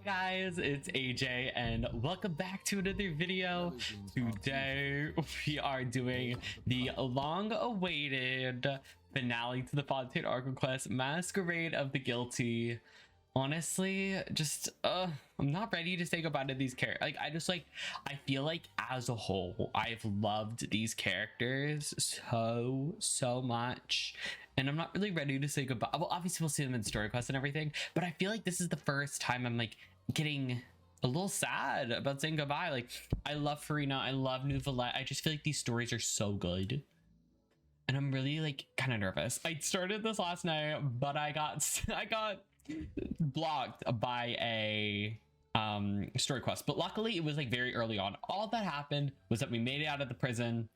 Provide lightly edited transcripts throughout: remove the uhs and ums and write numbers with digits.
Guys, it's AJ and welcome back to another video. Today we are doing the long-awaited finale to the Fontaine Archon quest, Masquerade of the Guilty. Honestly, just I'm not ready to say goodbye to these characters. I feel like as a whole I've loved these characters so much, and I'm not really ready to say goodbye. Well, obviously we'll see them in story quests and everything, but I feel like this is the first time I'm like getting a little sad about saying goodbye. Like, I love Furina, I love Navia. I just feel like these stories are so good, and I'm really like kind of nervous. I started this last night, but I got blocked by a story quest, but luckily it was like very early on. All that happened was that we made it out of the prison.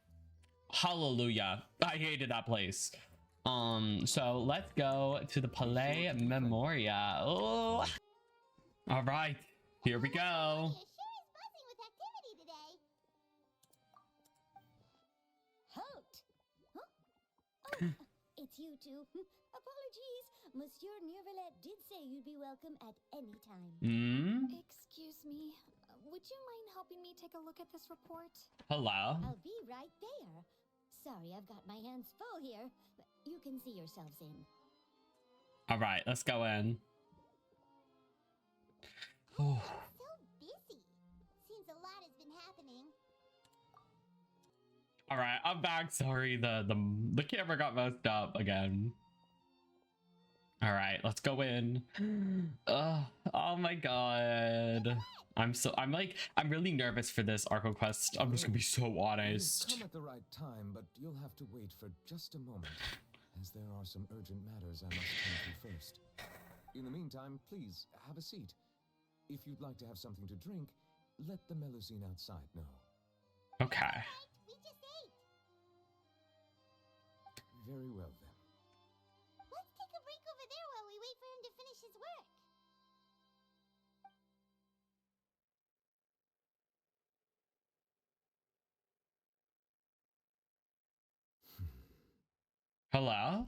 Hallelujah. I hated that place. So let's go to the Palais Memoria. Oh, all right, here we go. It's you two. Apologies. Monsieur Navia did say you'd be welcome at any time. Excuse me. Would you mind helping me take a look at this report? Hello. I'll be right there. Sorry, I've got my hands full here. But you can see yourselves in. All right, let's go in. Oh. So busy. Seems a lot has been happening. All right, I'm back. Sorry, the camera got messed up again. All right, let's go in. Oh my god. I'm really nervous for this Archon quest. I'm just gonna be so honest. You've come at the right time, but you'll have to wait for just a moment, as there are some urgent matters I must tend to first. In the meantime, please have a seat. If you'd like to have something to drink, let the Melusine outside know. Okay. We just ate. Very well then. Let's take a break over there while we wait for him to finish his work. Hello?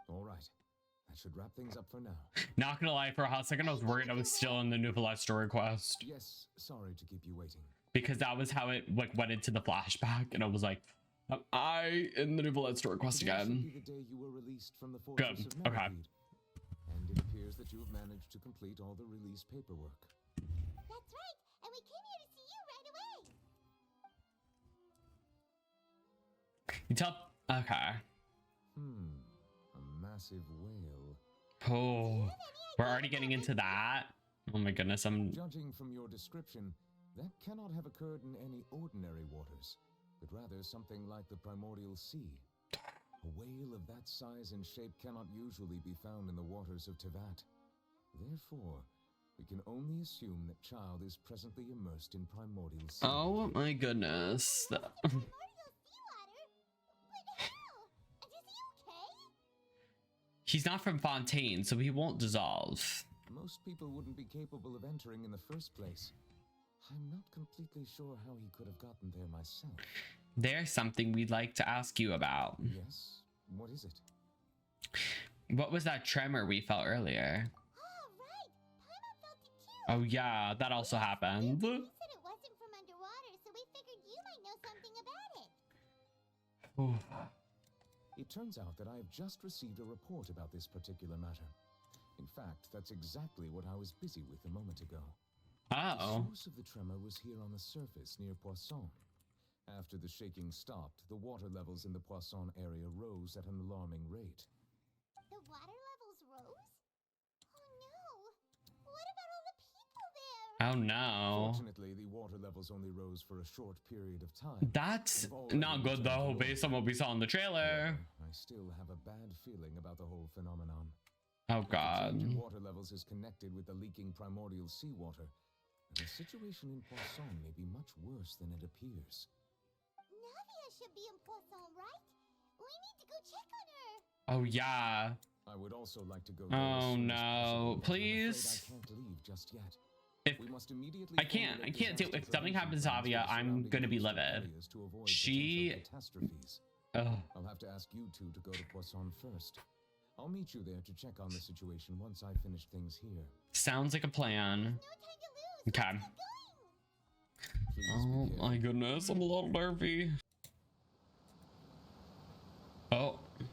All right. That should wrap things up for now. Not gonna lie, for a hot second I was worried I was still in the Navia story quest, Yes, sorry to keep you waiting. because that was how it like went into the flashback, and I was like, am I in the Navia story quest Today should again? be the day you were released from the fortress Good. of Okay. Masquerade, and it appears that you have managed to complete all the release paperwork. That's right, and we came here to see you right away. You tell. Okay. A massive whale. Oh, we're already getting into that. Oh my goodness, Judging from your description, that cannot have occurred in any ordinary waters, but rather something like the primordial sea. A whale of that size and shape cannot usually be found in the waters of Tevat. Therefore, we can only assume that child is presently immersed in primordial sea. Oh my goodness. Primordial seawater? But how? And is he okay? He's not from Fontaine, so he won't dissolve. Most people wouldn't be capable of entering in the first place. I'm not completely sure how he could have gotten there myself. There's something we'd like to ask you about. Yes? What is it? What was that tremor we felt earlier? Oh, right. Paimon felt it too. Oh yeah, that also happened. You said it wasn't from underwater, so we figured you might know something about it. It turns out that I have just received a report about this particular matter. In fact, that's exactly what I was busy with a moment ago. The Oh. source of the tremor was here on the surface near Poisson. After the shaking stopped, the water levels in the Poisson area rose at an alarming rate. The water levels rose? Oh no! What about all the people there? Oh no. Fortunately, the water levels only rose for a short period of time. That's not good though, based on what we saw in the trailer. I still have a bad feeling about the whole phenomenon. Oh The god. change in water levels is connected with the leaking primordial seawater. And the situation in Poisson may be much worse than it appears. Navia should be in Poisson, right? We need to go check on her. Oh yeah. I would also like to go. Oh no. Please. I can't leave just yet. If We must immediately. I can't do. If something happens to Navia, I'm gonna be livid. She. Catastrophes. Oh. I'll have to ask you two to go to Poisson first. I'll meet you there to check on the situation once I finish things here. Sounds like a plan. No time to Okay. Please Oh be my goodness, I'm a little nervy. Oh. Oh no.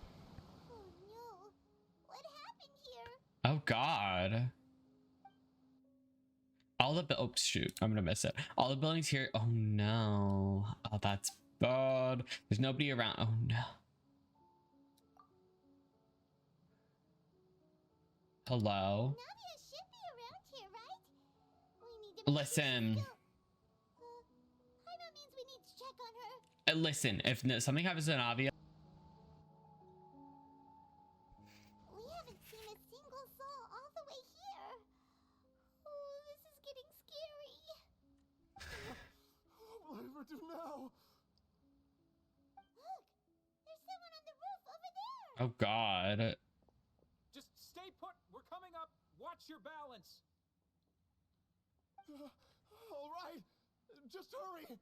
What happened here? Oh God. All the oh shoot, I'm gonna miss it. All the buildings here. Oh no. Oh, that's bad. There's nobody around. Oh no. Hello. Navia should be around here, right? We need to make sure she's Listen. still... Paimon means we need to check on her. Listen. If something happens to Navia. We haven't seen a single soul all the way here. Oh, this is getting scary. What will I ever do now? Look, there's someone on the roof over there. Oh God. Just stay put. We're coming up. Watch your balance. All right, just hurry.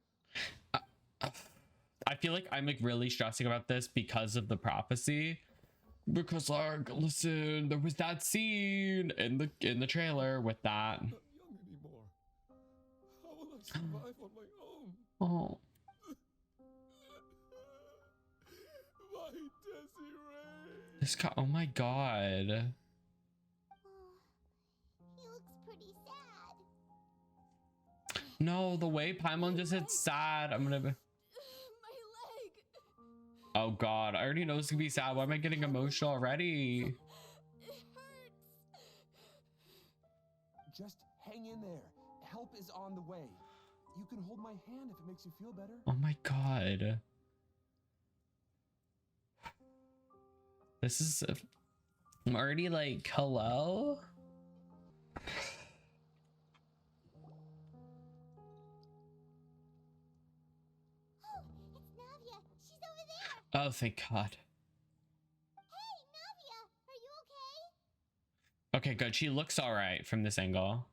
I feel like I'm like really stressing about this because of the prophecy. Because like, listen, there was that scene in the trailer with that. I'm not young anymore. How will I survive on my own? Oh. My Desiree. This guy, oh my God. Oh, he looks pretty sad. No, the way Paimon just said sad, I'm gonna be... My leg. Oh God, I already know it's gonna be sad. Why am I getting emotional already? It hurts. Just hang in there. Help is on the way. You can hold my hand if it makes you feel better. Oh my God. This is... I'm already like, hello? Oh, it's Navia. She's over there. Oh, thank God. Hey, Navia, are you okay? Okay, good. She looks all right from this angle.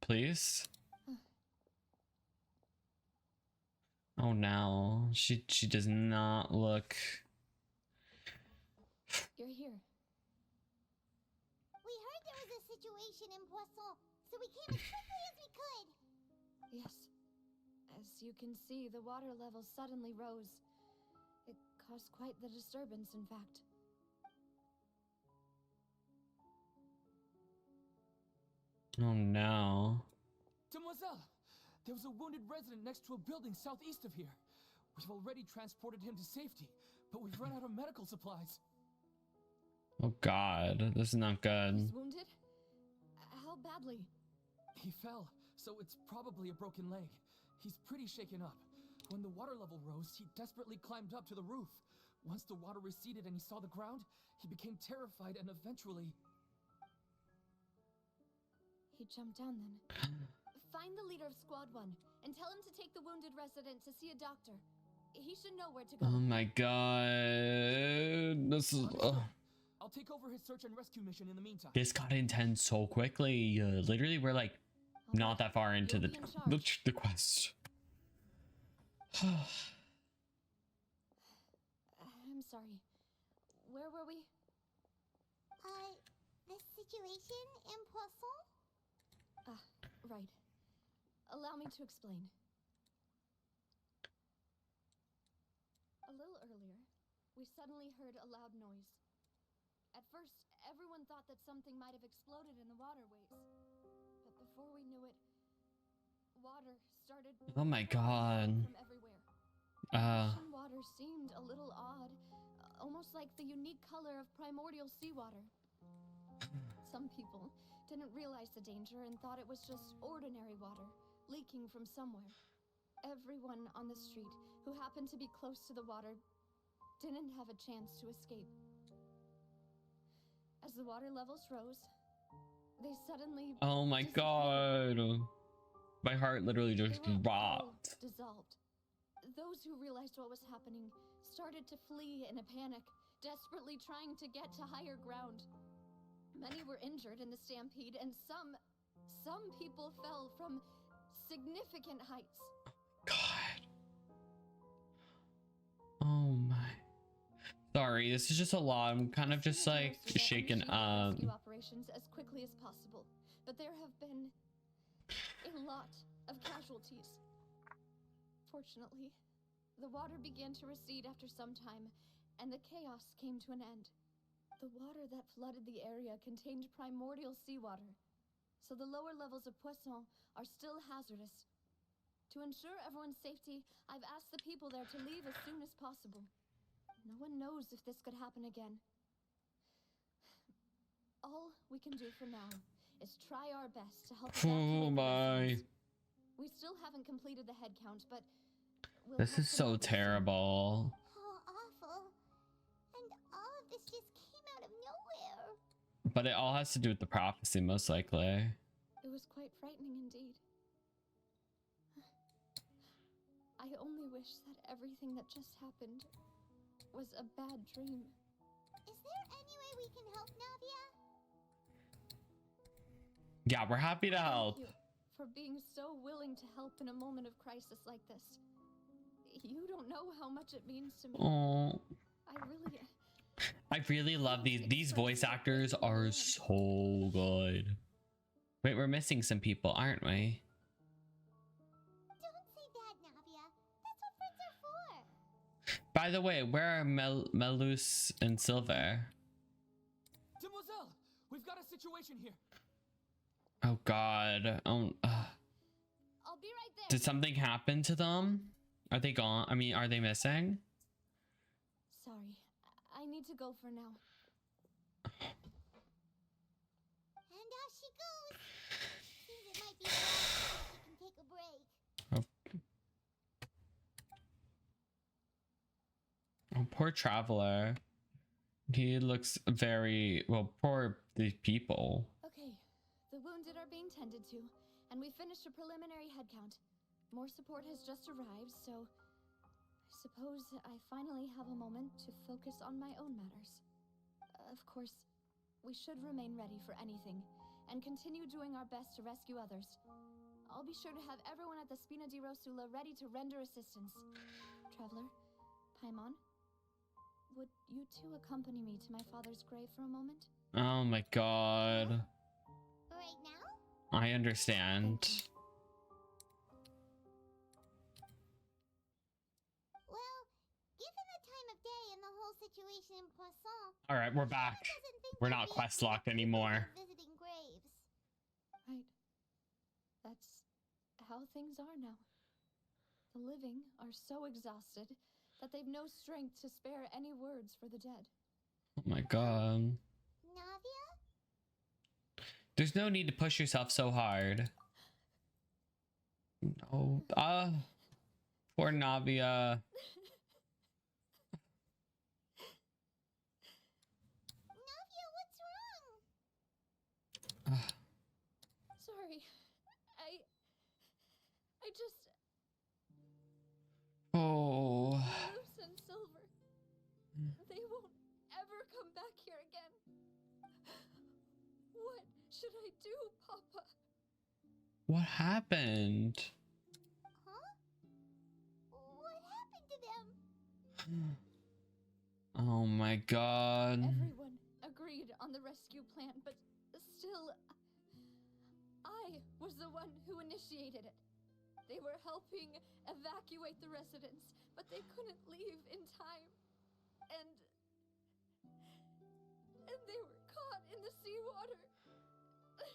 Please. Oh no, she does not look. You're here. We heard there was a situation in Poisson, so we came as quickly as we could. Yes. As you can see, the water level suddenly rose. It caused quite the disturbance, in fact. Oh no. Demoiselle, there was a wounded resident next to a building southeast of here. We've already transported him to safety, but we've run out of medical supplies. Oh God, this is not good. He's wounded? How badly? He fell, so it's probably a broken leg. He's pretty shaken up. When the water level rose, he desperately climbed up to the roof. Once the water receded and he saw the ground, he became terrified and eventually... He jumped down then. Find the leader of Squad 1 and tell him to take the wounded resident to see a doctor. He should know where to go. Oh my God, this is. I'll take over his search and rescue mission in the meantime. This got intense so quickly. Literally, we're like not that far into You'll the be in charge. the quest. I'm sorry. Where were we? The situation in Poisson? Right. Allow me to explain. A little earlier, we suddenly heard a loud noise. At first, everyone thought that something might have exploded in the waterways. But before we knew it, water started Oh my God. from everywhere. Ocean water seemed a little odd, almost like the unique color of primordial seawater. Some people didn't realize the danger and thought it was just ordinary water leaking from somewhere. Everyone on the street who happened to be close to the water didn't have a chance to escape. As the water levels rose, they suddenly Oh my disappeared. God. My heart literally just They were all dropped. dissolved. Those who realized what was happening started to flee in a panic, desperately trying to get to higher ground. Many were injured in the stampede, and some people fell from significant heights. God. Oh my. Sorry, this is just a lot. I'm kind of just like shaken up. Rescue operations as quickly as possible, but there have been a lot of casualties. Fortunately, the water began to recede after some time, and the chaos came to an end. The water that flooded the area contained primordial seawater, so the lower levels of Poisson are still hazardous. To ensure everyone's safety, I've asked the people there to leave as soon as possible. No one knows if this could happen again. All we can do for now is try our best to help evacuate the residents. We still haven't completed the head count, but this is so terrible. How awful. And all of this just came out of nowhere. But it all has to do with the prophecy, most likely. It was quite frightening indeed. I only wish that everything that just happened was a bad dream. Is there any way we can help, Navia? Yeah, we're happy to help. Thank you for being so willing to help in a moment of crisis like this. You don't know how much it means to me. Oh, I really love these voice actors are so good. Wait, we're missing some people, aren't we? Don't say that, Navia. That's what friends are for. By the way, where are Melus and Silver? Demoiselle, we've got a situation here. Oh God. I'll be right there. Did something happen to them? Are they gone? I mean, are they missing? Sorry, I need to go for now. And off she goes. Seems it might be best if she can take a break. Oh, poor traveler. He looks very well. Poor these people. Okay, the wounded are being tended to, and we finished a preliminary head count. More support has just arrived, so I suppose I finally have a moment to focus on my own matters. Of course, we should remain ready for anything, and continue doing our best to rescue others. I'll be sure to have everyone at the Spina di Rosula ready to render assistance. Traveler, Paimon, would you two accompany me to my father's grave for a moment? Oh my God. Right now? I understand. Well, given the time of day and the whole situation in Poisson, All right, we're back. We're not quest locked anymore. Visiting graves. Right. That's how things are now. The living are so exhausted that they've no strength to spare any words for the dead. Oh my God. Navia? There's no need to push yourself so hard. No. Poor Navia. Navia, what's wrong? Sorry. I just... Oh. Bruce and Silver. They won't ever come back here again. What should I do, Papa? What happened? Huh? What happened to them? Oh my God. Everyone agreed on the rescue plan, but still, I was the one who initiated it. They were helping evacuate the residents, but they couldn't leave in time. And they were caught in the seawater. What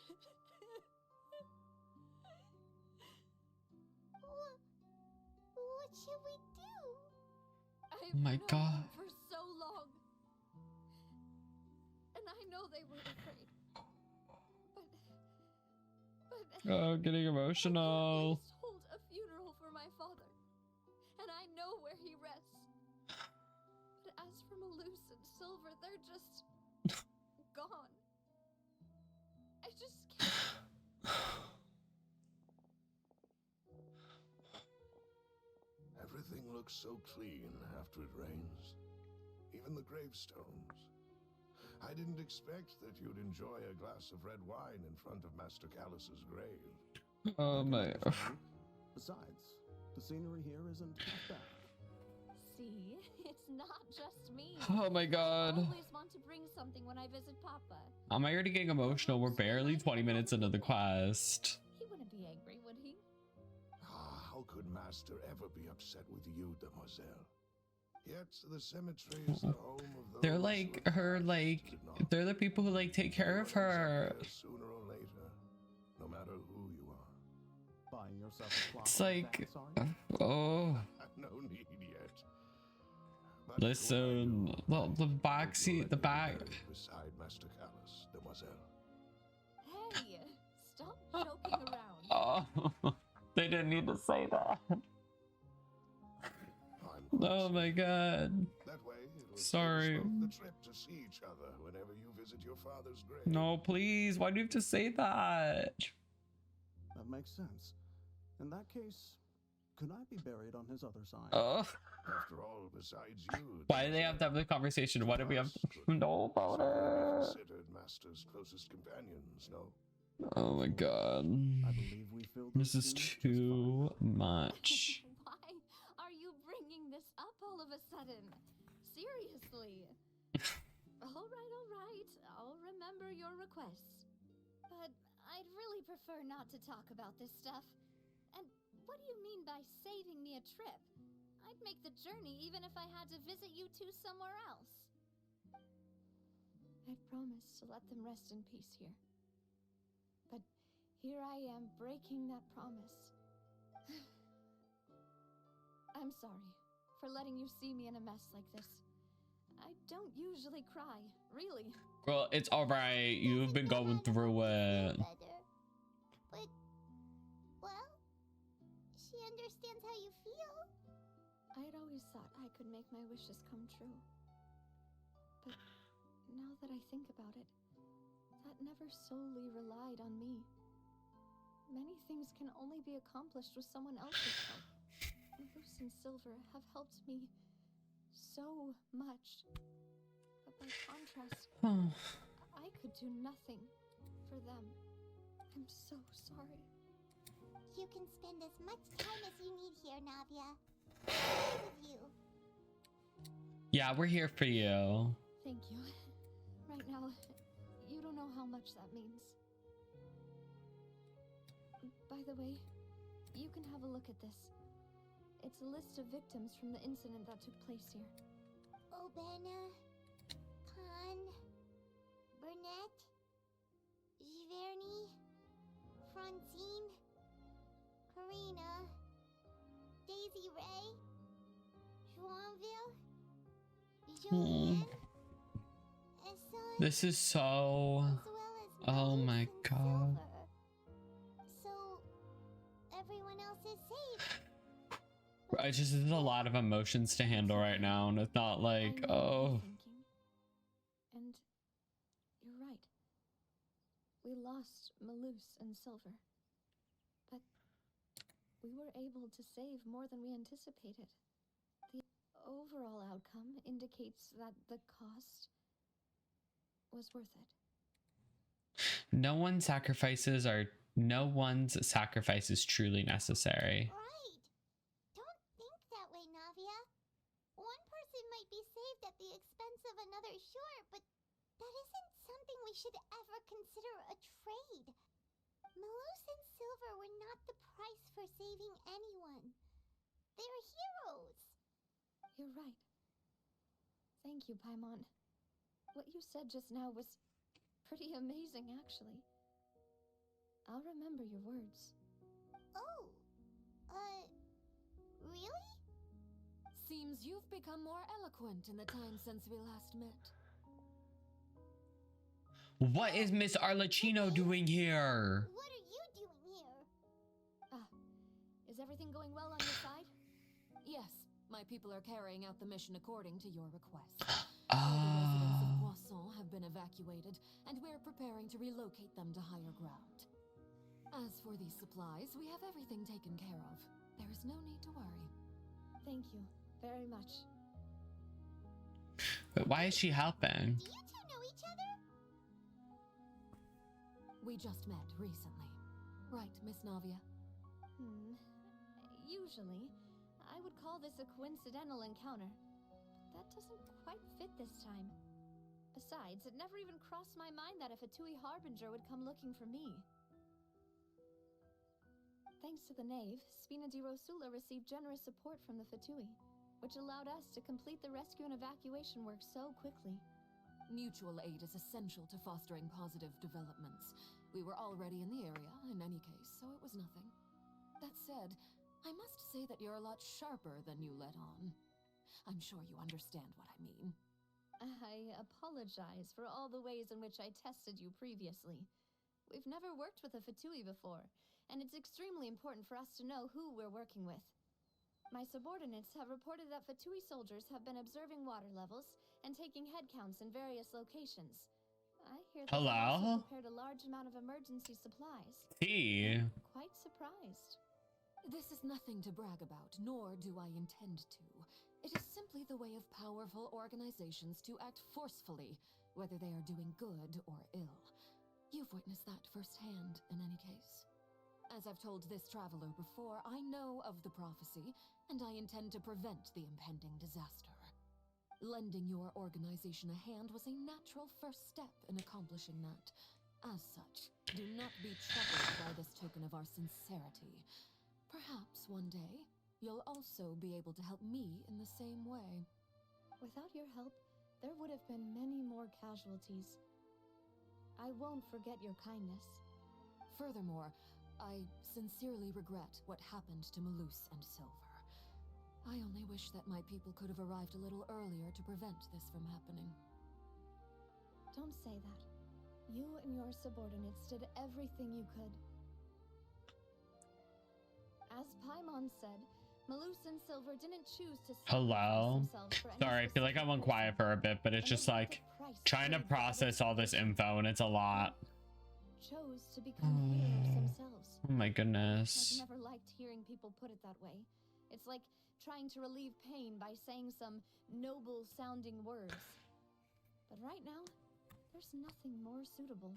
should we do? I've Oh my known God. them for so long. And I know they were afraid. But Oh, getting emotional. I can't hold a funeral for my father. And I know where he rests. But as for Malus and Silver, they're just gone. I just can't. Everything looks so clean after it rains. Even the gravestones. I didn't expect that you'd enjoy a glass of red wine in front of Master Callus's grave. Oh my. Besides, the scenery here isn't half bad. See, it's not just me. Oh my God. I always want to bring something when I visit Papa. I'm already getting emotional. We're barely 20 minutes into the quest. He wouldn't be angry, would he? master ever be upset with you, demoiselle. Yet the cemetery is the home of those They're like who her, have like passed, is it not? they're the people who like take care of Everyone ends up her. there sooner or later, no matter who you are. Buying yourself a clock It's like like, that, sorry? oh, No need yet. But listen, who are you? the back Would you seat, let the me be back. buried beside Master Callus, demoiselle? Hey, stop joking around. Oh, they didn't need to say that. I'm Oh my god. That way, it'll Sorry. save us both the trip to see each other whenever you visit your father's grave. No, please. Why do you have to say that? That makes sense. In that case, could I be buried on his other side? Oh, After all, besides you, why do they have to have the conversation? Why do we have to know about Some may be it? considered Master's closest companions, no? Oh my god. I believe we filled This is shoes just too fine. much. Why are you bringing this up all of a sudden? Seriously. All right. I'll remember your request. But I'd really prefer not to talk about this stuff. And what do you mean by saving me a trip? I'd make the journey even if I had to visit you two somewhere else. I promised to let them rest in peace here. But here I am breaking that promise. I'm sorry for letting you see me in a mess like this. I don't usually cry, really. Girl, it's alright. You've been going through it. Better. But, well, she understands how you feel. I had always thought I could make my wishes come true. But now that I think about it, that never solely relied on me. Many things can only be accomplished with someone else's help. Moose and Silver have helped me so much. But by contrast, I could do nothing for them. I'm so sorry. You can spend as much time as you need here, Navia. I'm with you. Yeah, we're here for you. Thank you. Right now, you don't know how much that means. By the way, you can have a look at this. It's a list of victims from the incident that took place here. Obena, Pan, Burnett, Giverny, Francine, Karina, Daisy Ray, Joinville, Julianne, Esson, This is so... as well as Oh Moose my and god. Silver. So, everyone else is safe. I just, there's a lot of emotions to handle right now, and it's not like, I know what oh. you're thinking. And you're right. We lost Malouse and Silver. But we were able to save more than we anticipated. The overall outcome indicates that the cost was worth it. No one's sacrifices truly necessary. Right. Don't think that way, Navia. One person might be saved at the expense of another, sure, but that isn't something we should ever consider a trade. Malouse and Silver were not the price for saving anyone. They're heroes. You're right. Thank you, Paimon. What you said just now was pretty amazing, actually. I'll remember your words. Oh, really? Seems you've become more eloquent in the time since we last met. What is Miss Arlecchino doing here? What are you doing here? Is everything going well on your side? Yes, my people are carrying out the mission according to your request. All the residents of Poisson have been evacuated, and we're preparing to relocate them to higher ground. As for these supplies, we have everything taken care of. There is no need to worry. Thank you very much. But why is she helping? Do you two know each other? We just met recently. Right, Miss Navia? Usually, I would call this a coincidental encounter. But that doesn't quite fit this time. Besides, it never even crossed my mind that a Fatui Harbinger would come looking for me. thanks to the Knave, Spina di Rosula received generous support from the Fatui, which allowed us to complete the rescue and evacuation work so quickly. Mutual aid is essential to fostering positive developments. We were already in the area, in any case, so it was nothing. That said, I must say that you're a lot sharper than you let on. I'm sure you understand what I mean. I apologize for all the ways in which I tested you previously. We've never worked with a Fatui before, and it's extremely important for us to know who we're working with. My subordinates have reported that Fatui soldiers have been observing water levels and taking head counts in various locations. I hear that they also prepared a large amount of emergency supplies. I'm quite surprised. This is nothing to brag about, nor do I intend to. It is simply the way of powerful organizations to act forcefully, whether they are doing good or ill. You've witnessed that firsthand, in any case. As I've told this traveler before, I know of the prophecy, and I intend to prevent the impending disaster. Lending your organization a hand was a natural first step in accomplishing that. As such, do not be troubled by this token of our sincerity. Perhaps one day, you'll also be able to help me in the same way. Without your help, there would have been many more casualties. I won't forget your kindness. Furthermore, I sincerely regret what happened to Malus and Silver. I only wish that my people could have arrived a little earlier to prevent this from happening. Don't say that. You and your subordinates did everything you could. As Paimon said, Malus and Silver didn't choose to Hello. themselves for any Sorry, I feel like I went quiet for a bit, but it's just like trying to process all this info and it's a lot. Chose to become heroes themselves. Oh my goodness. I've never liked hearing people put it that way. It's like trying to relieve pain by saying some noble sounding words. But right now, there's nothing more suitable.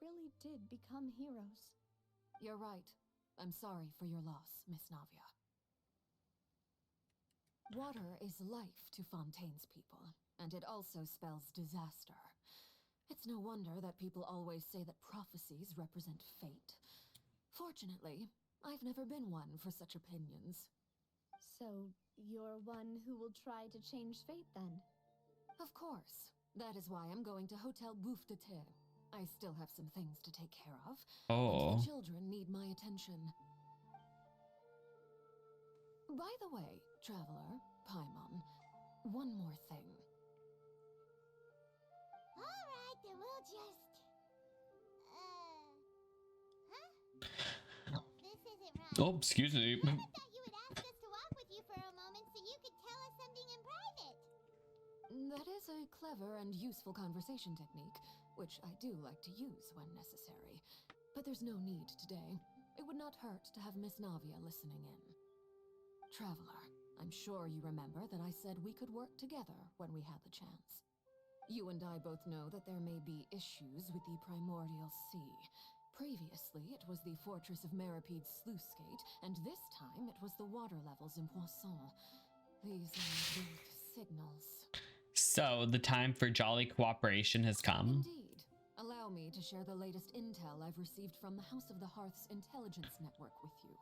They really did become heroes. You're right. I'm sorry for your loss, Miss Navia. Water is life to Fontaine's people, and it also spells disaster. It's no wonder that people always say that prophecies represent fate. Fortunately, I've never been one for such opinions. So, you're one who will try to change fate then? Of course. That is why I'm going to Hotel Bouffe de Thé. I still have some things to take care of. Oh. And the children need my attention. By the way, traveler, Paimon, one more thing. Alright, then we'll just... Huh? This isn't right. Oh, excuse me. I thought you would ask us to walk with you for a moment so you could tell us something in private. That is a clever and useful conversation technique, which I do like to use when necessary. But there's no need today. It would not hurt to have Miss Navia listening in. Traveler, I'm sure you remember that I said we could work together when we had the chance. You and I both know that there may be issues with the Primordial Sea. Previously, it was the Fortress of Maripede's sluice gate, and this time it was the water levels in Poisson. These are both signals. So the time for jolly cooperation has come. Indeed. Allow me to share the latest intel I've received from the House of the Hearth's intelligence network with you.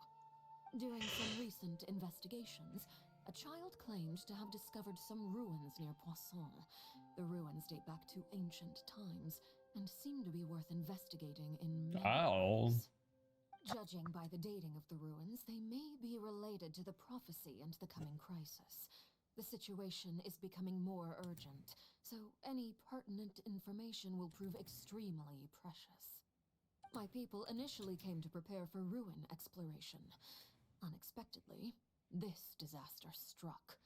During some recent investigations, a child claimed to have discovered some ruins near Poisson. The ruins date back to ancient times and seem to be worth investigating in many ways. Judging by the dating of the ruins, they may be related to the prophecy and the coming crisis. The situation is becoming more urgent, so any pertinent information will prove extremely precious. My people initially came to prepare for ruin exploration. Unexpectedly, this disaster struck,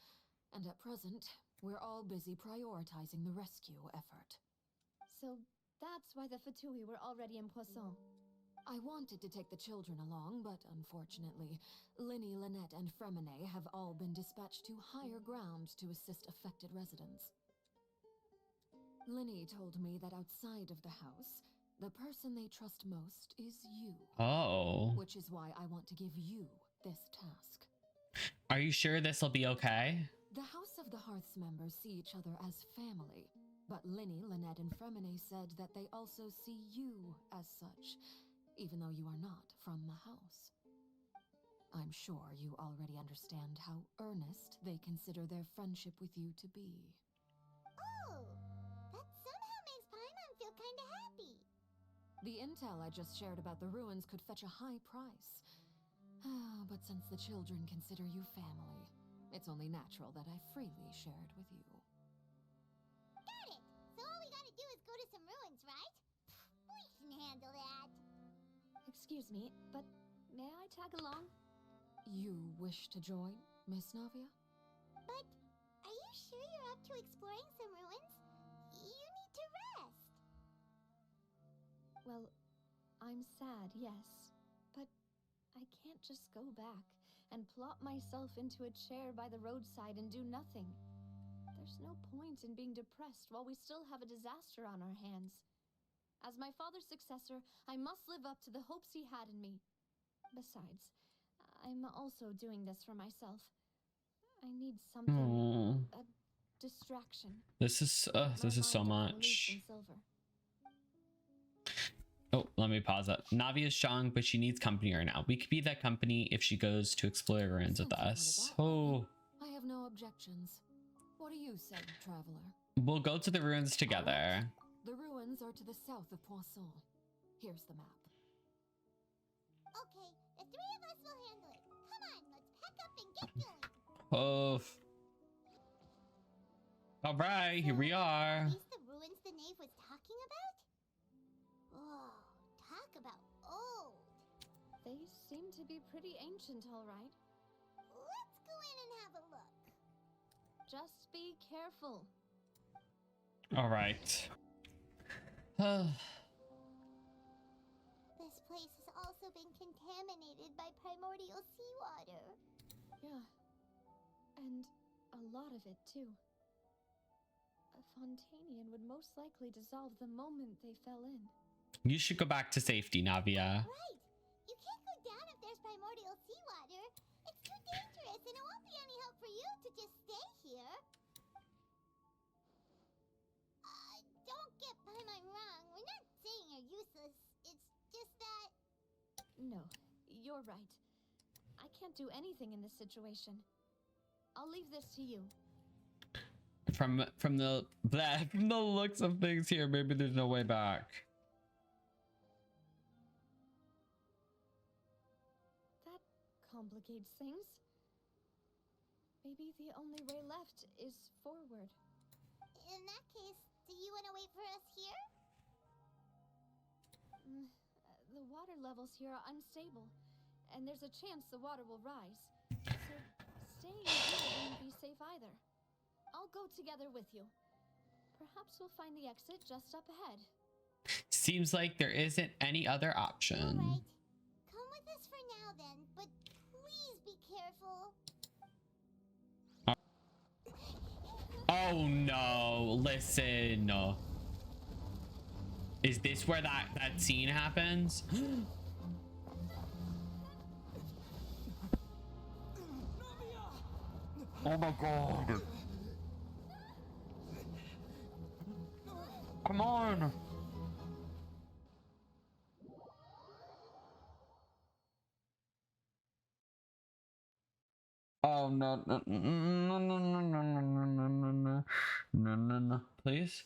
and at present, we're all busy prioritizing the rescue effort. So that's why the Fatui were already in Poisson. I wanted to take the children along, but unfortunately, Linny, Lynette, and Fremine have all been dispatched to higher ground to assist affected residents. Linny told me that outside of the house, the person they trust most is you. Oh. Which is why I want to give you this task. Are you sure this will be okay? The House of the Hearth's members see each other as family, but Linny, Lynette, and Fremine said that they also see you as such, even though you are not from the house. I'm sure you already understand how earnest they consider their friendship with you to be. Oh, that somehow makes Paimon feel kinda happy. The intel I just shared about the ruins could fetch a high price. But since the children consider you family, it's only natural that I freely share it with you. Got it! So all we gotta do is go to some ruins, right? We can handle that. Excuse me, but may I tag along? You wish to join, Miss Navia? But are you sure you're up to exploring some ruins? You need to rest. Well, I'm sad, yes. But I can't just go back and plop myself into a chair by the roadside and do nothing. There's no point in being depressed while we still have a disaster on our hands. As my father's successor, I must live up to the hopes he had in me. Besides, I'm also doing this for myself. I need something, a distraction. This is so much. Oh, let me pause that. Navia's strong, but she needs company right now. We could be that company if she goes to explore ruins with us. Oh. I have no objections. What do you say, traveler? We'll go to the ruins together. The ruins are to the south of Poisson. Here's the map. Okay, the three of us will handle it. Come on, let's pack up and get going. Oh. All right, here we are. Are these the ruins the knave was talking about? Whoa, talk about old. They seem to be pretty ancient, all right. Let's go in and have a look. Just be careful. All right. This place has also been contaminated by primordial seawater. Yeah. And a lot of it, too. A Fontainian would most likely dissolve the moment they fell in. You should go back to safety, Navia. Right! You can't go down if there's primordial seawater. It's too dangerous, and it won't be any help for you to just stay here. Don't get Paimon wrong. We're not saying you're useless. It's just that... No, you're right. I can't do anything in this situation. I'll leave this to you. From the looks of things here, maybe there's no way back. That complicates things. Maybe the only way left is forward. In that case, do you want to wait for us here? The water levels here are unstable, and there's a chance the water will rise. So staying here wouldn't be safe either. I'll go together with you. Perhaps we'll find the exit just up ahead. Seems like there isn't any other option. All right. Come with us for now then, but please be careful. Oh no, listen. Is this where that scene happens? Oh my god. Come on. Oh no, no, no, no, no, no, no, no, no, no, no, please.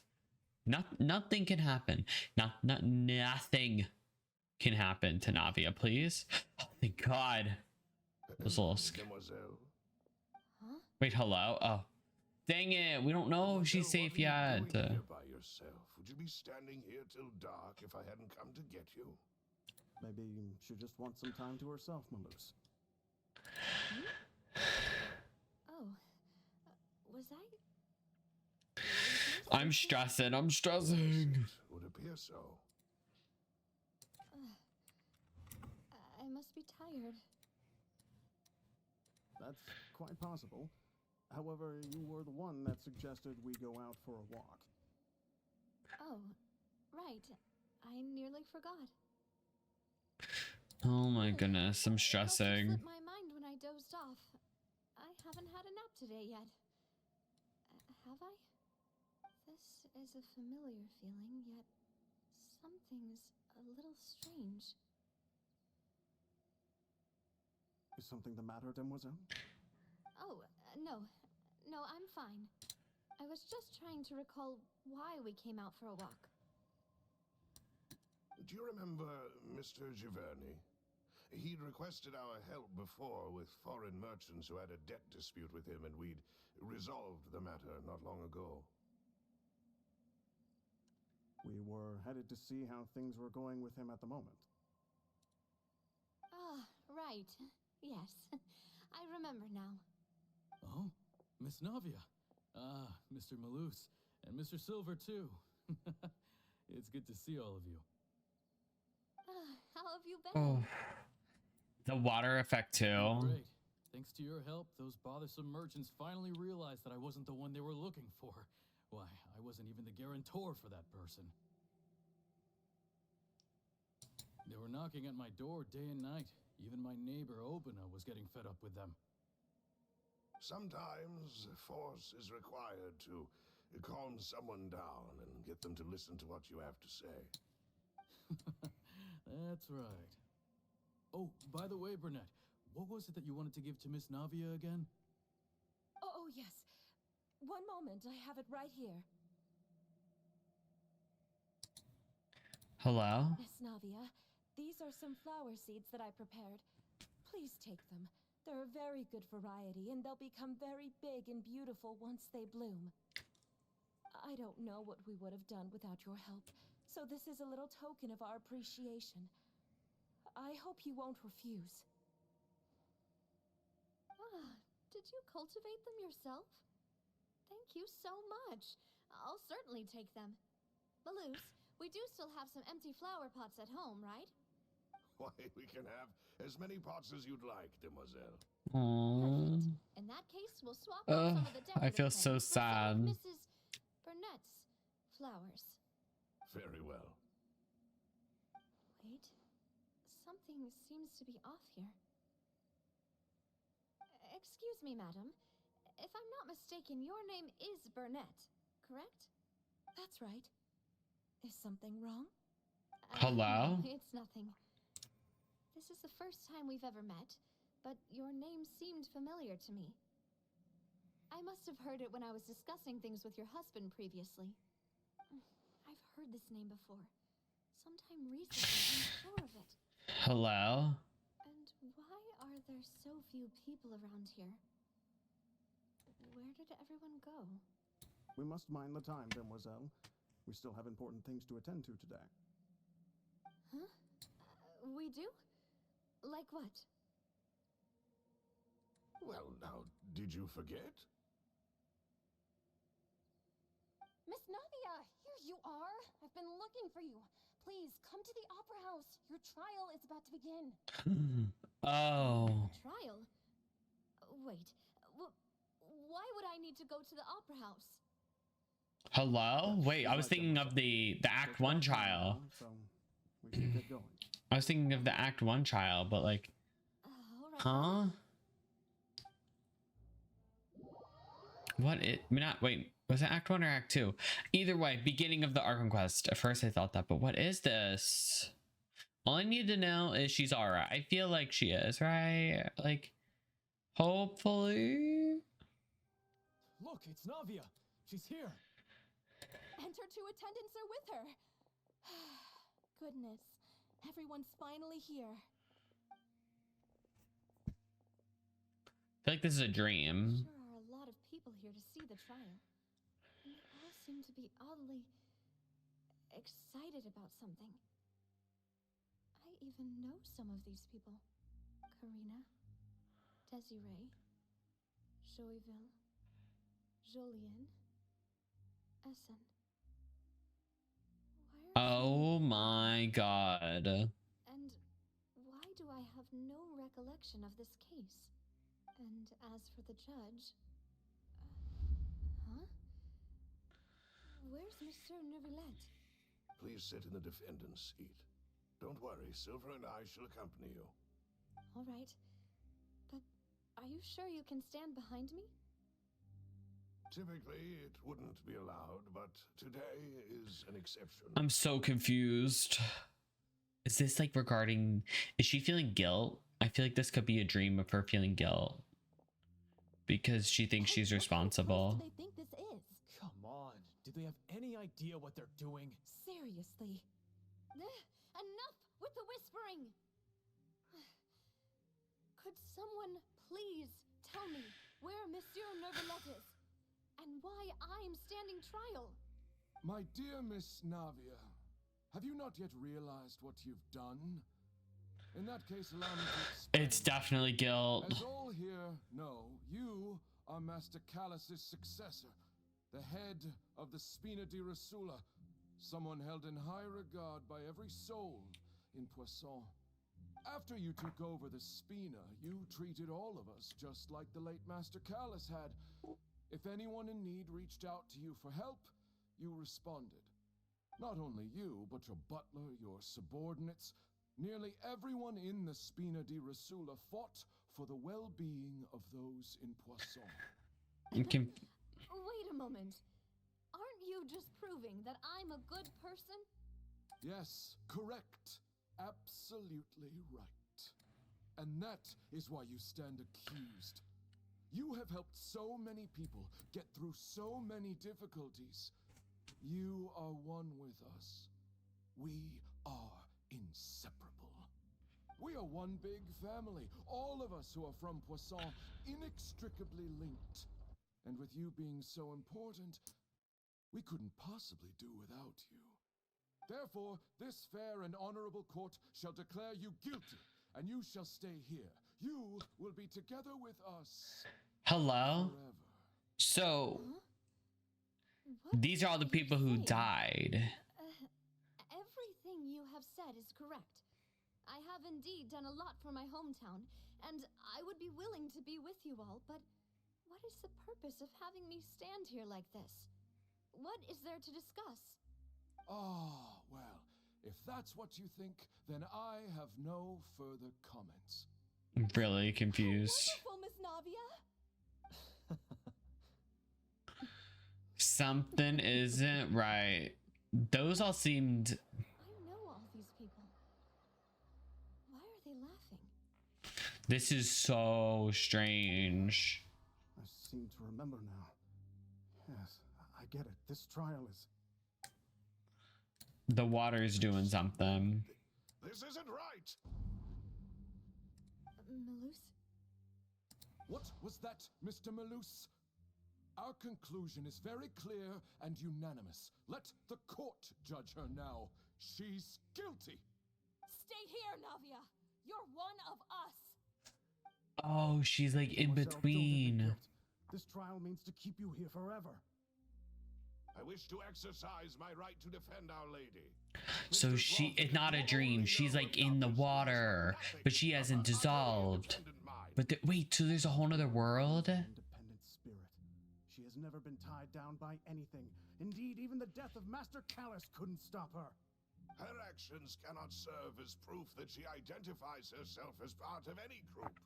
Nothing can happen. Nothing can happen to Navia, please. Oh, thank God. Mademoiselle. Huh? Wait, hello? Oh, dang it. We don't know if she's safe yet. What are you doing here by yourself? Would you be standing here till dark if I hadn't come to get you? Maybe she just wants some time to herself, Maloose. Oh, was I? I'm stressing. I'm stressing. Would appear so. I must be tired. That's quite possible. However, you were the one that suggested we go out for a walk. Oh, right. I nearly forgot. Oh my goodness. I'm stressing. It slipped my mind when I dozed off. I haven't had a nap today yet. Have I? This is a familiar feeling, yet something's a little strange. Is something the matter, Demoiselle? Oh, no. No, I'm fine. I was just trying to recall why we came out for a walk. Do you remember Mr. Giverny? He'd requested our help before with foreign merchants who had a debt dispute with him, and we'd resolved the matter not long ago. We were headed to see how things were going with him at the moment. Ah, right. Yes. I remember now. Oh, Miss Navia. Ah, Mr. Malus. And Mr. Silver, too. It's good to see all of you. How have you been? Oh, the water effect too. Great. Thanks to your help, those bothersome merchants finally realized that I wasn't the one they were looking for. Why, I wasn't even the guarantor for that person. They were knocking at my door day and night. Even my neighbor Obina was getting fed up with them. Sometimes force is required to calm someone down and get them to listen to what you have to say. That's right. Oh, by the way, Burnett, what was it that you wanted to give to Miss Navia again? Oh, yes. One moment, I have it right here. Hello? Miss Navia, these are some flower seeds that I prepared. Please take them. They're a very good variety, and they'll become very big and beautiful once they bloom. I don't know what we would have done without your help, so this is a little token of our appreciation. I hope you won't refuse. Ah, did you cultivate them yourself? Thank you so much. I'll certainly take them. Malus, we do still have some empty flower pots at home, right? Why, we can have as many pots as you'd like, Demoiselle. Aww. In that case, we'll swap out some of the decorative I feel so plants for some sad. of Mrs. Burnett's flowers. Very well. Wait, something seems to be off here. Excuse me, madam. If I'm not mistaken, your name is Burnett, correct? That's right. Is something wrong? Hello? No, it's nothing. This is the first time we've ever met, but your name seemed familiar to me. I must have heard it when I was discussing things with your husband previously. I've heard this name before. Sometime recently, I'm sure of it. Hello? And why are there so few people around here? Where did everyone go? We must mind the time, Demoiselle. We still have important things to attend to today. Huh? We do? Like what? Well, now, did you forget? Miss Navia, here you are. I've been looking for you. Please, come to the Opera House. Your trial is about to begin. Oh. Trial? Wait, why would I need to go to the Opera House? Hello? Wait, I was thinking of the Act 1 trial. So we can get going. I was thinking of the Act 1 trial, but like, All right. huh? What it, not, wait, was it Act 1 or Act 2? Either way, beginning of the Archon quest. At first I thought that, but what is this? All I need to know is she's alright. I feel like she is, right? Like, hopefully. Look, it's Navia. She's here. And her two attendants are with her. Goodness, everyone's finally here. I feel like this is a dream. Sure are a lot of people here to see the trial. And they all seem to be oddly excited about something. I even know some of these people. Karina, Desiree, Joyville, Jolien, Essen. Why are Oh my god. And why do I have no recollection of this case? And as for the judge... huh? Where's Mr. Neuvillette? Please sit in the defendant's seat. Don't worry, Silver and I shall accompany you. All right. But are you sure you can stand behind me? Typically, it wouldn't be allowed, but today is an exception. I'm so confused. Is this like regarding, is she feeling guilt I feel like this could be a dream of her feeling guilt because she thinks she's responsible. What do they think this is? Come on. Do they have any idea what they're doing? Seriously. Enough with the whispering! Could someone please tell me where Monsieur Nervalette is? And why I'm standing trial? My dear Miss Navia, have you not yet realized what you've done? In that case, allow me to explain. It's definitely guilt. As all here know, you are Master Callus's successor, the head of the Spina di Rasula, someone held in high regard by every soul in Poisson. After you took over the Spina, you treated all of us just like the late Master Callus had. If anyone in need reached out to you for help, you responded. Not only you, but your butler, your subordinates, nearly everyone in the Spina di Rasula fought for the well-being of those in Poisson. Wait a moment. Aren't you just proving that I'm a good person? Yes, correct. Absolutely right. And that is why you stand accused. You have helped so many people get through so many difficulties. You are one with us. We are inseparable. We are one big family, all of us who are from Poisson, inextricably linked. And with you being so important, we couldn't possibly do without you. Therefore, this fair and honorable court shall declare you guilty, and you shall stay here. You will be together with us. Hello? Forever. So, What these are all the are you people who saying? died. Everything you have said is correct. I have indeed done a lot for my hometown, and I would be willing to be with you all, but what is the purpose of having me stand here like this? What is there to discuss? Ah, well, if that's what you think, then I have no further comments. Really confused. Wonderful, Miss Navia! Something isn't right. Those all seemed... I know all these people. Why are they laughing? This is so strange. I seem to remember now. Yes, I get it. This trial is... The water's doing something. This isn't right. Malus? What was that, Mr. Malus? Our conclusion is very clear and unanimous. Let the court judge her now. She's guilty. Stay here, Navia. You're one of us. Oh, she's like in Yourself, don't admit between. guilt. This trial means to keep you here forever. I wish to exercise my right to defend Our Lady. So she, it's not a dream. She's like in the water, but she hasn't dissolved. But wait, so there's a whole nother world? Independent spirit. She has never been tied down by anything. Indeed, even the death of Master Callus couldn't stop her. Her actions cannot serve as proof that she identifies herself as part of any group.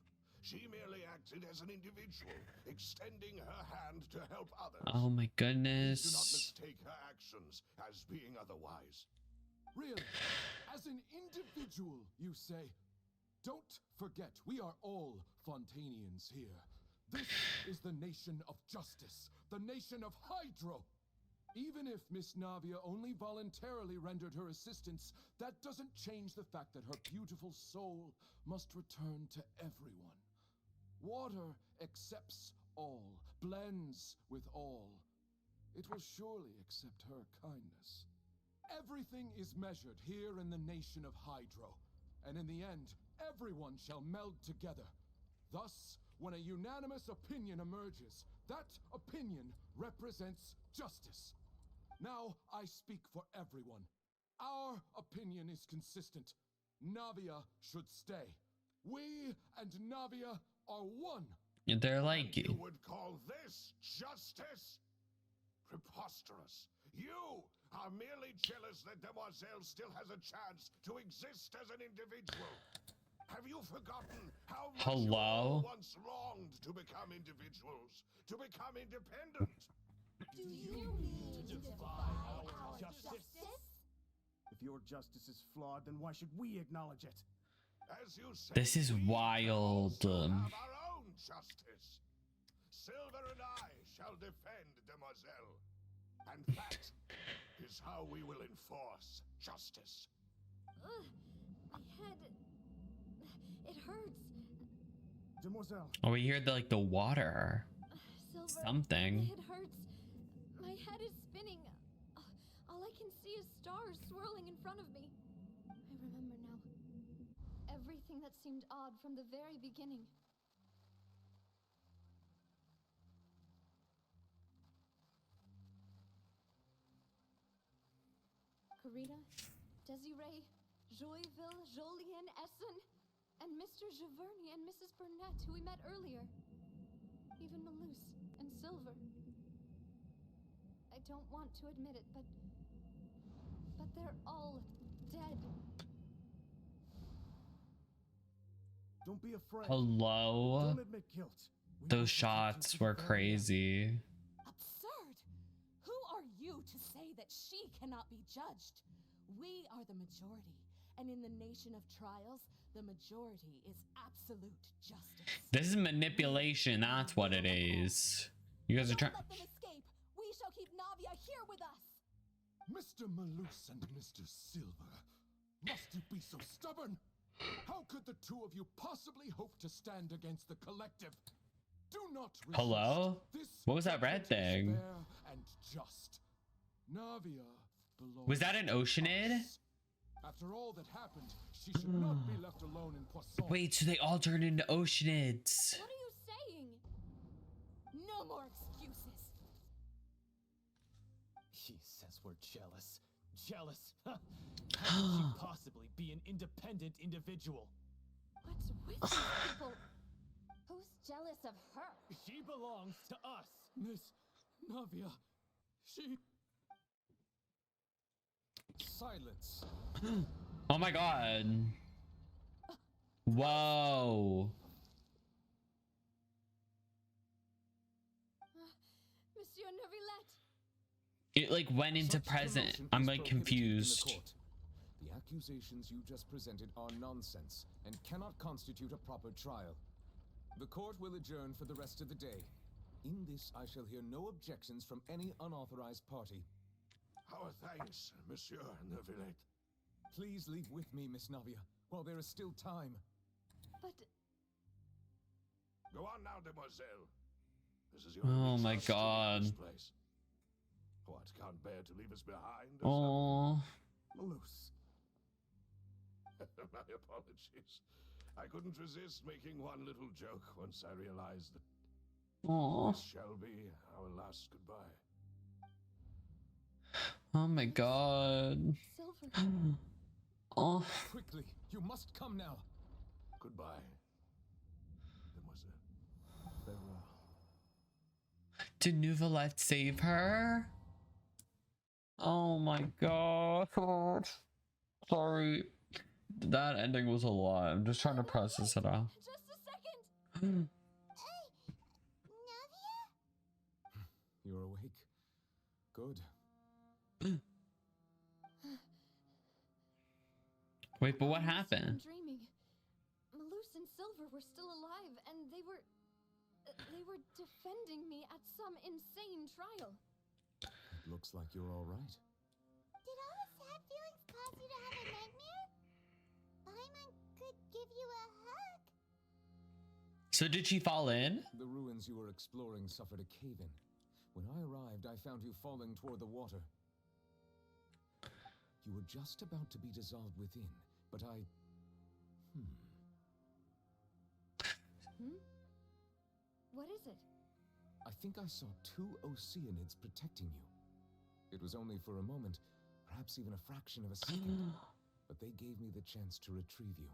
She merely acted as an individual, extending her hand to help others. Oh my Do not goodness. mistake her actions as being otherwise. Really? As an individual, you say? Don't forget, we are all Fontainians here. This is the nation of justice, the nation of Hydro. Even if Miss Navia only voluntarily rendered her assistance, that doesn't change the fact that her beautiful soul must return to everyone. Water accepts all, blends with all. It will surely accept her kindness. Everything is measured here in the nation of Hydro, and in the end, everyone shall meld together. Thus, when a unanimous opinion emerges, that opinion represents justice. Now I speak for everyone. Our opinion is consistent. Navia should stay. We and Navia are one. They're like, You would call this justice? Preposterous. You are merely jealous that Demoiselle still has a chance to exist as an individual. Have you forgotten how much you all once longed to become individuals, to become independent? Do you need to defy our justice? If your justice is flawed, then why should we acknowledge it? As you say, This is wild. We also have our own justice. Silver and I shall defend Demoiselle. And that is how we will enforce justice. My head. It hurts. Demoiselle. Oh, we hear the water. Silver. Something. My head hurts. My head is spinning. All I can see is stars swirling in front of me. I remember now. Everything that seemed odd from the very beginning. Karina, Desiree, Joyville, Jolien, Essen, and Mr. Giverny and Mrs. Burnett, who we met earlier. Even Malus and Silver. I don't want to admit it, but they're all dead. Don't be afraid. Hello? Don't admit guilt. We Those must shots protect you were to the very end. crazy. Absurd! Who are you to say that she cannot be judged? We are the majority, and in the nation of trials, the majority is absolute justice. This is manipulation. That's what it is. You guys are trying. Don't let them escape. We shall keep Navia here with us. Mr. Malus and Mr. Silver, must you be so stubborn? How could the two of you possibly hope to stand against the collective? Do not resist. Hello? This What was that red judgment is thing? fair and just. Navia belongs Was that an to Oceanid? us. After all that happened, she should not be left alone in Poisson. Wait, so they all turned into Oceanids. What are you saying? No more excuses. He says we're jealous. Jealous? Huh? How could she possibly be an independent individual? What's with these people? Who's jealous of her? She belongs to us. Miss Navia, she... Silence. Oh my god. Whoa. Monsieur Neuvillette! It went into Such present. promotion I'm is prohibited in the confused. court. The accusations you just presented are nonsense and cannot constitute a proper trial. The court will adjourn for the rest of the day. In this, I shall hear no objections from any unauthorized party. Our thanks, Monsieur Neuvillette. Please leave with me, Miss Navia, while there is still time. But Go on now, demoiselle. This is your Oh only my chance to leave god. this place. What, can't bear to leave us behind? Or Oh. Malus. something? My apologies. I couldn't resist making one little joke once I realized that Oh. this shall be our last goodbye. Oh my god. Silver. Oh. Quickly, you must come now. Goodbye, demoiselle. Farewell. Did Neuvillette save her? Oh my god. Sorry. That ending was a lot. I'm just trying to process it out. Just a second! Hey, Navia? You're awake. Good. Wait, but what I'm happened? dreaming. Malus and Silver were still alive, and they were defending me at some insane trial. It looks like you're all right. Did all the sad feelings cause you to have a nightmare? Paimon could give you a hug. So did she fall in? The ruins you were exploring suffered a cave-in. When I arrived, I found you falling toward the water. You were just about to be dissolved within, but I... What is it? I think I saw two Oceanids protecting you. It was only for a moment, perhaps even a fraction of a second, but they gave me the chance to retrieve you.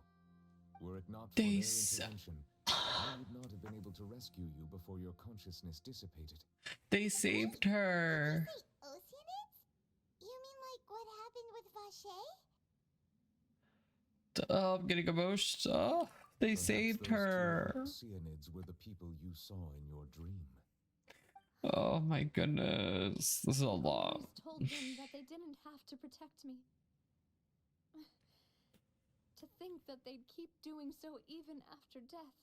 Were it not for They their s- intervention, I would not have been able to rescue you before your consciousness dissipated. They saved her. Did you say Oceanids? You mean like what happened with Vache? Oh, I'm getting emotional. They Perhaps saved those two her. Oceanids were the people you saw in your dream. Oh my goodness. This is a I lot. always told them that they didn't have to protect me. To think that they'd keep doing so even after death.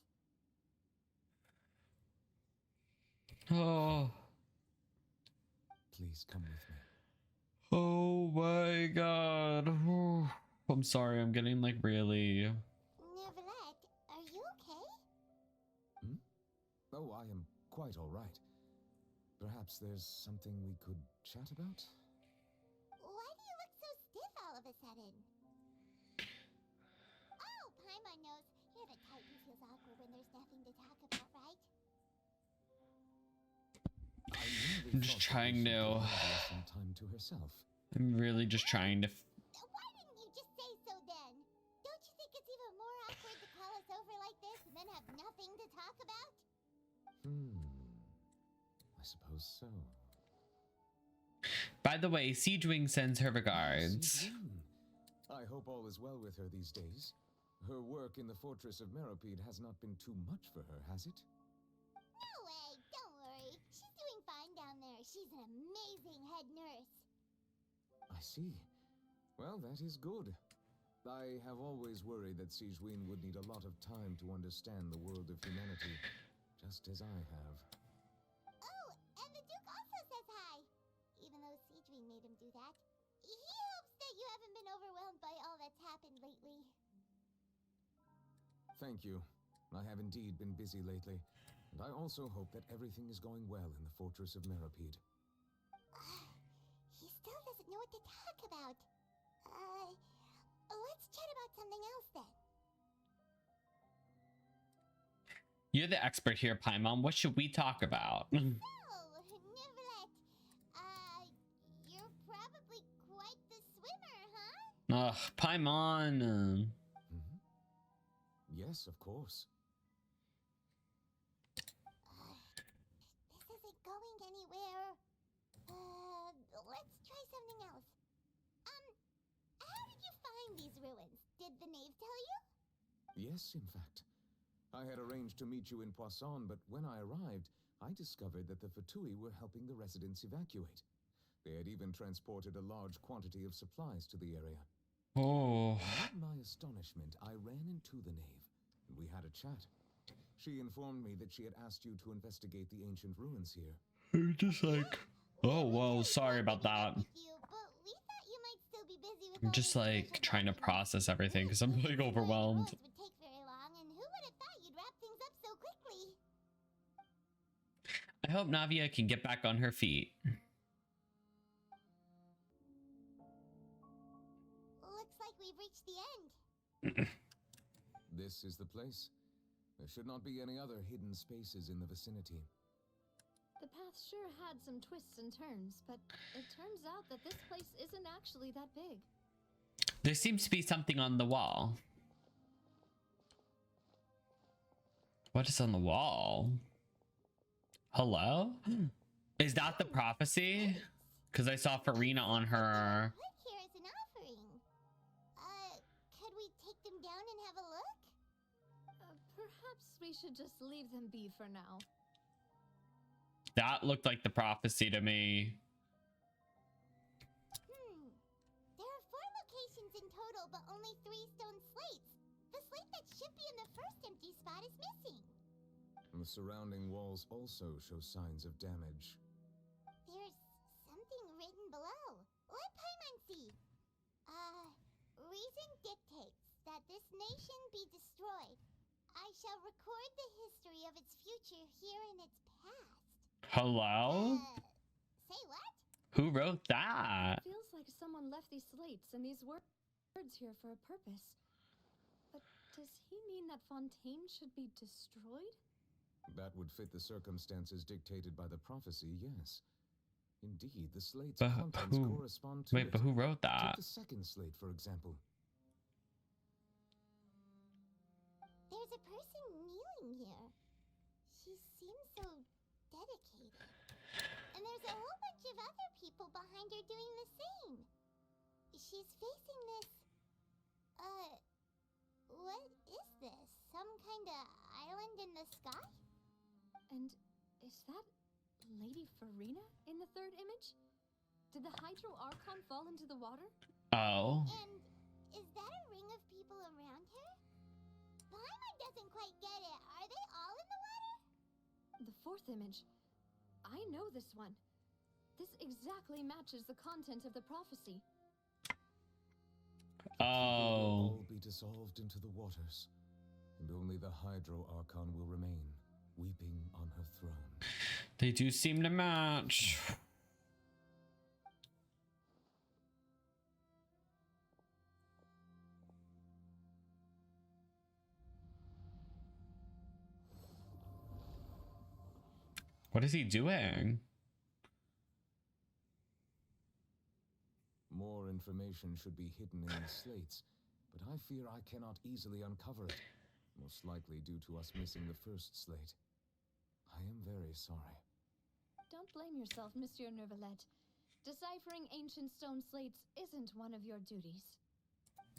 Oh. Please come with me. Oh my god. I'm sorry, I'm getting like really... Neverlet, are you okay? Hmm? Oh, I am quite all right. Perhaps there's something we could chat about? Why do you look so stiff all of a sudden? Oh, Paimon knows. You're the type who feels awkward when there's nothing to talk about, right? I'm just trying to... Some time to herself. I'm really just trying to... Why didn't you just say so then? Don't you think it's even more awkward to call us over like this and then have nothing to talk about? I suppose so. By the way, Siegewing sends her regards. I hope all is well with her these days. Her work in the fortress of Meropide has not been too much for her, has it? No way, don't worry. She's doing fine down there. She's an amazing head nurse. I see. Well, that is good. I have always worried that Siegewing would need a lot of time to understand the world of humanity, just as I have. Oh, and the Duke also says hi. Even though Siegewing made him do that. He hopes that you haven't been overwhelmed by all that's happened lately. Thank you. I have indeed been busy lately, and I also hope that everything is going well in the fortress of Meropide. He still doesn't know what to talk about. Let's chat about something else then. You're the expert here, Paimon. What should we talk about? So, Neverlet, you're probably quite the swimmer, huh? Ugh, Paimon. Yes, of course. This isn't going anywhere. Let's try something else. How did you find these ruins? Did the knave tell you? Yes, in fact. I had arranged to meet you in Poisson, but when I arrived, I discovered that the Fatui were helping the residents evacuate. They had even transported a large quantity of supplies to the area. Oh. And in my astonishment, I ran into the knave, and we had a chat. She informed me that she had asked you to investigate the ancient ruins here. I'm just like, oh, well, sorry about that. I'm just like trying to process everything because I'm like overwhelmed. I hope Navia can get back on her feet. Looks like we've reached the end. This is the place. There should not be any other hidden spaces in the vicinity. The path sure had some twists and turns, but it turns out that this place isn't actually that big. There seems to be something on the wall. What is on the wall? Hello? Is that the prophecy? Because I saw Furina on her. Put here as an offering. Could we take them down and have a look? Perhaps we should just leave them be for now. That looked like the prophecy to me. There are 4 locations in total, but only 3 stone slates. The slate that should be in the first empty spot is missing. The surrounding walls also show signs of damage. There's something written below. Let Paimon see. Reason dictates that this nation be destroyed. I shall record the history of its future here in its past. Hello? Say what? Who wrote that? Feels like someone left these slates and these words here for a purpose. But does he mean that Fontaine should be destroyed? That would fit the circumstances dictated by the prophecy, yes. Indeed, the slate's But contents who? correspond to Wait, but who wrote that? Take the second slate, for example. There's a person kneeling here. She seems so dedicated. And there's a whole bunch of other people behind her doing the same. She's facing this... what is this? Some kind of island in the sky? And is that Lady Furina in the third image? Did the Hydro Archon fall into the water? Oh. And is that a ring of people around her? Paimon doesn't quite get it. Are they all in the water? The fourth image. I know this one. This exactly matches the content of the prophecy. Oh. Will all be dissolved into the waters, and only the Hydro Archon will remain, weeping on her throne. They do seem to match. What is he doing? More information should be hidden in the slates, but I fear I cannot easily uncover it, most likely due to us missing the first slate. I am very sorry. Don't blame yourself, Monsieur Neuvillette. Deciphering ancient stone slates isn't one of your duties.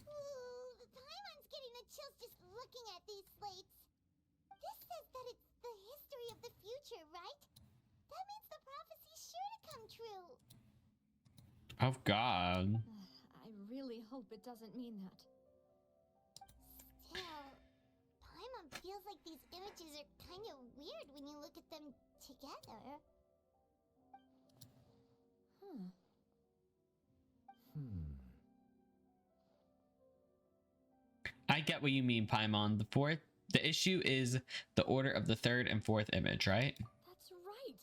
Ooh, Paimon's getting the chills just looking at these slates. This says that it's the history of the future, right? That means the prophecy's sure to come true. Oh God. I really hope it doesn't mean that. Still, Paimon feels like these images are kind of weird when you look at them together. I get what you mean, Paimon. The issue is the order of the third and fourth image, right? That's right.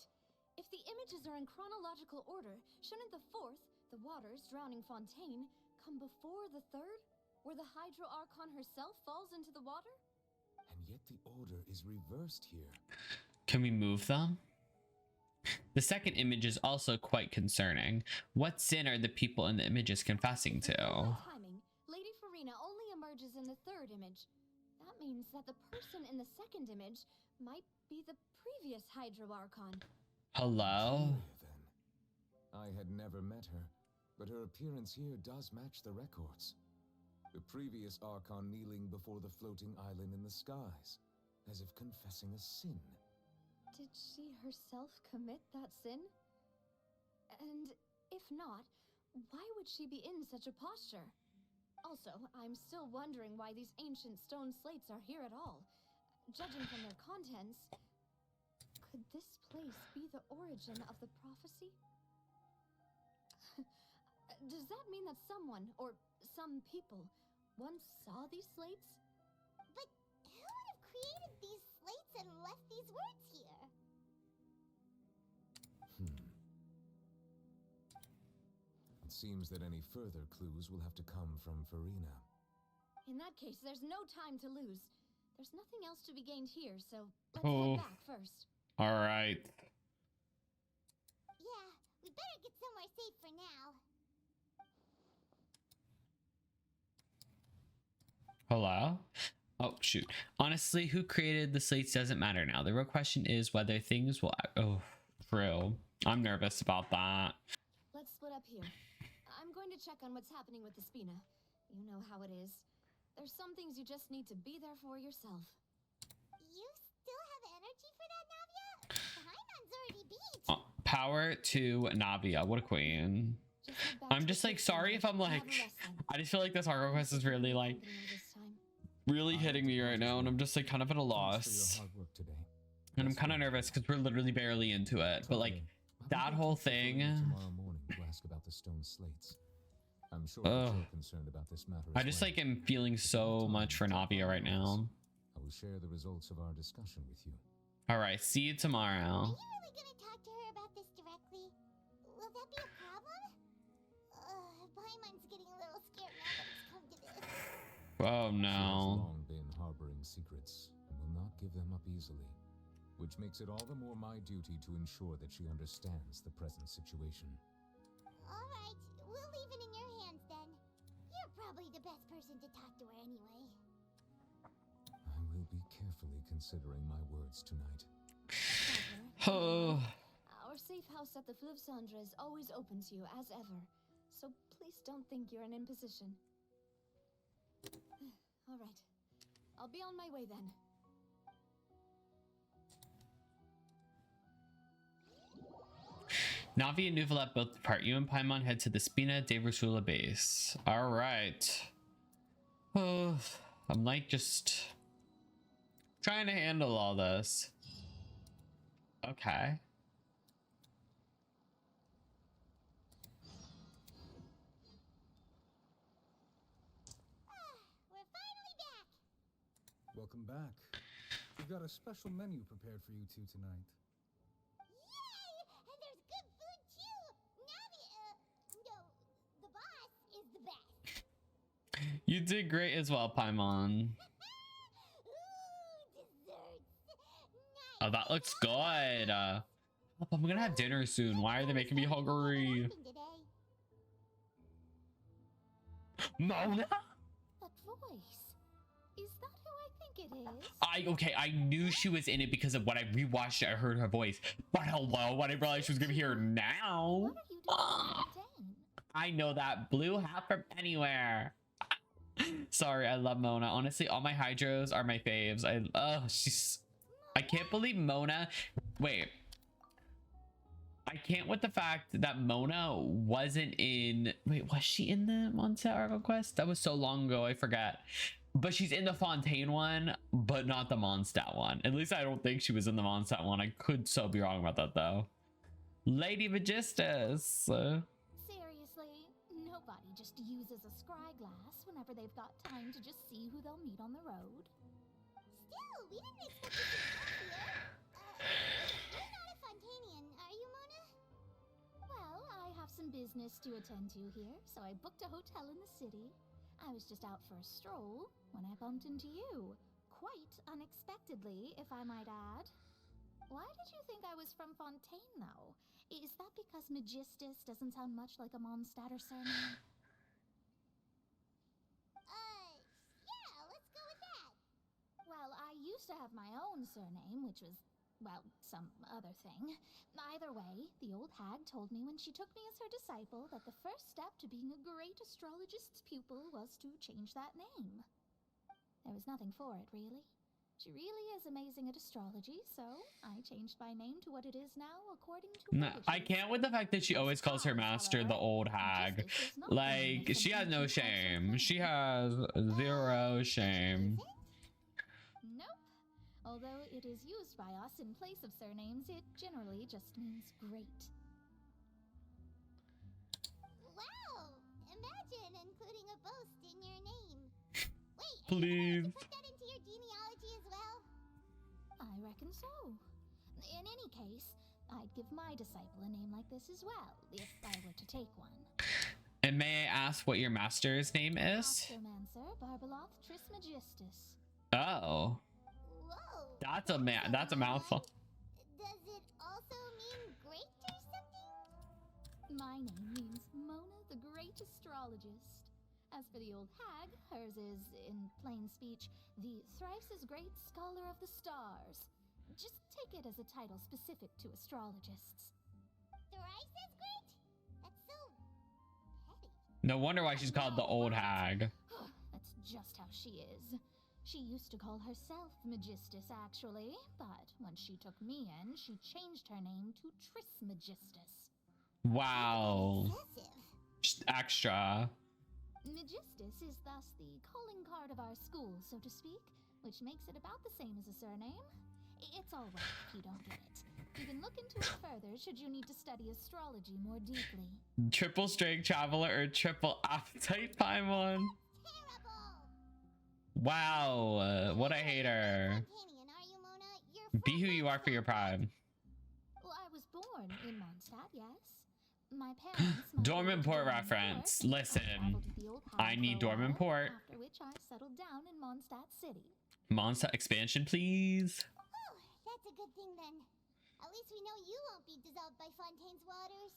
If the images are in chronological order, shouldn't the fourth, the waters drowning Fontaine, come before the third, where the Hydro Archon herself falls into the water? And yet the order is reversed here. Can we move them? The second image is also quite concerning. What sin are the people in the images confessing to? Timing. Lady Furina only emerges in the third image. That means that the person in the second image might be the previous Hydro Archon. Hello? Then. I had never met her, but her appearance here does match the records. The previous Archon kneeling before the floating island in the skies, as if confessing a sin. Did she herself commit that sin? And if not, why would she be in such a posture? Also, I'm still wondering why these ancient stone slates are here at all. Judging from their contents, could this place be the origin of the prophecy? Does that mean that someone, or some people, once saw these slates? But who would have created these slates and left these words here? It seems that any further clues will have to come from Furina. In that case, there's no time to lose. There's nothing else to be gained here, so let's head back first. All right. Yeah, we better get somewhere safe for now. Hello? Oh, shoot. Honestly, who created the slates doesn't matter now. The real question is whether things will... Oh, true. I'm nervous about that. Let's split up here. I'm going to check on what's happening with the Spina. You know how it is. There's some things you just need to be there for yourself. You still have energy for that, Navia? Paimon's already beat. Power to Navia. What a queen. I'm just like, sorry if I'm like... I just feel like this Argo quest is really like... really hitting me right now, and I'm just like kind of at a loss. And I'm kind of nervous because we're literally barely into it. But like that whole thing... Tomorrow morning to ask about the stone slates. I'm sure you're concerned about this matter. I just like am feeling so much for Navia right now. I will share the results of our discussion with you. All right, see you tomorrow. Are you really gonna talk to her about this directly? Will that be a problem? Paimon's getting a little scared now that it's come to this. Oh no. She has long been harboring secrets and will not give them up easily, which makes it all the more my duty to ensure that she understands the present situation. All right, we'll leave it in your hands then. You're probably the best person to talk to her anyway. I will be carefully considering my words tonight. Oh. Our safe house at the Fleuve Cendre is always open to you as ever, so please don't think you're an imposition. All right, I'll be on my way then. Navia and Neuvillette both depart. You and Paimon head to the Spina de Rusula base. All right. Oh, I'm like just trying to handle all this. Okay. We're finally back. Welcome back. We've got a special menu prepared for you two tonight. Yay! And there's good food too. Navia, no, the boss is the best. You did great as well, Paimon. Ooh, desserts. Nice. Oh, that looks good. I'm gonna have dinner soon. Why are they making me hungry? Mona? That voice. Is that who I think it is? Okay, I knew she was in it because of what I rewatched it. I heard her voice. But hello, I didn't realize she was gonna be here now. What are you doing in Fontaine? I know that blue hat from anywhere. Sorry, I love Mona. Honestly, all my hydros are my faves. I can't believe Mona. Wait. I can't with the fact that Mona wasn't in. Wait, was she in the Mondstadt Argo quest? That was so long ago, I forget. But she's in the Fontaine one, but not the Mondstadt one. At least I don't think she was in the Mondstadt one. I could so be wrong about that though. Lady Magistus. Seriously, nobody just uses a scry glass whenever they've got time to just see who they'll meet on the road. Still, we didn't expect to see Navia. You're not a Fontainian, are you, Mona? Well, I have some business to attend to here, so I booked a hotel in the city. I was just out for a stroll when I bumped into you. Quite unexpectedly, if I might add. Why did you think I was from Fontaine, though? Is that because Magistus doesn't sound much like a Mondstadter surname? Yeah, let's go with that. Well, I used to have my own surname, which was, well, some other thing. Either way, the old hag told me when she took me as her disciple that the first step to being a great astrologist's pupil was to change that name. There was nothing for it, really. She really is amazing at astrology, so I changed my name to what it is now according to No, I can't with the fact that she always calls her master the old hag. Like, she has no shame. She has zero shame. Nope. Although it is used by us in place of surnames, it generally just means great. Wow! Imagine including a boast in your name. Wait, Please. are you going to put that into your genealogy as well? I reckon so. In any case, I'd give my disciple a name like this as well, if I were to take one. And may I ask what your master's name is? Astromancer Barbeloth Trismegistus. Oh. Whoa! That's a mouthful. Does it also mean great or something? My name means Mona the Great Astrologist. As for the old hag, hers is, in plain speech, the thrice as great scholar of the stars. Just take it as a title specific to astrologists. Thrice as great? That's so petty. No wonder why she's called the old hag. That's just how she is. She used to call herself Magistus, actually, but when she took me in, she changed her name to Trismegistus. Wow. Impressive. Just extra. Magistus is thus the calling card of our school, so to speak, which makes it about the same as a surname. It's all right if you don't get it. You can look into it further should you need to study astrology more deeply. Triple strength traveler or triple appetite Paimon? Terrible! Wow, what a hater. Fontainian, are you, Mona? You're Be who you are for your pride. Well, I was born in Mondstadt, yes. My parents... Dormant Port reference. Listen, I need Dormant Port. After which I settled down in Mondstadt City. Mondstadt expansion, please. Oh, that's a good thing then. At least we know you won't be dissolved by Fontaine's waters.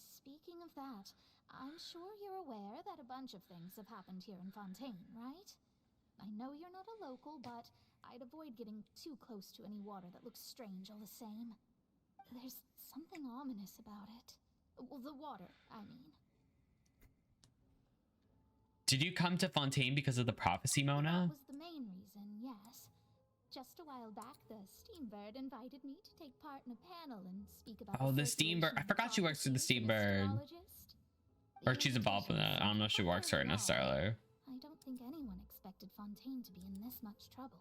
Speaking of that, I'm sure you're aware that a bunch of things have happened here in Fontaine, right? I know you're not a local, but I'd avoid getting too close to any water that looks strange all the same. There's something ominous about it. Well, the water, I mean. Did you come to Fontaine because of the prophecy, Mona? That was the main reason, yes. Just a while back, the Steambird invited me to take part in a panel and speak about Oh, the Steambird. I forgot she works for the Steambird. Or she's involved in that. I don't know if she works for it necessarily. I don't think anyone expected Fontaine to be in this much trouble.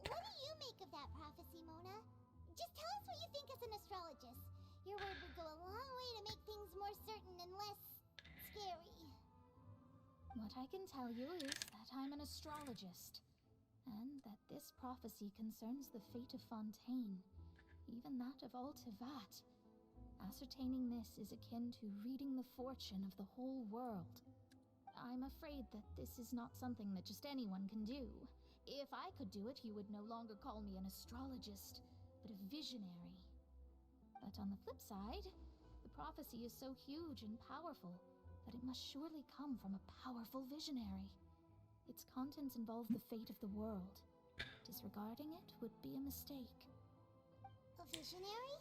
What do you make of that prophecy, Mona? Just tell us what you think as an astrologist. Your word would go a long way to make things more certain and less scary. What I can tell you is that I'm an astrologist, and that this prophecy concerns the fate of Fontaine, even that of all Tevat. Ascertaining this is akin to reading the fortune of the whole world. I'm afraid that this is not something that just anyone can do. If I could do it, you would no longer call me an astrologist, but a visionary. But on the flip side, the prophecy is so huge and powerful that it must surely come from a powerful visionary. Its contents involve the fate of the world. Disregarding it would be a mistake. A visionary?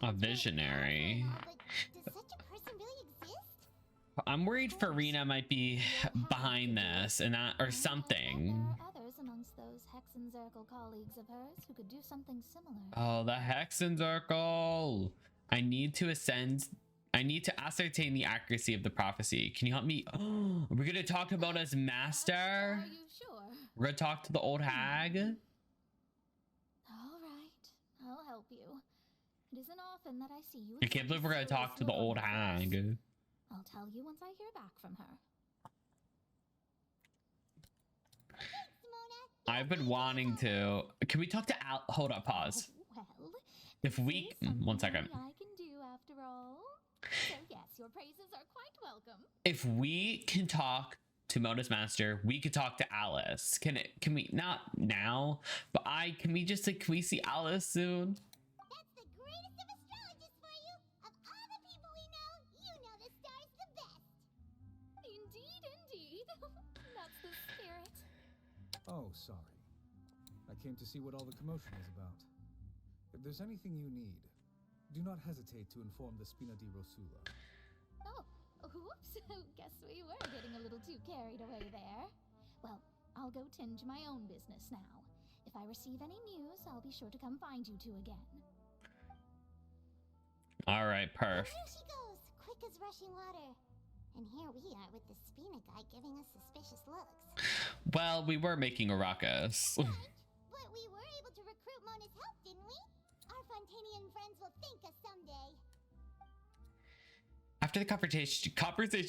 A visionary. But does such a person really exist? I'm worried Furina might be behind this and that or something. There are others amongst those Hexenzirkel colleagues of hers who could do something similar. Oh, the Hexenzirkel. I need to ascertain the accuracy of the prophecy. Can you help me? Oh, we're gonna talk about as master. Are you sure? We're gonna talk to the old hag. All right, I'll help you. It isn't often that I see you. I can't believe we're gonna talk to the old hag. I'll tell you once I hear back from her. Thanks, Mona. I've been wanting to. Can we talk to Al? Hold up, pause. Well, If we, one second. I can do after all. So yes, your praises are quite welcome. If we can talk to Mona's master, we could talk to Alice. Can we not now? But can we see Alice soon? That's the greatest of astrologists for you. Of all the people we know, you know the star's the best. Indeed, indeed. That's the spirit. Oh, sorry. I came to see what all the commotion is about. If there's anything you need, do not hesitate to inform the Spina di Rosula. Oh, whoops. Guess we were getting a little too carried away there. Well, I'll go tend to my own business now. If I receive any news, I'll be sure to come find you two again. All right, perf. There she goes, quick as rushing water. And here we are with the Spina guy giving us suspicious looks. Well, we were making a ruckus. But we were able to recruit Mona's help, didn't we? Our Fontanian friends will thank us someday. After the conversation,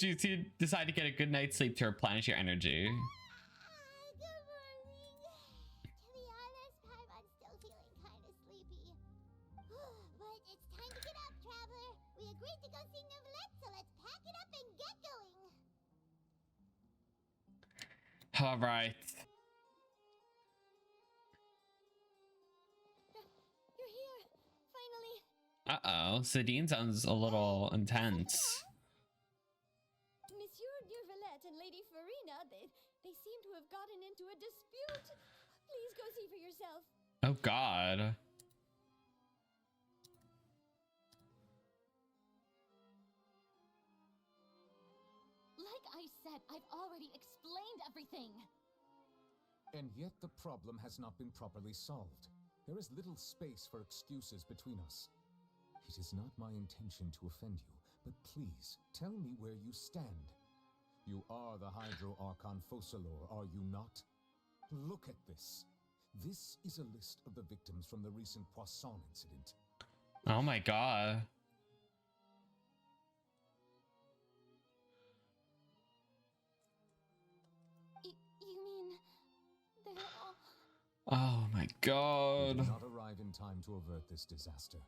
you decide to get a good night's sleep to replenish your energy. Good morning. To be honest, I'm still feeling kind of sleepy. But it's time to get up, traveler. We agreed to go see Navia, so let's pack it up and get going. All right. You're here, finally. Uh-oh, Sadine sounds a little intense. Monsieur Durvalette and Lady Furina, they seem to have gotten into a dispute. Please go see for yourself. Oh God. Like I said, I've already explained everything. And yet the problem has not been properly solved. There is little space for excuses between us. It is not my intention to offend you, but please, tell me where you stand. You are the Hydro Archon Focalor, are you not? Look at this. This is a list of the victims from the recent Poisson incident. Oh my God. You mean they're all... Oh my We God. did not arrive in time to avert this disaster,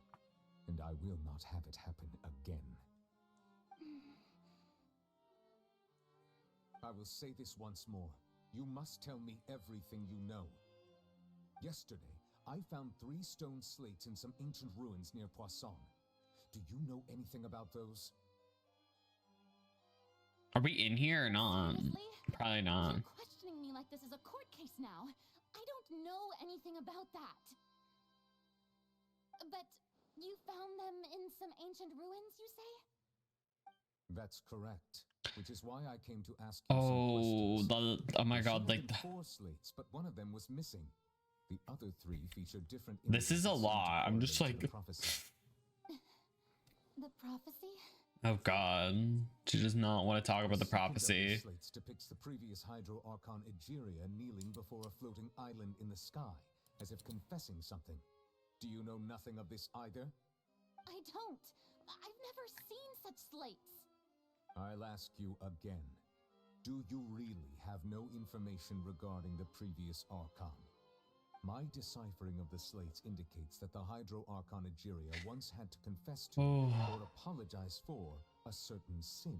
and I will not have it happen again. I will say this once more. You must tell me everything you know. Yesterday, I found 3 stone slates in some ancient ruins near Poisson. Do you know anything about those? Are we in here or not? Seriously? Probably not. You're questioning me like this is a court case now. I don't know anything about that. But you found them in some ancient ruins, you say? That's correct. Which is why I came to ask you some Oh, questions. oh my There God, should have like been 4 slates, but one of them was missing. The other 3 feature different. This is a images that seem to lot. I'm just correlate to like the prophecy. The prophecy? Oh god. She does not want to talk about the prophecy. Slates depicts the previous Hydro Archon Egeria kneeling before a floating island in the sky, as if confessing something. Do you know nothing of this either? I don't. I've never seen such slates. I'll ask you again. Do you really have no information regarding the previous Archon? My deciphering of the slates indicates that the Hydro Archon Egeria once had to confess to or apologize for a certain sin.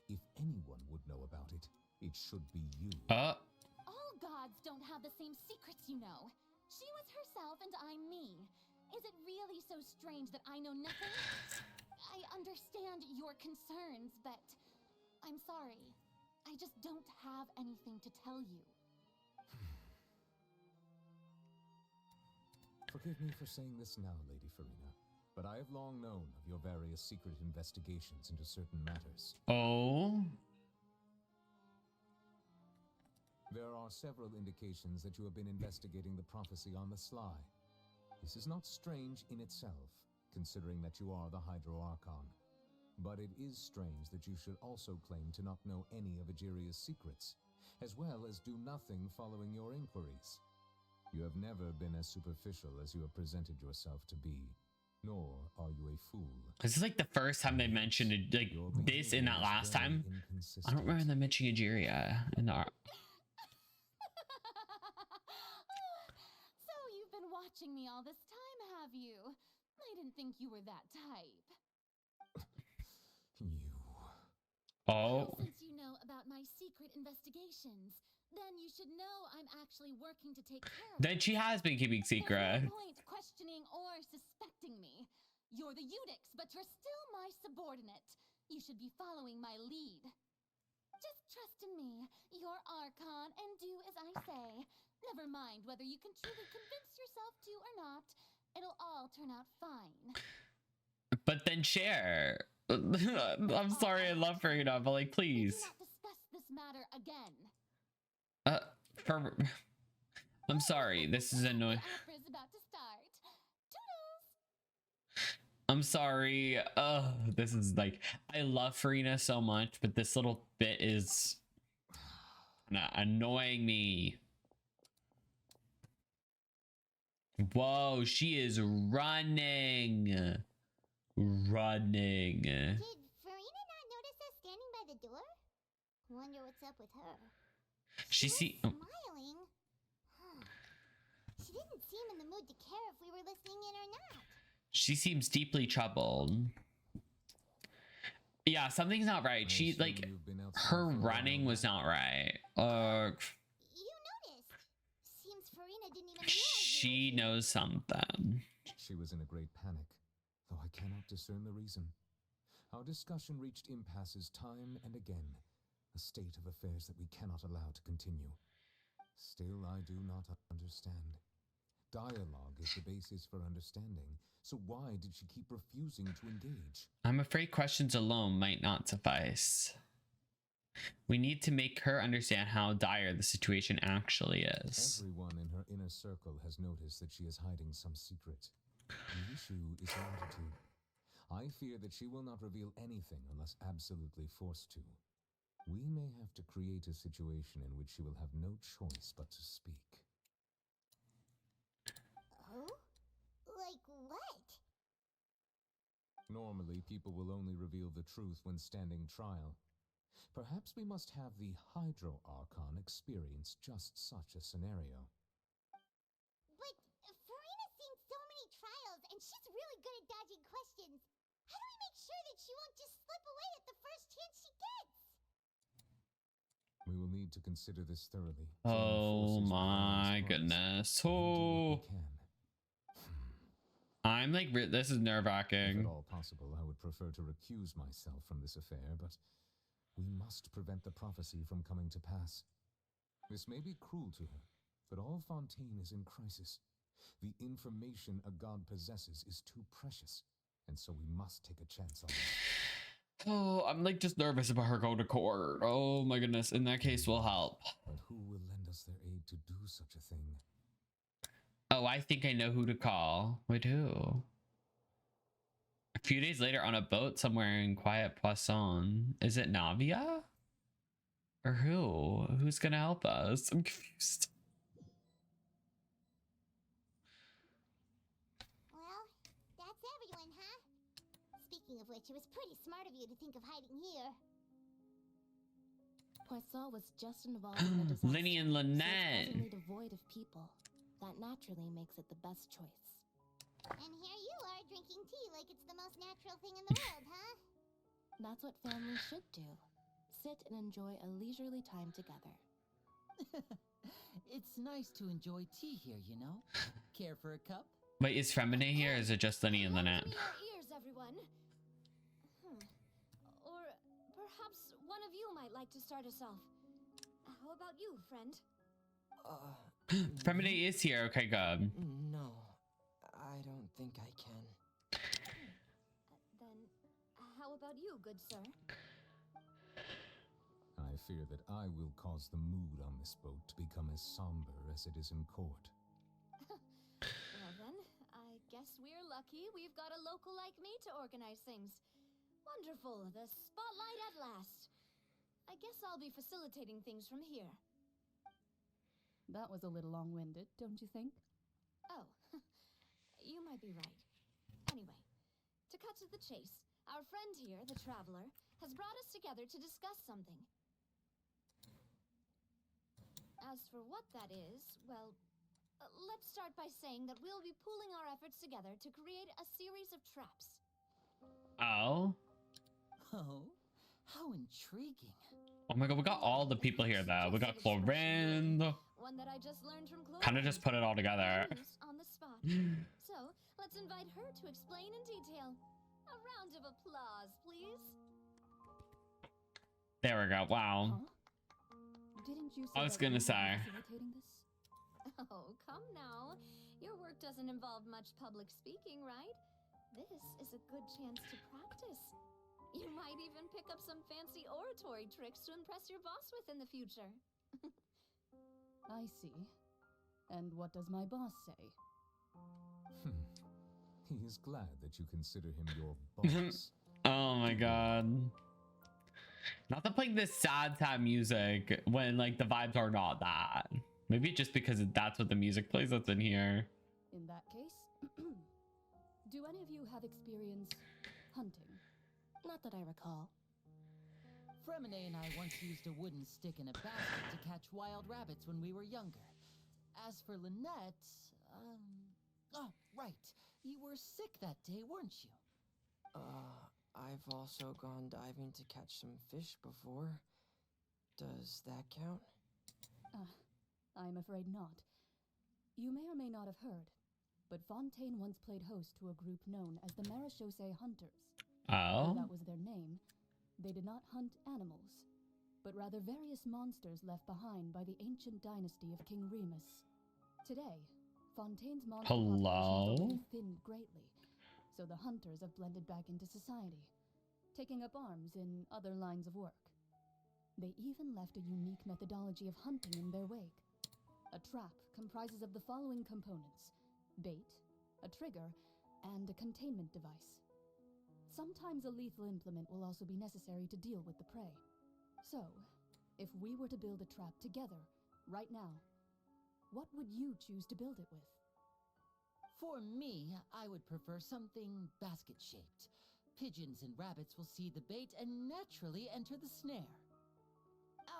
If anyone would know about it, it should be you. All gods don't have the same secrets, you know. She was herself and I'm me. Is it really so strange that I know nothing? I understand your concerns, but I'm sorry. I just don't have anything to tell you. Forgive me for saying this now, Lady Furina, but I have long known of your various secret investigations into certain matters. Oh? There are several indications that you have been investigating the prophecy on the sly. This is not strange in itself, considering that you are the Hydro Archon. But it is strange that you should also claim to not know any of Egeria's secrets, as well as do nothing following your inquiries. You have never been as superficial as you have presented yourself to be, nor are you a fool. This is like the first time they mentioned it, like this in that last time. I don't remember them mentioning Egeria in the So you've been watching me all this time, have you? I didn't think you were that type. Oh. Since you know about my secret investigations, then you should know I'm actually working to take care of Then she has been keeping secret. There's no point questioning or suspecting me. You're the Eudix, but you're still my subordinate. You should be following my lead. Just trust in me. You're Archon, and do as I say. Never mind whether you can truly convince yourself to or not. It'll all turn out fine. But then share. I'm sorry, I love Furina, but like, please. We do not discuss this matter again. I'm sorry, this is annoying. Opera's about to start. I'm sorry. This is like, I love Furina so much, but this little bit is annoying me. Whoa, she is running. Running. Did Furina not notice us standing by the door? Wonder what's up with her. She smiling. She didn't seem in the mood to care if we were listening in or not. She seems deeply troubled. Yeah, something's not right. She like her running was not right. You noticed. Seems Furina didn't even realize she knows something. She was in a great panic, though I cannot discern the reason. Our discussion reached impasses time and again, a state of affairs that we cannot allow to continue. Still, I do not understand. Dialogue is the basis for understanding, so why did she keep refusing to engage? I'm afraid questions alone might not suffice. We need to make her understand how dire the situation actually is. Everyone in her inner circle has noticed that she is hiding some secret. The issue is her attitude. I fear that she will not reveal anything unless absolutely forced to. We may have to create a situation in which she will have no choice but to speak. Oh? Like what? Normally, people will only reveal the truth when standing trial. Perhaps we must have the Hydro Archon experience just such a scenario. But Furina's seen so many trials, and she's really good at dodging questions. How do we make sure that she won't just slip away at the first chance she gets? We will need to consider this thoroughly. Oh my goodness. Oh. I'm like, this is nerve-wracking. If at all possible, I would prefer to recuse myself from this affair, but we must prevent the prophecy from coming to pass. This may be cruel to her, but all Fontaine is in crisis. The information a god possesses is too precious, and so we must take a chance on it. Oh, I'm like just nervous about her going to court. Oh my goodness. In that case, we'll help. But who will lend us their aid to do such a thing? Oh, I think I know who to call. Wait, who? I few days later on a boat somewhere in quiet Poisson. Is it Navia? Or who? Who's gonna help us? I'm confused. Well, that's everyone, huh? Speaking of which, it was pretty smart of you to think of hiding here. Poisson was just involved in a disaster. Linny and Lynette. So it's presently devoid of people. That naturally makes it the best choice. And here you are drinking tea like it's the most natural thing in the world, huh? That's what families should do. Sit and enjoy a leisurely time together. It's nice to enjoy tea here, you know? Care for a cup? Wait, is Femine here or is it just Linny and Lynette? Lend me your ears, everyone. Or perhaps one of you might like to start us off. How about you, friend? Femine is here. Okay, good. No, I don't think I can. Then, how about you, good sir? I fear that I will cause the mood on this boat to become as somber as it is in court. Well then, I guess we're lucky we've got a local like me to organize things. Wonderful, the spotlight at last. I guess I'll be facilitating things from here. That was a little long-winded, don't you think? Oh, you might be right. Anyway, to cut to the chase, our friend here, the Traveler, has brought us together to discuss something. As for what that is, well, let's start by saying that we'll be pooling our efforts together to create a series of traps. Oh. Oh, how intriguing. Oh my god, we got all the people here though. We got Chlorine. One that I just learned from Chloe. Kind of just put it all together. On the spot. So, let's invite her to explain in detail. A round of applause, please. There we go. Wow. Didn't you say I was gonna say. facilitating this? Oh, come now. Your work doesn't involve much public speaking, right? This is a good chance to practice. You might even pick up some fancy oratory tricks to impress your boss with in the future. I see. And what does my boss say? He is glad that you consider him your boss. Oh my god. Not to play this sad music when like the vibes are not that. Maybe just because that's what the music plays that's in here. In that case, do any of you have experience hunting? Not that I recall. Fremine and I once used a wooden stick in a basket to catch wild rabbits when we were younger. As for Lynette, oh, right. You were sick that day, weren't you? I've also gone diving to catch some fish before. Does that count? I'm afraid not. You may or may not have heard, but Fontaine once played host to a group known as the Marechaussee Hunters. Oh? Though that was their name, they did not hunt animals, but rather various monsters left behind by the ancient dynasty of King Remus. Today, Fontaine's monster population has already thinned greatly, so the hunters have blended back into society, taking up arms in other lines of work. They even left a unique methodology of hunting in their wake. A trap comprises of the following components: bait, a trigger, and a containment device. Sometimes a lethal implement will also be necessary to deal with the prey. So, if we were to build a trap together, right now, what would you choose to build it with? For me, I would prefer something basket-shaped. Pigeons and rabbits will see the bait and naturally enter the snare.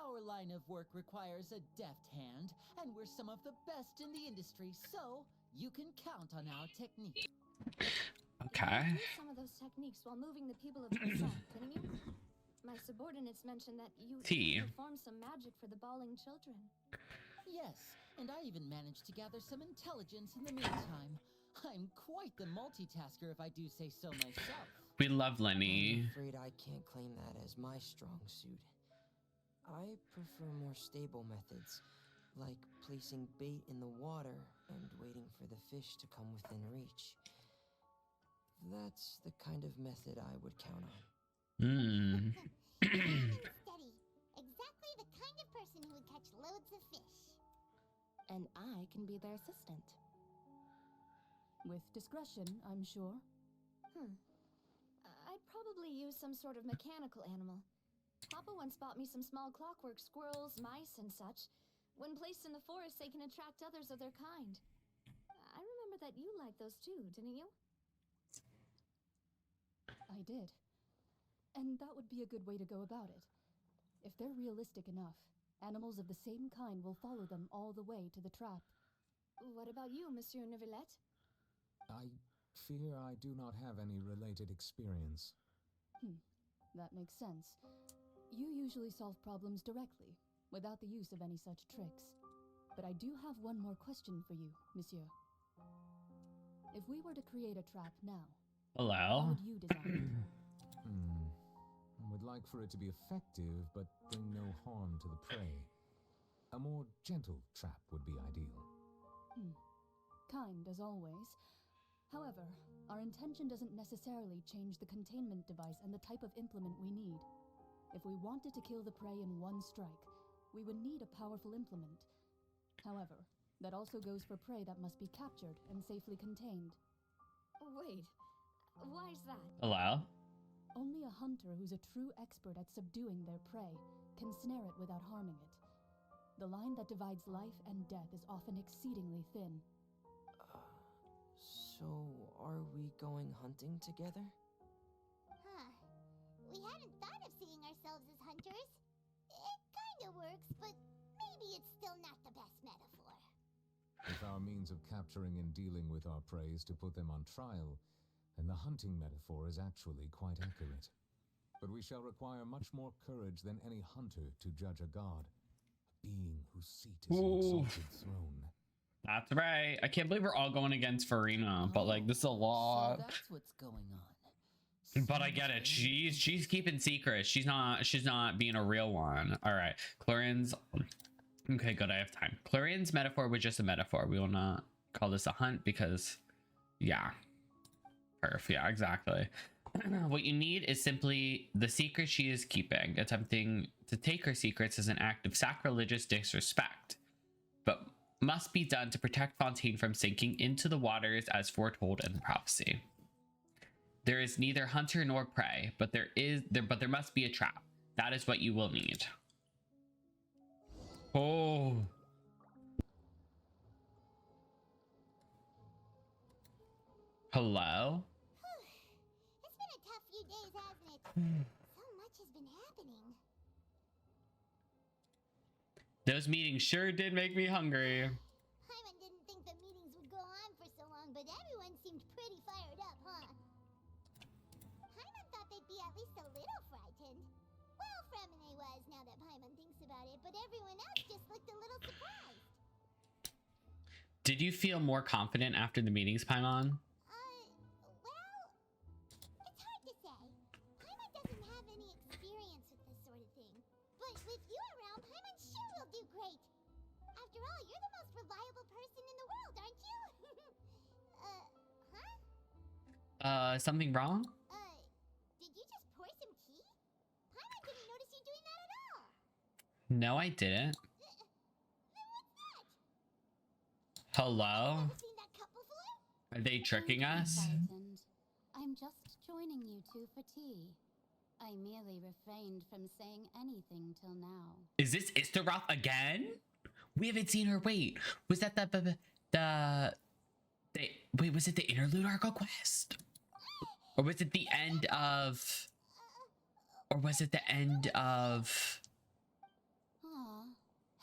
Our line of work requires a deft hand, and we're some of the best in the industry, so you can count on our technique. Okay. You use some of those techniques while moving the people of Poisson, couldn't you? My subordinates mentioned that you performed some magic for the bawling children. Yes, and I even managed to gather some intelligence in the meantime. I'm quite the multitasker if I do say so myself. We love Lenny. I'm afraid I can't claim that as my strong suit. I prefer more stable methods, like placing bait in the water and waiting for the fish to come within reach. That's the kind of method I would count on. Steady. Exactly the kind of person who would catch loads of fish. And I can be their assistant. With discretion, I'm sure. I'd probably use some sort of mechanical animal. Papa once bought me some small clockwork squirrels, mice, and such. When placed in the forest, they can attract others of their kind. I remember that you liked those too, didn't you? I did. And that would be a good way to go about it. If they're realistic enough, animals of the same kind will follow them all the way to the trap. What about you, Monsieur Neuvillette? I fear I do not have any related experience. That makes sense. You usually solve problems directly, without the use of any such tricks. But I do have one more question for you, Monsieur. If we were to create a trap now, how would you design it? I would like for it to be effective, but bring no harm to the prey. A more gentle trap would be ideal. Kind, as always. However, our intention doesn't necessarily change the containment device and the type of implement we need. If we wanted to kill the prey in one strike, we would need a powerful implement. However, that also goes for prey that must be captured and safely contained. Wait, why is that? Hello? Only a hunter who's a true expert at subduing their prey can snare it without harming it. The line that divides life and death is often exceedingly thin. So, are we going hunting together? Huh. We hadn't thought of seeing ourselves as hunters. It kinda works, but maybe it's still not the best metaphor. If our means of capturing and dealing with our prey is to put them on trial, then the hunting metaphor is actually quite accurate. But we shall require much more courage than any hunter to judge a god, a being whose seat is an exalted throne. That's right. I can't believe we're all going against Furina, but like this is a lot. So that's what's going on. But I get it. She's keeping secrets. She's not being a real one. All right. Clorian's okay, good. I have time. Clorian's metaphor was just a metaphor. We will not call this a hunt because yeah. Perf, yeah, exactly. What you need is simply the secret she is keeping. Attempting to take her secrets is an act of sacrilegious disrespect, but must be done to protect Fontaine from sinking into the waters as foretold in the prophecy. There is neither hunter nor prey, but there must be a trap. That is what you will need. Oh. Hello? It's been a tough few days, hasn't it? So much has been happening. Those meetings sure did make me hungry. Paimon didn't think the meetings would go on for so long, but everyone seemed pretty fired up, huh? Paimon thought they'd be at least a little frightened. Well, Fremine was, now that Paimon thinks about it, but everyone else just looked a little surprised. Did you feel more confident after the meetings, Paimon? Well, it's hard to say. Paimon doesn't have any experience with this sort of thing. But with you around, Paimon sure will do great. After all, you're the most reliable person in the world, aren't you? Something wrong? Did you just pour some tea? Paimon didn't notice you doing that at all. No, I didn't. Then what's that? Hello? Never seen that cup before? Are they tricking us? I'm just joining you two for tea. I merely refrained from saying anything till now. Is this Istaroth again? We haven't seen her. Wait, was that wait, was it the interlude Arco quest? Or was it the end of... Or was it the end of... Aw,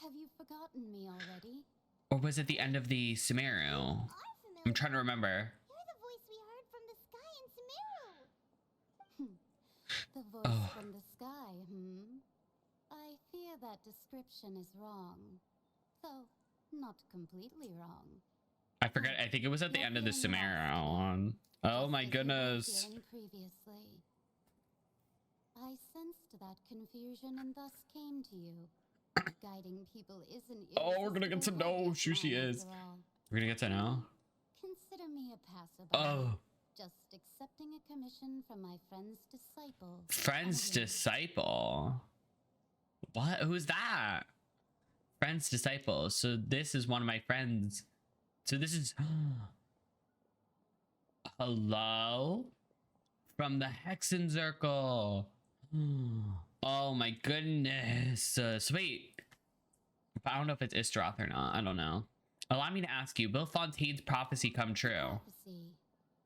have you forgotten me already? Or was it the end of the Sumeru? I'm trying to remember. You're the voice we heard from the sky in Sumeru. The voice from the sky, I fear that description is wrong. Though, not completely wrong. I forget. I think it was at the end of the Sumeru one. Oh my goodness. Previously. I sensed that confusion and thus came to you. Guiding people isn't... Oh, we're gonna get to know who she is. We're gonna get to know. Consider me a passerby. Oh. Just accepting a commission from my friend's disciple. Friend's disciple? What? Who's that? Friend's disciple. So this is one of my friends. So this is... Hello? from the Hexen Circle. Oh my goodness. So wait, I don't know if it's Istaroth or not. I don't know. Allow me to ask you, will Fontaine's prophecy come true? Prophecy.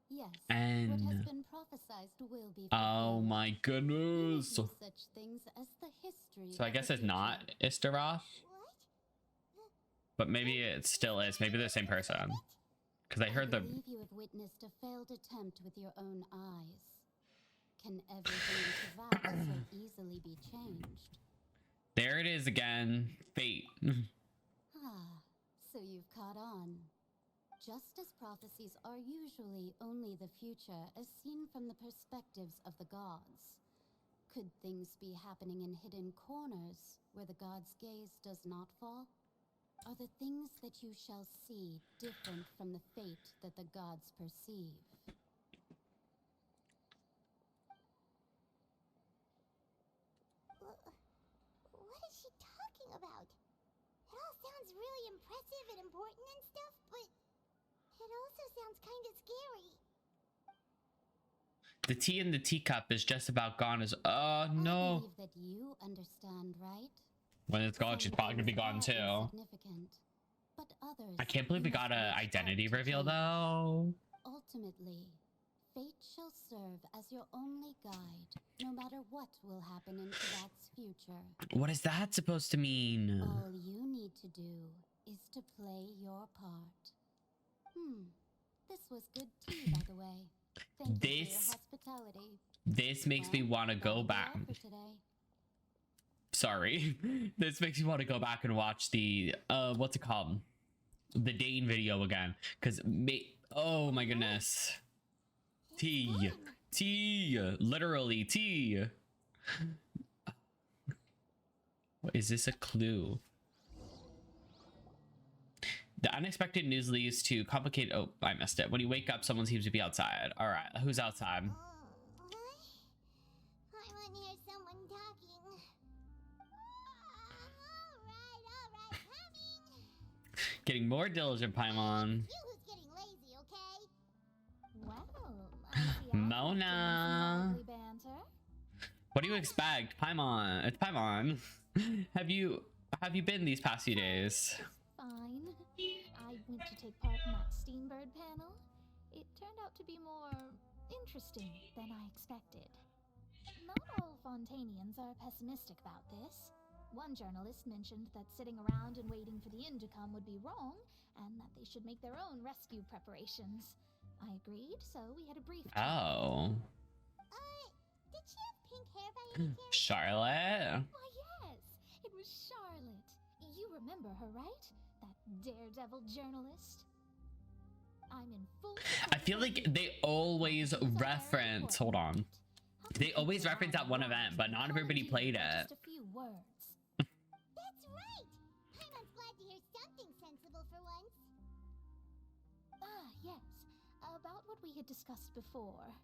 Yes. And what has been prophesized will be fulfilled. oh my goodness. Such things as the history So I guess it's not Istaroth, but maybe it still is. Maybe they're the same person. Because I heard the. believe you have witnessed a failed attempt with your own eyes. Can everything into that so easily be changed? There it is again. Fate. So you've caught on. Just as prophecies are usually only the future as seen from the perspectives of the gods, could things be happening in hidden corners where the gods' gaze does not fall? Are the things that you shall see different from the fate that the gods perceive? What is she talking about? It all sounds really impressive and important and stuff, but it also sounds kind of scary. The tea in the teacup is just about gone as. Oh I no. believe that you understand, right? When it's gone, she's probably gonna be gone too. But others I can't believe we got an identity reveal though. Ultimately, fate shall serve as your only guide, no matter what will happen in Tibet's future. What is that supposed to mean? All you need to do is to play your part. This was good tea, by the way. Thank you for your hospitality. This makes me want to go back. Sorry. This makes me want to go back and watch the what's it called? The Dane video again. Cause oh my goodness. Tea. Literally tea. What is this a clue? The unexpected news leads to complicated. Oh, I missed it. When you wake up, someone seems to be outside. All right, who's outside? I want to hear someone talking. All right, coming. Getting more diligent, Paimon. You who's getting lazy, okay? Well, Mona. What do you expect, Paimon? It's Paimon. Have you been these past few days? Fine. I went to take part in that Steambird panel. It turned out to be more interesting than I expected. Not all Fontainians are pessimistic about this. One journalist mentioned that sitting around and waiting for the end to come would be wrong, and that they should make their own rescue preparations. I agreed, so we had a brief chat. Oh. Did she have pink hair by any chance? Charlotte? Why, yes. It was Charlotte. You remember her, right? That daredevil journalist. I'm in full. I feel like they always reference. Hold on. They always reference that one event, but not everybody played it. Just a few words. That's right. Paimon's glad to hear something sensible for once. Yes. About what we had discussed before.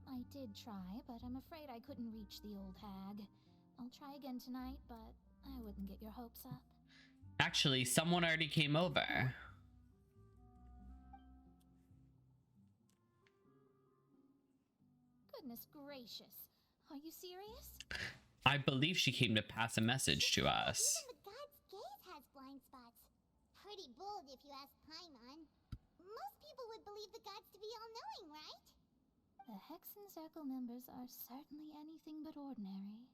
I did try, but I'm afraid I couldn't reach the old hag. I'll try again tonight, but I wouldn't get your hopes up. Actually, someone already came over. Goodness gracious. Are you serious? I believe she came to pass a message to us. Even the god's gaze has blind spots. Pretty bold if you ask Paimon. Most people would believe the gods to be all-knowing, right? The Hexen Circle members are certainly anything but ordinary.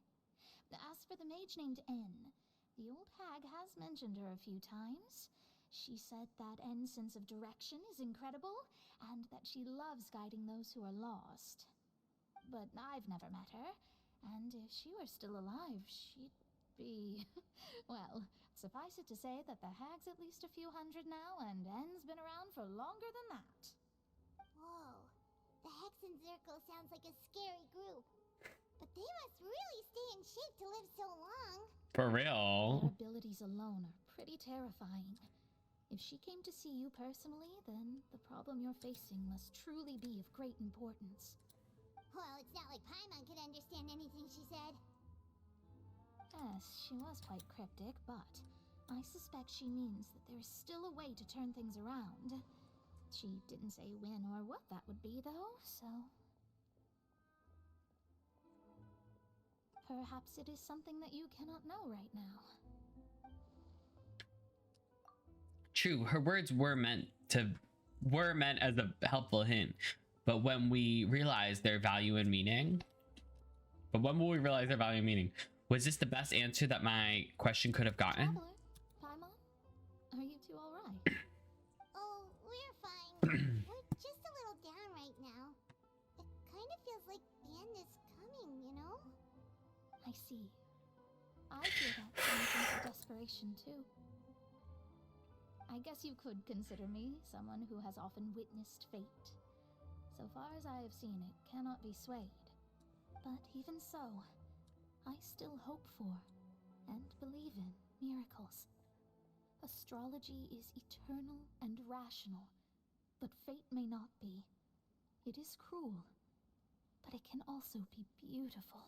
As for the mage named N, the old hag has mentioned her a few times. She said that N's sense of direction is incredible, and that she loves guiding those who are lost. But I've never met her, and if she were still alive, she'd be... well, suffice it to say that the hag's at least a few hundred now, and N's been around for longer than that. Whoa. The Hexen Circle sounds like a scary group. But they must really stay in shape to live so long. For real. Their abilities alone are pretty terrifying. If she came to see you personally, then the problem you're facing must truly be of great importance. Well, it's not like Paimon could understand anything she said. Yes, she was quite cryptic, but I suspect she means that there is still a way to turn things around. She didn't say when or what that would be, though, so... Perhaps it is something that you cannot know right now. True, her words were meant as a helpful hint, but when we realize their value and meaning, was this the best answer that my question could have gotten? Traveler, Paimon, are you two all right? Oh, we're fine. We're just a little down right now. It kind of feels like the end is coming, you know? I see. I feel that same sense of desperation too. I guess you could consider me someone who has often witnessed fate. So far as I have seen, it cannot be swayed. But even so, I still hope for and believe in miracles. Astrology is eternal and rational, but fate may not be. It is cruel, but it can also be beautiful.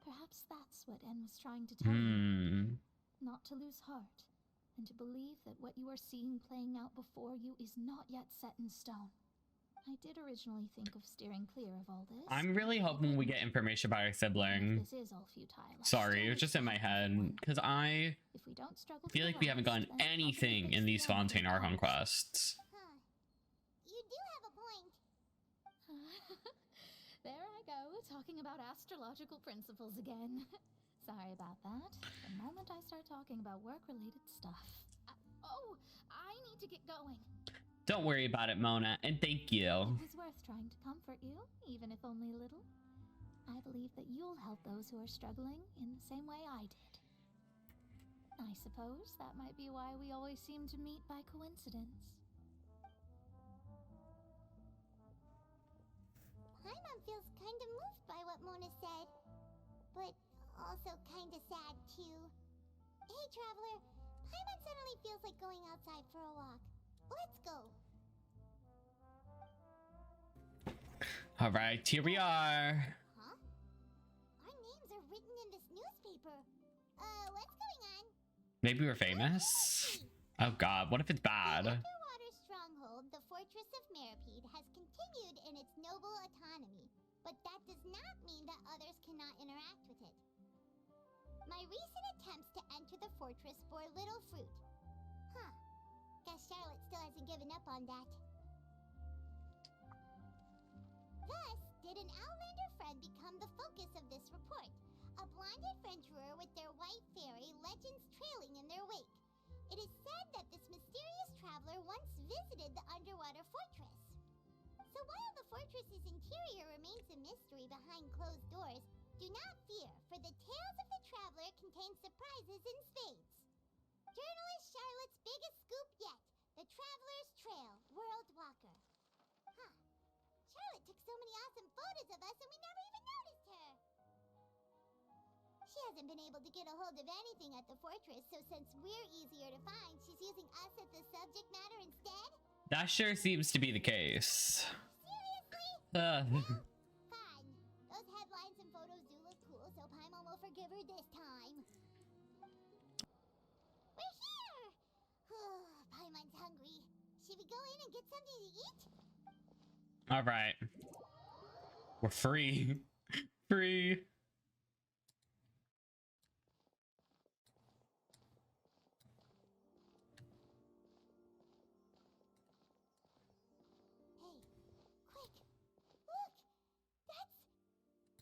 Perhaps that's what En was trying to tell you. Not to lose heart, and to believe that what you are seeing playing out before you is not yet set in stone. I did originally think of steering clear of all this. I'm really hoping we get information about our sibling. This is all futile. Sorry, it was just in my head, because I feel like we haven't gotten anything in these Fontaine Archon quests. Huh. You do have a point. There I go, talking about astrological principles again. Sorry about that. The moment I start talking about work-related stuff. Oh, I need to get going. Don't worry about it, Mona, and thank you. It was worth trying to comfort you, even if only a little. I believe that you'll help those who are struggling in the same way I did. I suppose that might be why we always seem to meet by coincidence. Paimon feels kind of moved by what Mona said, but also kind of sad too. Hey, Traveler, Paimon suddenly feels like going outside for a walk. Let's go. All right, here we are. Huh? Our names are written in this newspaper. What's going on? Maybe we're famous? Oh god, what if it's bad? The underwater stronghold, the Fortress of Meripede, has continued in its noble autonomy, but that does not mean that others cannot interact with it. My recent attempts to enter the fortress bore little fruit. Huh. Guess Charlotte still hasn't given up on that. Thus, did an Outlander friend become the focus of this report? A blonde adventurer with their white fairy legends trailing in their wake. It is said that this mysterious traveler once visited the underwater fortress. So while the fortress's interior remains a mystery behind closed doors, do not fear, for the tales of the traveler contain surprises in spades. Journalist Charlotte's biggest scoop yet, the Traveler's Trail, World Walker. Huh. Charlotte took so many awesome photos of us and we never even noticed her. She hasn't been able to get a hold of anything at the fortress, so since we're easier to find, she's using us as the subject matter instead? That sure seems to be the case. Seriously? Fine. Those headlines and photos do look cool, so Paimon will forgive her this time. We're here! Paimon's hungry. Should we go in and get something to eat? All right. We're free. Free. Hey, quick! Look!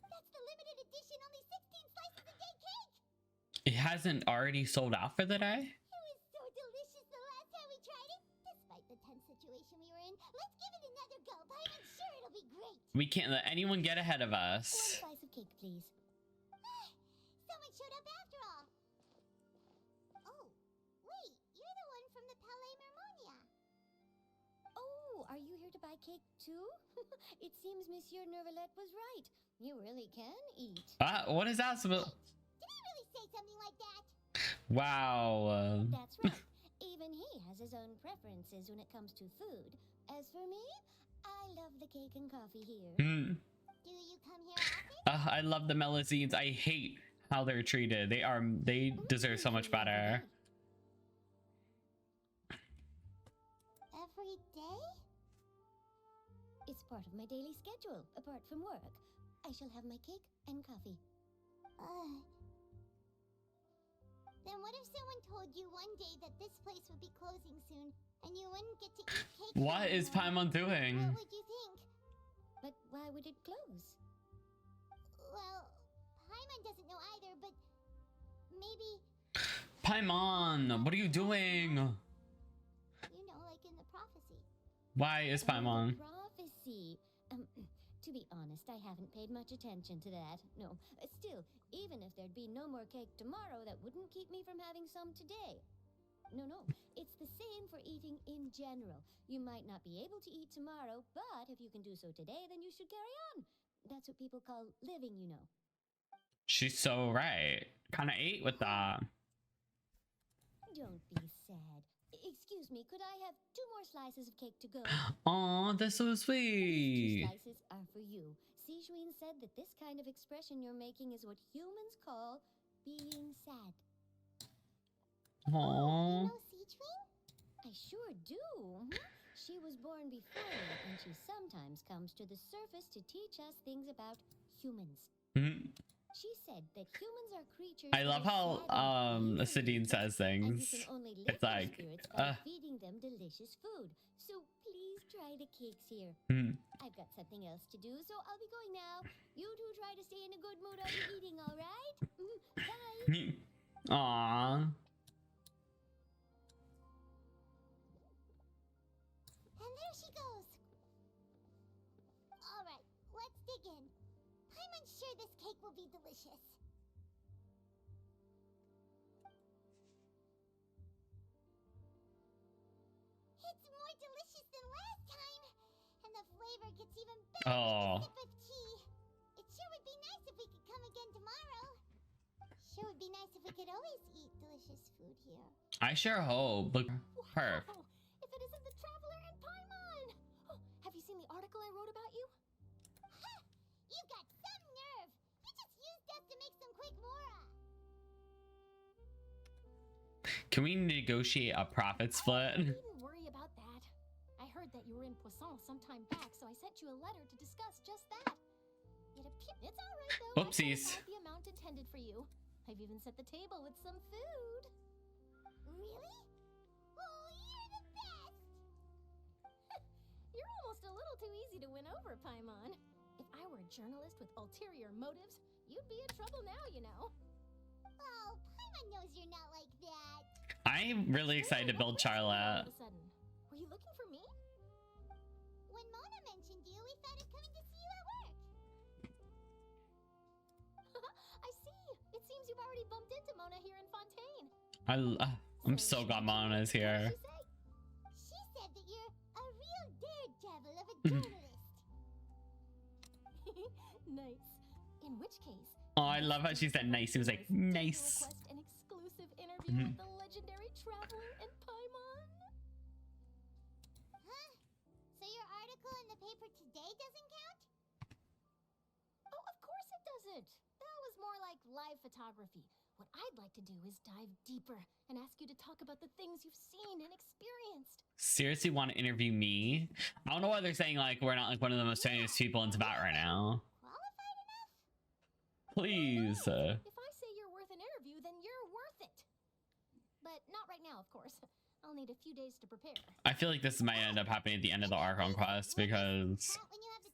That's the limited edition only 16 slices a day cake! It hasn't already sold out for the day? It was so delicious the last time we tried it. Despite the tense situation we were in, let's give it another go. Paimon's sure it'll be great. We can't let anyone get ahead of us. One slice of cake, please. Someone showed up after all. Oh, wait, you're the one from the Palais Mermonia. Oh, are you here to buy cake too? It seems Monsieur Nervalette was right. You really can eat. What is that supposed? Did he really say something like that? Wow. That's right. Even he has his own preferences when it comes to food. As for me, I love the cake and coffee here. Do you come here often? I love the Melusines. I hate how they're treated. They deserve so much better. Every day? It's part of my daily schedule, apart from work. I shall have my cake and coffee. Then what if someone told you one day that this place would be closing soon, and you wouldn't get to eat cake? What is Paimon doing? What would you think? But why would it close? Well, Paimon doesn't know either, but maybe... Paimon, what are you doing? You know, like in the prophecy. Why is Paimon? Prophecy. To be honest, I haven't paid much attention to that. No, still, even if there'd be no more cake tomorrow, that wouldn't keep me from having some today. No, it's the same for eating in general. You might not be able to eat tomorrow, but if you can do so today, then you should carry on. That's what people call living, you know. She's so right. Kind of ate with that. Don't be sad. Excuse me, could I have 2 more slices of cake to go? Aw, that's so sweet. 2 slices are for you. Sijun said that this kind of expression you're making is what humans call being sad. Aww. You know Sijun? I sure do. She was born before me, and she sometimes comes to the surface to teach us things about humans. She said that humans are creatures. I love how Sidine says things. It's like feeding them delicious food. So please try the cakes here. I've got something else to do, so I'll be going now. You two try to stay in a good mood on your eating, all right? Bye. Aww. And there she goes. All right, let's dig in. I'm sure this cake will be delicious. It's more delicious than last time, and the flavor gets even better with a sip of tea. It sure would be nice if we could come again tomorrow. Sure would be nice if we could always eat delicious food here. I sure hope. Look, her. If it isn't the Traveler and Paimon! Oh, have you seen the article I wrote about you? Ha! You got some nerve! You just used us to make some quick mora! Can we negotiate a profit split? You needn't worry about that. I heard that you were in Poisson some time back, so I sent you a letter to discuss just that. It's all right, though. Oopsies. I the amount intended for you. I've even set the table with some food. Really? Oh, you're the best! You're almost a little too easy to win over, Paimon. If I were a journalist with ulterior motives, you'd be in trouble now, you know. Oh, Paimon knows you're not like that. I'm really excited to build Charlotte. All of a sudden, were you looking for me? When Mona mentioned you, we thought of coming to see you at work. I see. It seems you've already bumped into Mona here in Fontaine. I'm so glad Mona's here. She said that you're a real daredevil of a journalist. Nice. In which case, Oh, I love how she said nice. It was like nice. request an exclusive interview with the legendary Traveler and Paimon. Huh? So your article in the paper today doesn't count? Oh, of course it doesn't. That was more like live photography. What I'd like to do is dive deeper and ask you to talk about the things you've seen and experienced. Seriously want to interview me? I don't know why they're saying like we're not like one of the most famous people in Tibet right now. Qualified enough? Please. If I say you're worth an interview, then you're worth it. But not right now, of course. I'll need a few days to prepare. I feel like this might end up happening at the end of the Archon quest because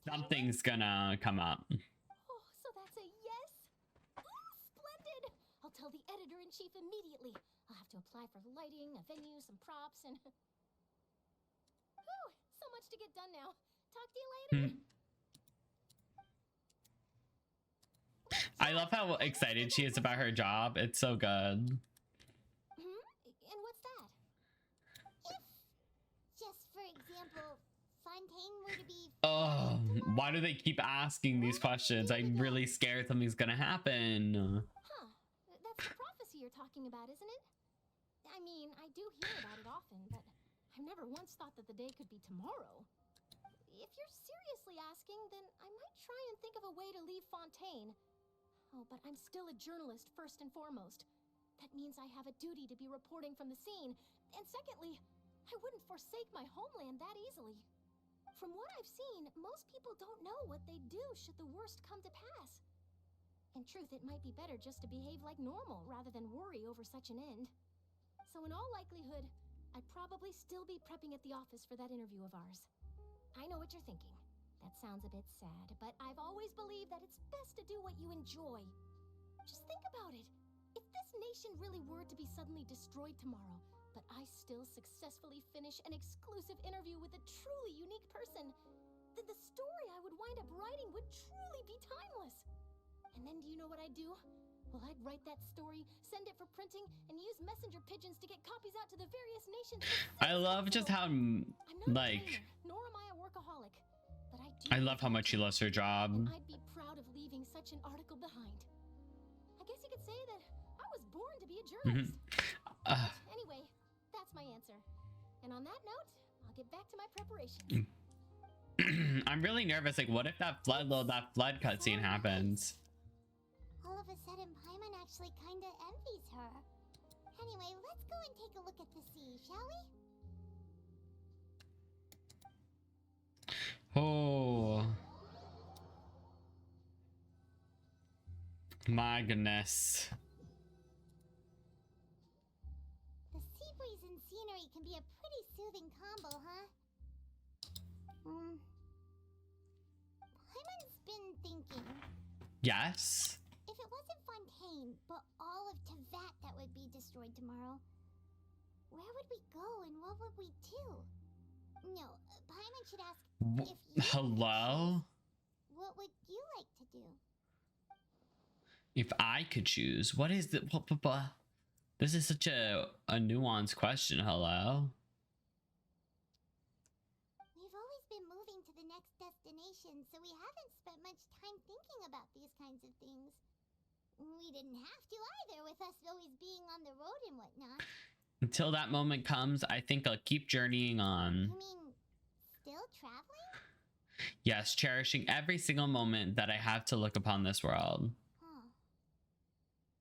something's gonna come up. Oh, so that's a yes? Splendid! I'll tell the editor-in-chief immediately. I'll have to apply for lighting, a venue, some props, and... Whew, so much to get done now. Talk to you later. I love how excited she is about her job. It's so good. And what's that? If, just for example, Fontaine were to be... Oh, why do they keep asking these questions? I'm really scared something's gonna happen. Huh. That's the prophecy you're talking about, isn't it? I mean, I do hear about it often, but I've never once thought that the day could be tomorrow. If you're seriously asking, then I might try and think of a way to leave Fontaine. Oh, but I'm still a journalist first and foremost. That means I have a duty to be reporting from the scene. And secondly, I wouldn't forsake my homeland that easily. From what I've seen, most people don't know what they'd do should the worst come to pass. In truth, it might be better just to behave like normal rather than worry over such an end. So in all likelihood, I'd probably still be prepping at the office for that interview of ours. I know what you're thinking. That sounds a bit sad, but I've always believed that it's best to do what you enjoy. Just think about it. If this nation really were to be suddenly destroyed tomorrow, but I still successfully finish an exclusive interview with a truly unique person, then the story I would wind up writing would truly be timeless. And then do you know what I'd do? Well, I'd write that story, send it for printing, and use messenger pigeons to get copies out to the various nations. I love just how, like, nor am I a workaholic, but I love how much she loves her job. And I'd be proud of leaving such an article behind. I guess you could say that I was born to be a journalist. Anyway, that's my answer. And on that note, I'll get back to my preparation. I'm really nervous. Like, what if that flood cutscene happens? All of a sudden, Paimon actually kinda envies her. Anyway, let's go and take a look at the sea, shall we? Oh. My goodness. The sea breeze and scenery can be a pretty soothing combo, huh? Paimon's been thinking. Yes? If it wasn't Fontaine, but all of Tevat that would be destroyed tomorrow, where would we go and what would we do? No, Paimon should ask if you Hello? what would you like to do? If I could choose, what is the... This is such a nuanced question. Hello? We've always been moving to the next destination, so we haven't spent much time thinking about these kinds of things. We didn't have to either, with us always being on the road and whatnot. Until that moment comes, I think I'll keep journeying on. You mean, still traveling? Yes, cherishing every single moment that I have to look upon this world. Huh.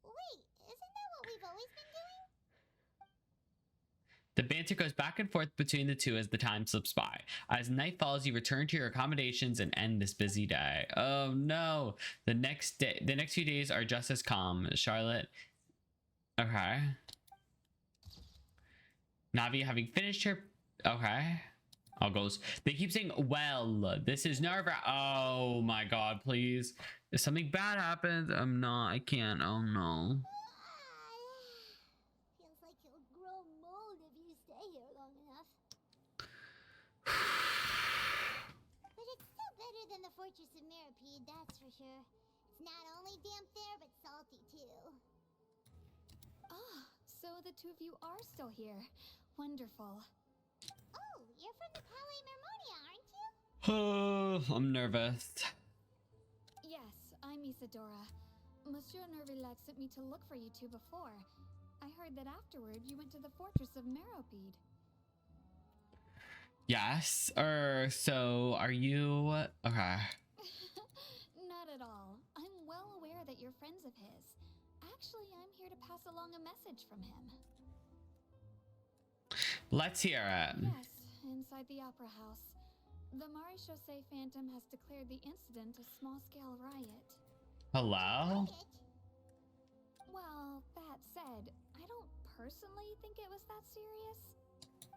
Wait, isn't that what we've always been doing? The banter goes back and forth between the two as the time slips by. As night falls, you return to your accommodations and end this busy day. Oh no! The next few days are just as calm. Charlotte. Okay. Navia having finished her. Okay. All goes. They keep saying, well, this is nerve. Oh my god, please. If something bad happens, I can't. Oh no. Feels like you'll grow mold if you stay here long enough. But it's still better than the Fortress of Mirapede, that's for sure. It's not only damp there, but salty too. Ah, so the two of you are still here. Wonderful. Oh, you're from the Palais Mermonia, aren't you? Oh, I'm nervous. Yes, I'm Isadora. Monsieur Nervillac sent me to look for you two before. I heard that afterward you went to the Fortress of Mirapede. Yes. So are you... Okay. Not at all. I'm well aware that you're friends of his. Actually, I'm here to pass along a message from him. Let's hear it. Yes, inside the Opera House. The Maréchaussée Phantom has declared the incident a small-scale riot. Hello? Well, that said, I don't personally think it was that serious.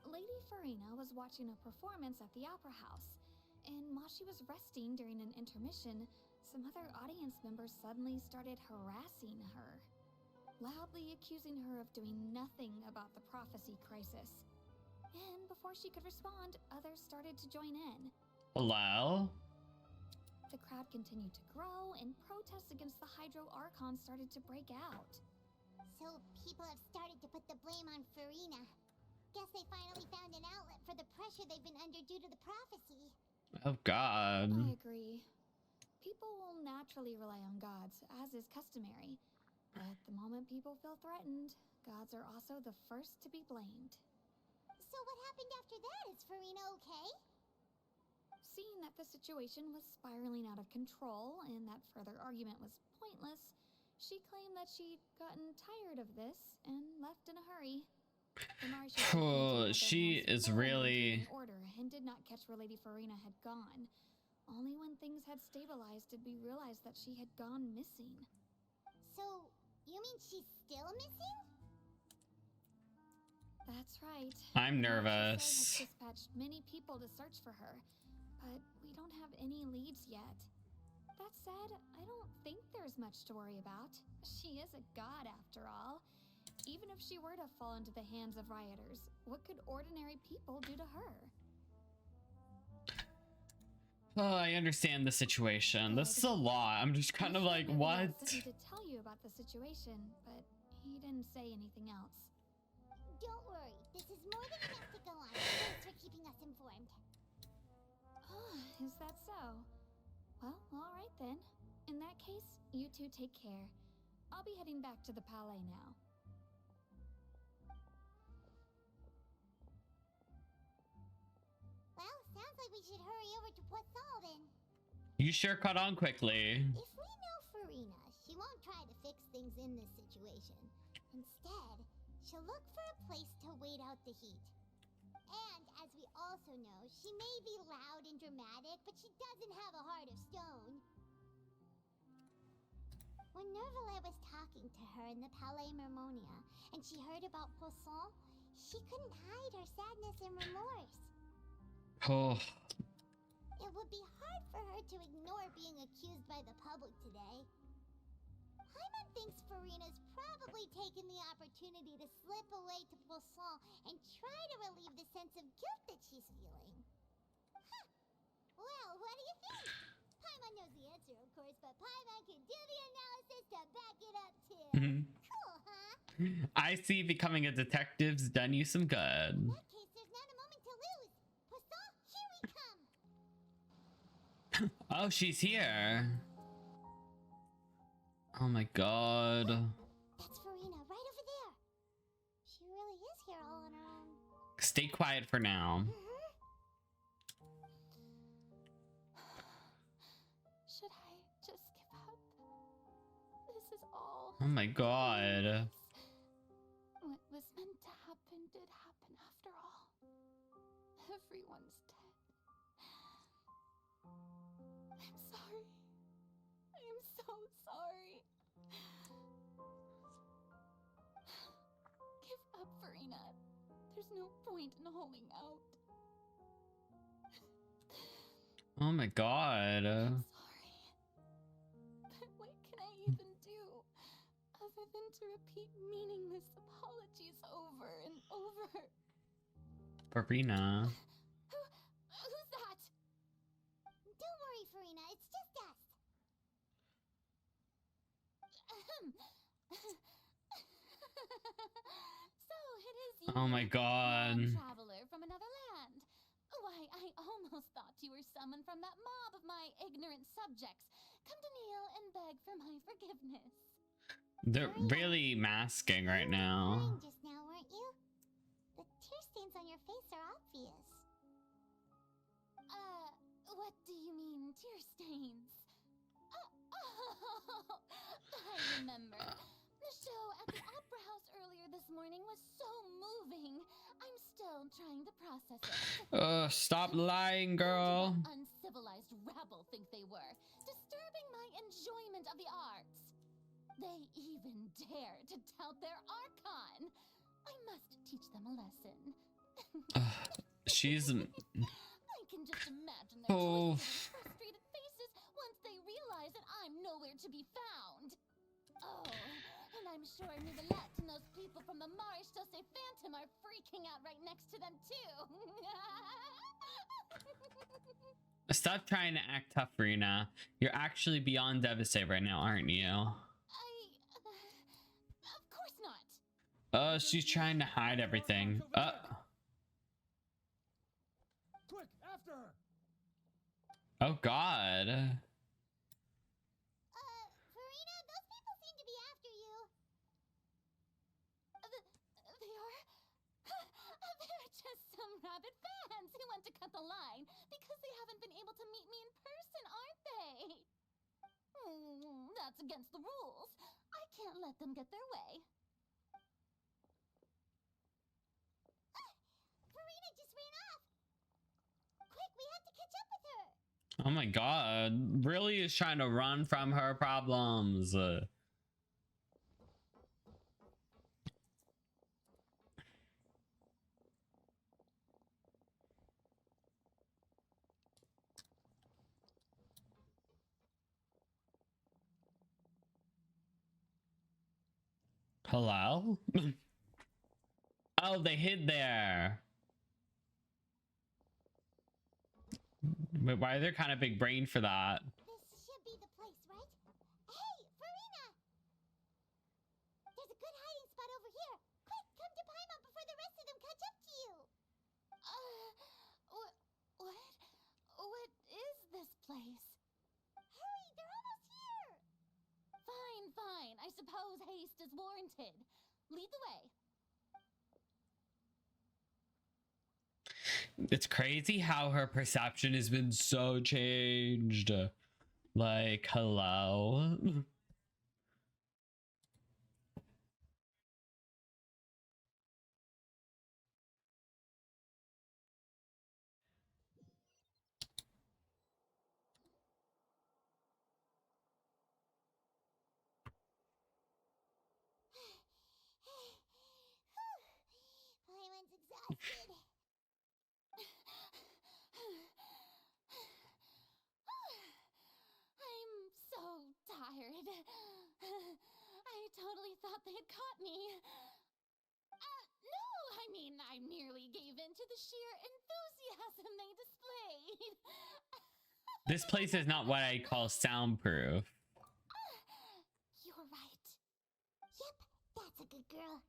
Lady Furina was watching a performance at the Opera House, and while she was resting during an intermission, some other audience members suddenly started harassing her, loudly accusing her of doing nothing about the prophecy crisis. And before she could respond, others started to join in. Hello? The crowd continued to grow, and protests against the Hydro Archon started to break out. So people have started to put the blame on Furina. Guess they finally found an outlet for the pressure they've been under due to the prophecy. Oh god. I agree. People will naturally rely on gods, as is customary. But the moment people feel threatened, gods are also the first to be blamed. So what happened after that? Is Furina okay? Seeing that the situation was spiraling out of control and that further argument was pointless, she claimed that she'd gotten tired of this and left in a hurry. Oh, she is really... order and did not catch where Lady Furina had gone. Only when things had stabilized did we realize that she had gone missing. So, you mean she's still missing? That's right. I'm The nervous. has dispatched many people to search for her, but we don't have any leads yet. That said, I don't think there's much to worry about. She is a god after all. Even if she were to fall into the hands of rioters, what could ordinary people do to her? Oh, I understand the situation. This is a lot. I'm just kind of like, what? He did tell you about the situation, but he didn't say anything else. Don't worry, this is more than enough to go on. Thanks for keeping us informed. Is that so? Well, all right then. In that case, you two take care. I'll be heading back to the palais now. Well, sounds like we should hurry over to Poisson then. You sure caught on quickly. If we know Furina, she won't try to fix things in this situation. Instead, she'll look for a place to wait out the heat. And, as we also know, she may be loud and dramatic, but she doesn't have a heart of stone. When Nervalette was talking to her in the Palais Mermonia, and she heard about Poisson, she couldn't hide her sadness and remorse. Oh. It would be hard for her to ignore being accused by the public today. Paimon thinks Furina's probably taken the opportunity to slip away to Poisson and try to relieve the sense of guilt that she's feeling. Huh. Well, what do you think? Paimon knows the answer, of course, but Paimon can do the analysis to back it up too. Cool, huh? I see becoming a detective's done you some good. In that case, there's not a moment to lose. Poisson, here we come. Oh, she's here. Oh my god. That's Furina, right over there. She really is here all on her own. Stay quiet for now. Should I just give up? This is all. Oh my god. What was meant to happen did happen after all. Everyone's dead. I'm sorry. I am so sorry. Give up, Furina. There's no point in holding out. Oh my god. I'm sorry. But what can I even do other than to repeat meaningless apologies over and over? Furina. Who's that? Don't worry, Furina. It's just us. So it is you, Oh my god. traveler from another land. Why, I almost thought you were summoned from that mob of my ignorant subjects. Come to kneel and beg for my forgiveness. They're really masking right now. Crying just now, weren't you? The tear stains on your face are obvious. What do you mean, tear stains? I remember. The show at the Opera House earlier this morning was so moving. I'm still trying to process it. Stop lying, girl. What did that uncivilized rabble think they were, disturbing my enjoyment of the arts. They even dare to tout their Archon. I must teach them a lesson. She's... I can just imagine their twisted, frustrated faces once they realize that I'm nowhere to be found. Oh, and I'm sure Navia and those people from the Marsh Chaussee Phantom are freaking out right next to them too. Stop trying to act tough, Furina. You're actually beyond devastated right now, aren't you? Of course not. She's trying to hide everything. Quick, after her. Oh god. Furina, those people seem to be after you. They are? They're just some rabid fans who want to cut the line because they haven't been able to meet me in person, aren't they? That's against the rules. I can't let them get their way. Furina just ran off. Quick, we have to catch up with her. Oh my god. Really is trying to run from her problems. Hello? Oh, they hid there. But why are they kind of big brain for that? This should be the place, right? Hey, Furina! There's a good hiding spot over here. Quick, come to Paimon before the rest of them catch up to you. What is this place? Hurry, they're almost here. Fine. I suppose haste is warranted. Lead the way. It's crazy how her perception has been so changed. Like, hello? Paimon's exhausted. I'm so tired. I totally thought they had caught me. No, I mean, I merely gave in to the sheer enthusiasm they displayed. This place is not what I call soundproof. You're right. Yep, that's a good girl.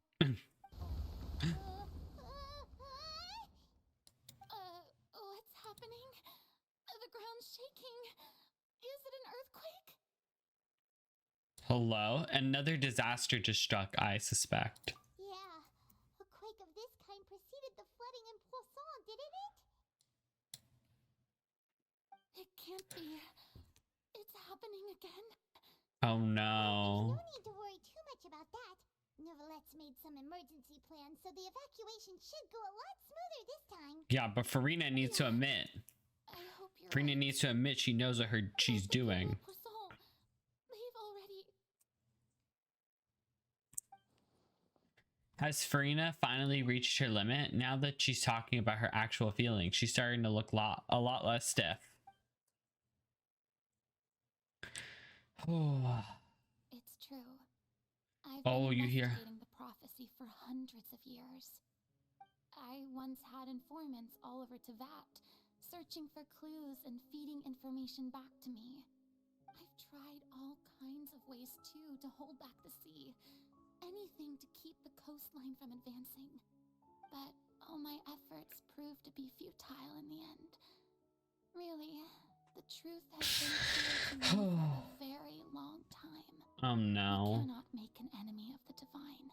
What's happening? The ground's shaking. Is it an earthquake? Hello? Another disaster just struck, I suspect. Yeah, a quake of this kind preceded the flooding in Poisson, didn't it? It can't be. It's happening again. Oh no. No need to worry too much about that. Novelette's made some emergency plans, so the evacuation should go a lot smoother this time. Yeah, but Furina needs to admit. I hope you're Furina right. needs to admit she knows what she's doing. Poisson, they've already... Has Furina finally reached her limit? Now that she's talking about her actual feelings, she's starting to look a lot less stiff. Oh. It's true. I've Oh, been you hear? investigating the prophecy for hundreds of years. I once had informants all over Tevat, searching for clues and feeding information back to me. I've tried all kinds of ways too to hold back the sea. Anything to keep the coastline from advancing. But all my efforts proved to be futile in the end. Really, the truth has been clear to me for a very long time. Oh no. We cannot make an enemy of the divine.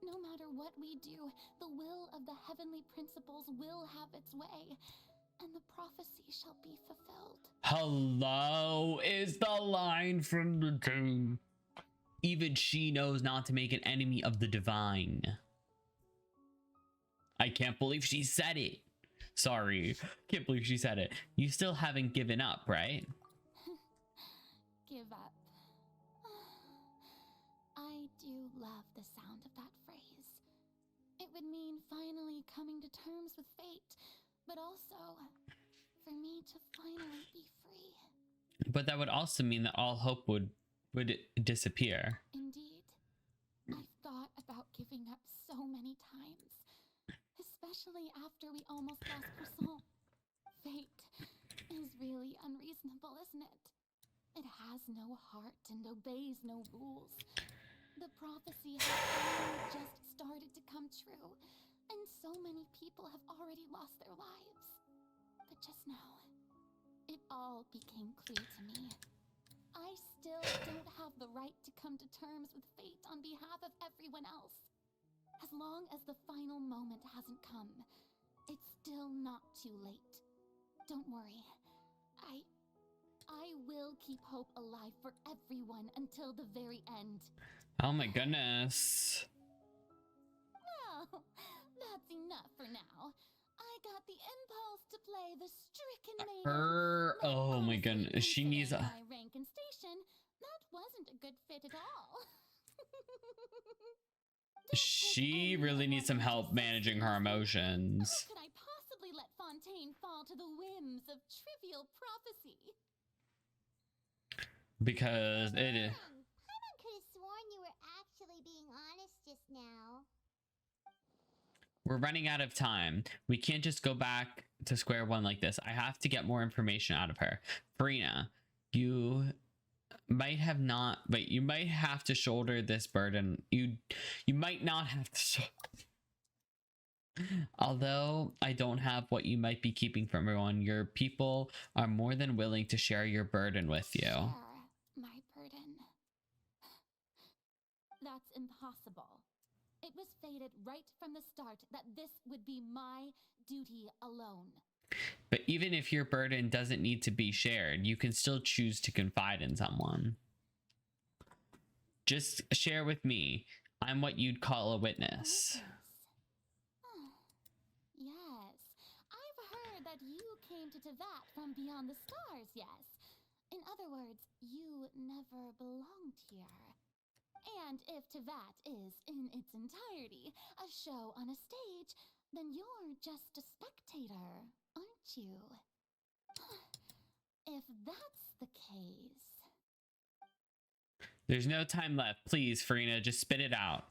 No matter what we do, the will of the heavenly principles will have its way, and the prophecy shall be fulfilled. Hello is the line from the king. Even she knows not to make an enemy of the divine. I can't believe she said it. Sorry, can't believe she said it. You still haven't given up, right? Give up. I do love the sound of that phrase. It would mean finally coming to terms with fate, but also for me to finally be free. But that would also mean that all hope would disappear. Indeed. I've thought about giving up so many times, especially after we almost lost Poisson. Fate is really unreasonable, isn't it? It has no heart and obeys no rules. The prophecy has only just started to come true, and so many people have already lost their lives. But just now, it all became clear to me. I still don't have the right to come to terms with fate on behalf of everyone else. As long as the final moment hasn't come, it's still not too late. Don't worry. I will keep hope alive for everyone until the very end. Oh my goodness. Well, that's enough for now. I got the impulse to play the stricken maiden. Oh my goodness. She needs a... My rank and station, that wasn't a good fit at all. She really needs some help managing her emotions. How could I possibly let Fontaine fall to the whims of trivial prophecy? Because it is... Paimon could have sworn you were actually being honest We're running out of time. We can't just go back to square one like this. I have to get more information out of her. Furina, you might have not, but you might have to shoulder this burden. You might not have to. Although I don't have what you might be keeping from everyone, your people are more than willing to share your burden with you. Share my burden. That's impossible. It was fated right from the start that this would be my duty alone. But even if your burden doesn't need to be shared, you can still choose to confide in someone. Just share with me. I'm what you'd call a witness. Yes, I've heard that you came to Tevat from beyond the stars, yes. In other words, you never belonged here. And if Tevat is, in its entirety, a show on a stage, then you're just a spectator, aren't you? If that's the case... There's no time left. Please, Furina, just spit it out.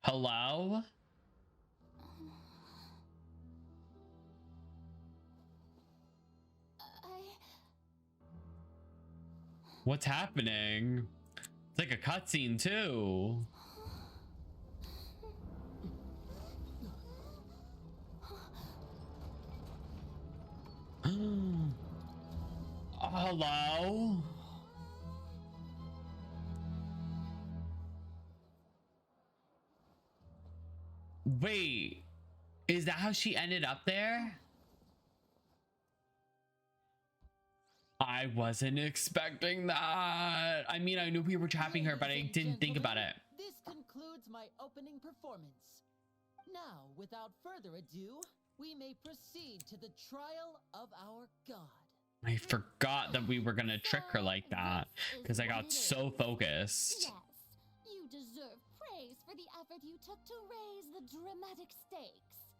Hello? What's happening? It's like a cutscene too. Hello? Wait, is that how she ended up there? I wasn't expecting that. I mean, I knew we were trapping her, but I didn't think about it. This concludes my opening performance. Now, without further ado, we may proceed to the trial of our god. I forgot that we were gonna trick her like that because I got so focused. Yes, you deserve praise for the effort you took to raise the dramatic stakes.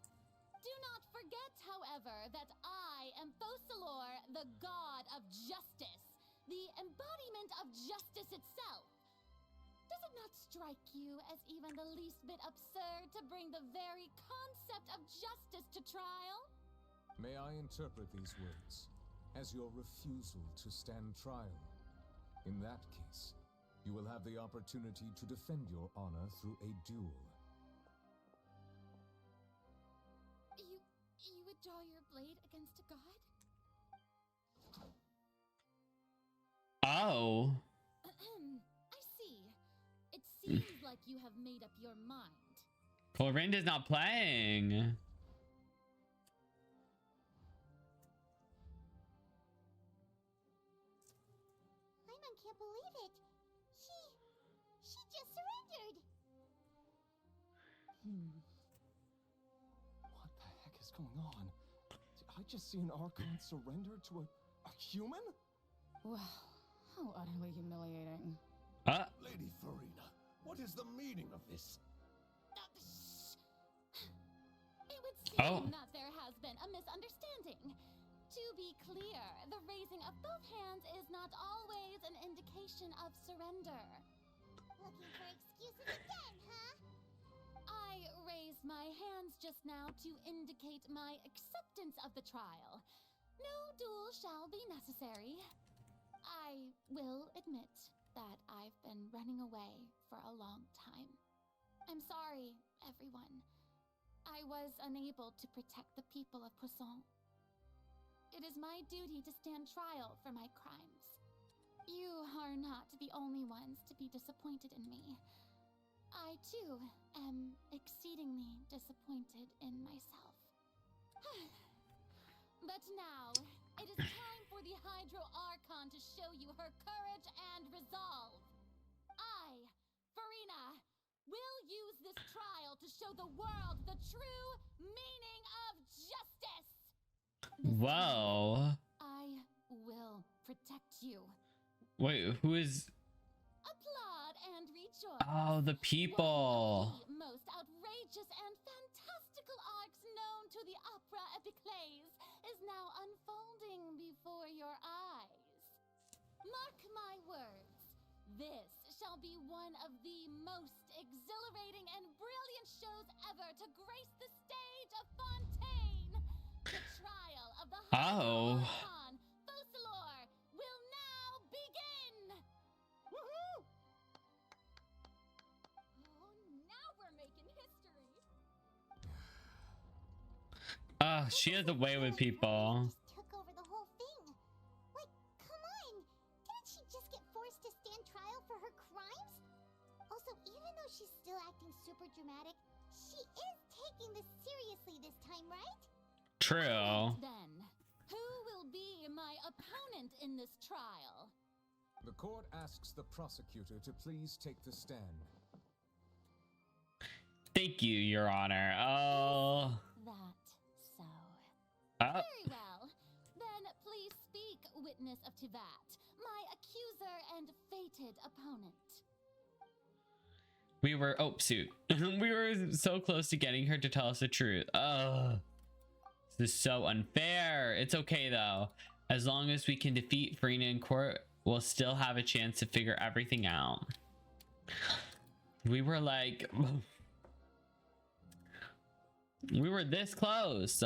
Do not forget, however, that I am Fosalor, the god of justice, the embodiment of justice itself. Does it not strike you as even the least bit absurd to bring the very concept of justice to trial? May I interpret these words as your refusal to stand trial? In that case, you will have the opportunity to defend your honor through a duel. You would draw your blade against a god? Oh. I see. It seems like you have made up your mind. Clorinda's not playing. Paimon can't believe it. She just surrendered. What the heck is going on? Did I just see an Archon surrender to a human? Wow, how utterly humiliating. Lady Furina, what is the meaning of this? It would seem that there has been a misunderstanding. To be clear, the raising of both hands is not always an indication of surrender. Looking for excuses again, huh? I raised my hands just now to indicate my acceptance of the trial. No duel shall be necessary. I will admit that I've been running away for a long time. I'm sorry, everyone. I was unable to protect the people of Poisson. It is my duty to stand trial for my crimes. You are not the only ones to be disappointed in me. I, too, am exceedingly disappointed in myself. But now, it is time for the Hydro Archon to show you her courage and resolve. I, Furina, will use this trial to show the world the true meaning of justice. Whoa. I will protect you. Wait, who is... Applaud and rejoice. Oh, the people. One of the most outrageous and fantastical arcs known to the opera epiclese is now unfolding before your eyes. Mark my words, this shall be one of the most exhilarating and brilliant shows ever to grace the stage of Fontaine. The trial of the Archon, Focalor, will now begin. Woohoo! Oh, now we're making history. She has a way with people. Took over the whole thing. Like, come on. Didn't she just get forced to stand trial for her crimes? Also, even though she's still acting super dramatic, she is taking this seriously this time, right? True. Then, who will be my opponent in this trial? The court asks the prosecutor to please take the stand. Thank you, Your Honor. Oh. That so. Oh. Very well. Then please speak, witness of Tivat, my accuser and fated opponent. We were, oh, shoot. We were so close to getting her to tell us the truth. Oh. This is so unfair. It's okay, though. As long as we can defeat Furina in court, we'll still have a chance to figure everything out. We were like... we were this close.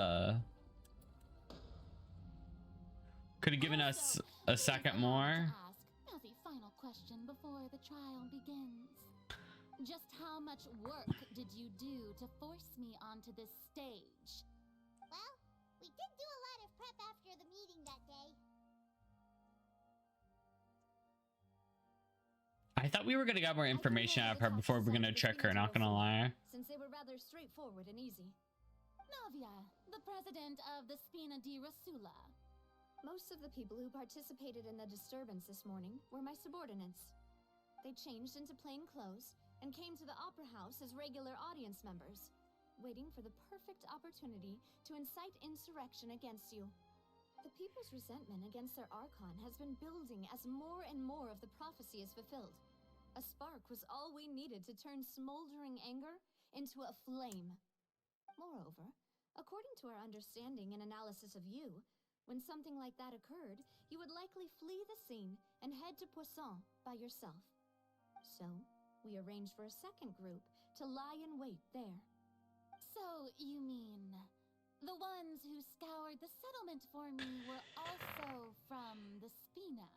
Could have given us a second more. As a final question before the trial begins. Just how much work did you do to force me onto this stage? Well, we did do a lot of prep after the meeting that day. I thought we were gonna get more information out of her before we're gonna trick her, not gonna lie. Since they were rather straightforward and easy. Navia, the president of the Spina di Rosula. Most of the people who participated in the disturbance this morning were my subordinates. They changed into plain clothes and came to the Opera House as regular audience members, waiting for the perfect opportunity to incite insurrection against you. The people's resentment against their Archon has been building as more and more of the prophecy is fulfilled. A spark was all we needed to turn smoldering anger into a flame. Moreover, according to our understanding and analysis of you, when something like that occurred, you would likely flee the scene and head to Poisson by yourself. So, we arranged for a second group to lie in wait there. So, you mean, the ones who scoured the settlement for me were also from the Spina?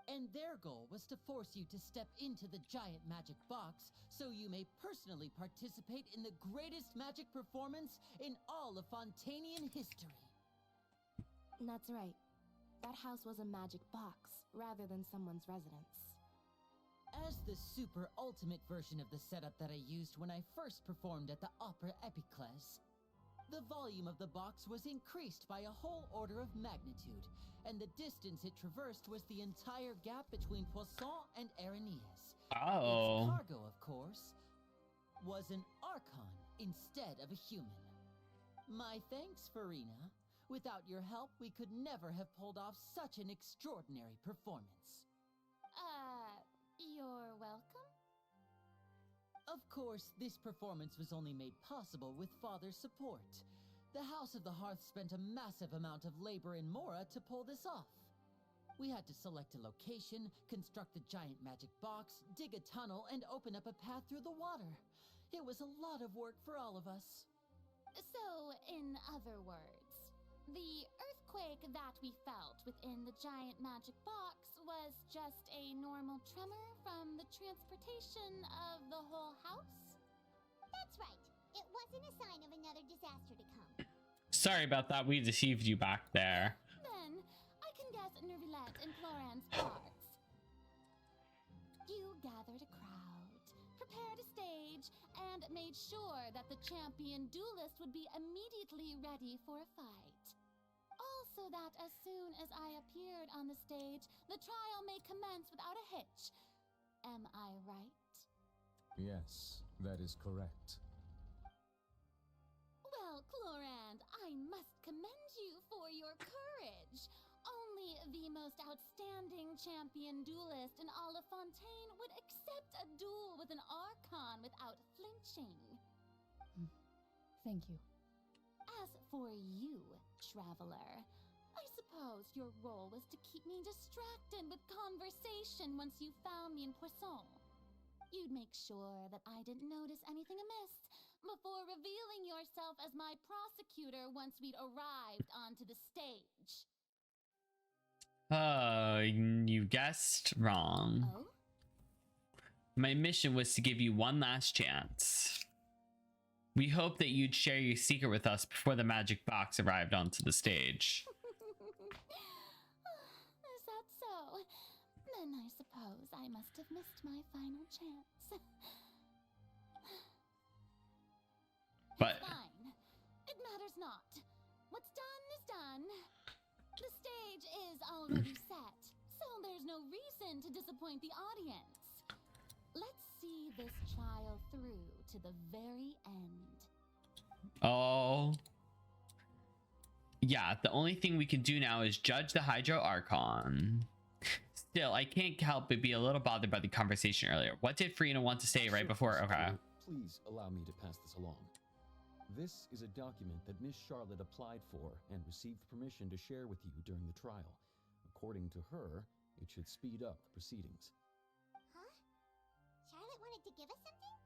And their goal was to force you to step into the giant magic box so you may personally participate in the greatest magic performance in all of Fontainian history. That's right. That house was a magic box rather than someone's residence. As the super ultimate version of the setup that I used when I first performed at the Opera Epiclese, the volume of the box was increased by a whole order of magnitude, and the distance it traversed was the entire gap between Poisson and Arenias. Oh. Its cargo, of course, was an Archon instead of a human. My thanks, Furina. Without your help, we could never have pulled off such an extraordinary performance. You're welcome? Of course, this performance was only made possible with Father's support. The House of the Hearth spent a massive amount of labor in Mora to pull this off. We had to select a location, construct a giant magic box, dig a tunnel, and open up a path through the water. It was a lot of work for all of us. So, in other words, the earthquake that we felt within the giant magic box was just a normal tremor from the transportation of the whole house? That's right. It wasn't a sign of another disaster to come. Sorry about that. We deceived you back there. Then, I can guess Nervilette and Floran's parts. You gathered a crowd, prepared a stage, and made sure that the champion duelist would be immediately ready for a fight. Also that as soon as I appeared on the stage, the trial may commence without a hitch. Am I right? Yes, that is correct. Well, Clorand, I must commend you for your courage. Only the most outstanding champion duelist in all of Fontaine would accept a duel with an Archon without flinching. Thank you. As for you, traveler, I suppose your role was to keep me distracted with conversation once you found me in Poisson. you'd make sure that I didn't notice anything amiss before revealing yourself as my prosecutor once we'd arrived onto the stage. You guessed wrong. Oh? My mission was to give you one last chance. We hoped that you'd share your secret with us before the magic box arrived onto the stage. Is that so? Then I suppose I must have missed my final chance. But it's fine. It matters not. What's done is done. The stage is already set, so there's no reason to disappoint the audience. Let's see this trial through to the very end. oh. Yeah, the only thing we can do now is judge the Hydro Archon. Still, I can't help but be a little bothered by the conversation earlier. What did Furina want to say right before? Okay. Please allow me to pass this along. This is a document that Miss Charlotte applied for and received permission to share with you during the trial. According to her, it should speed up the proceedings. Huh? Charlotte wanted to give us something?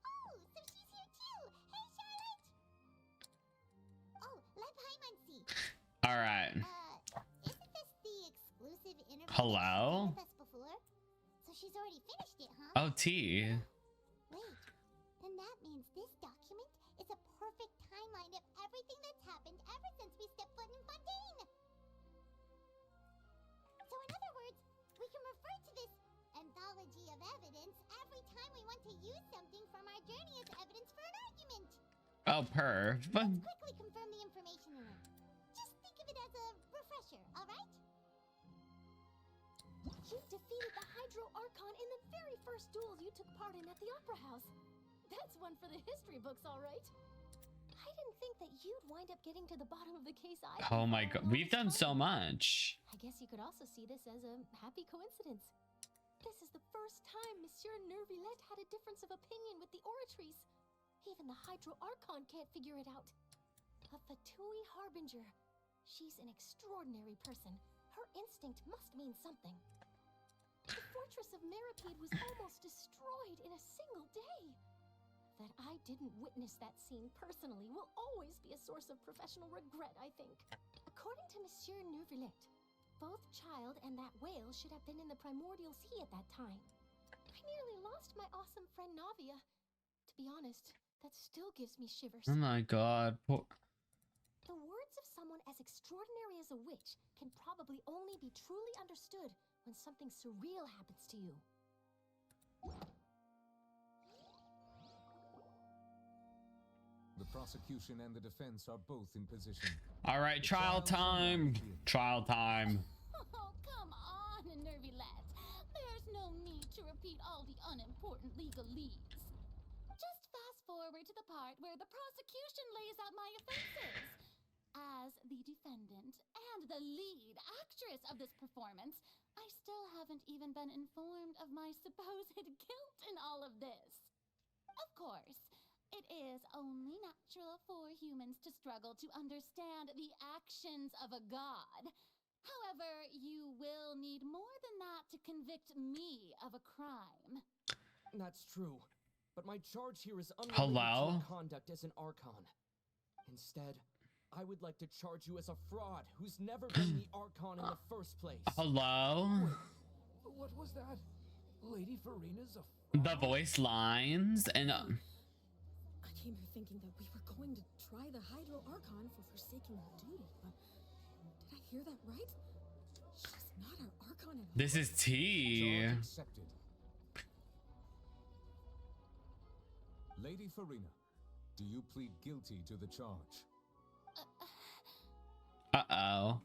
Oh, so she's here too! Hey, Charlotte! Oh, let Paimon see. All right. Isn't this the exclusive interview Hello? with us before? So she's already finished it, huh? Oh, T. Wait, then that means this document is a perfect timeline of everything that's happened ever since we stepped foot in Fontaine. So in other words, we can refer to this anthology of evidence every time we want to use something from our journey as evidence for an argument. Oh, perv. Let's quickly confirm the information in it. Just think of it as a refresher, alright? You defeated the Hydro Archon in the very first duel you took part in at the Opera House. That's one for the history books, all right. I didn't think that you'd wind up getting to the bottom of the case either. Oh my god, we've done so much. I guess you could also see this as a happy coincidence. This is the first time Monsieur Nervillette had a difference of opinion with the Oratrice. Even the Hydro Archon can't figure it out. A Fatui Harbinger. She's an extraordinary person. Her instinct must mean something. The fortress of Meripede was almost destroyed in a single day. That I didn't witness that scene personally will always be a source of professional regret, I think. According to Monsieur Nervillette, both Child and that whale should have been in the Primordial Sea at that time. I nearly lost my awesome friend Navia. To be honest, that still gives me shivers. Oh my god. The words of someone as extraordinary as a witch can probably only be truly understood when something surreal happens to you. The prosecution and the defense are both in position. All right, trial time. Trial time. Oh, come on, Nervillette. There's no need to repeat all the unimportant legalese. Just fast forward to the part where the prosecution lays out my offenses. As the defendant and the lead actress of this performance, I still haven't even been informed of my supposed guilt in all of this. Of course, it is only natural for humans to struggle to understand the actions of a god. However, you will need more than that to convict me of a crime. That's true, but my charge here is unrelated to your conduct as an Archon. Instead, I would like to charge you as a fraud who's never been the Archon in the first place. Hello? Wait, what was that? Lady Furina's a The voice lines and I came here thinking that we were going to try the Hydro Archon for forsaking her duty, but did I hear that right? She's not our Archon at all. this is T. Charge accepted. Lady Furina, do you plead guilty to the charge? Uh-oh.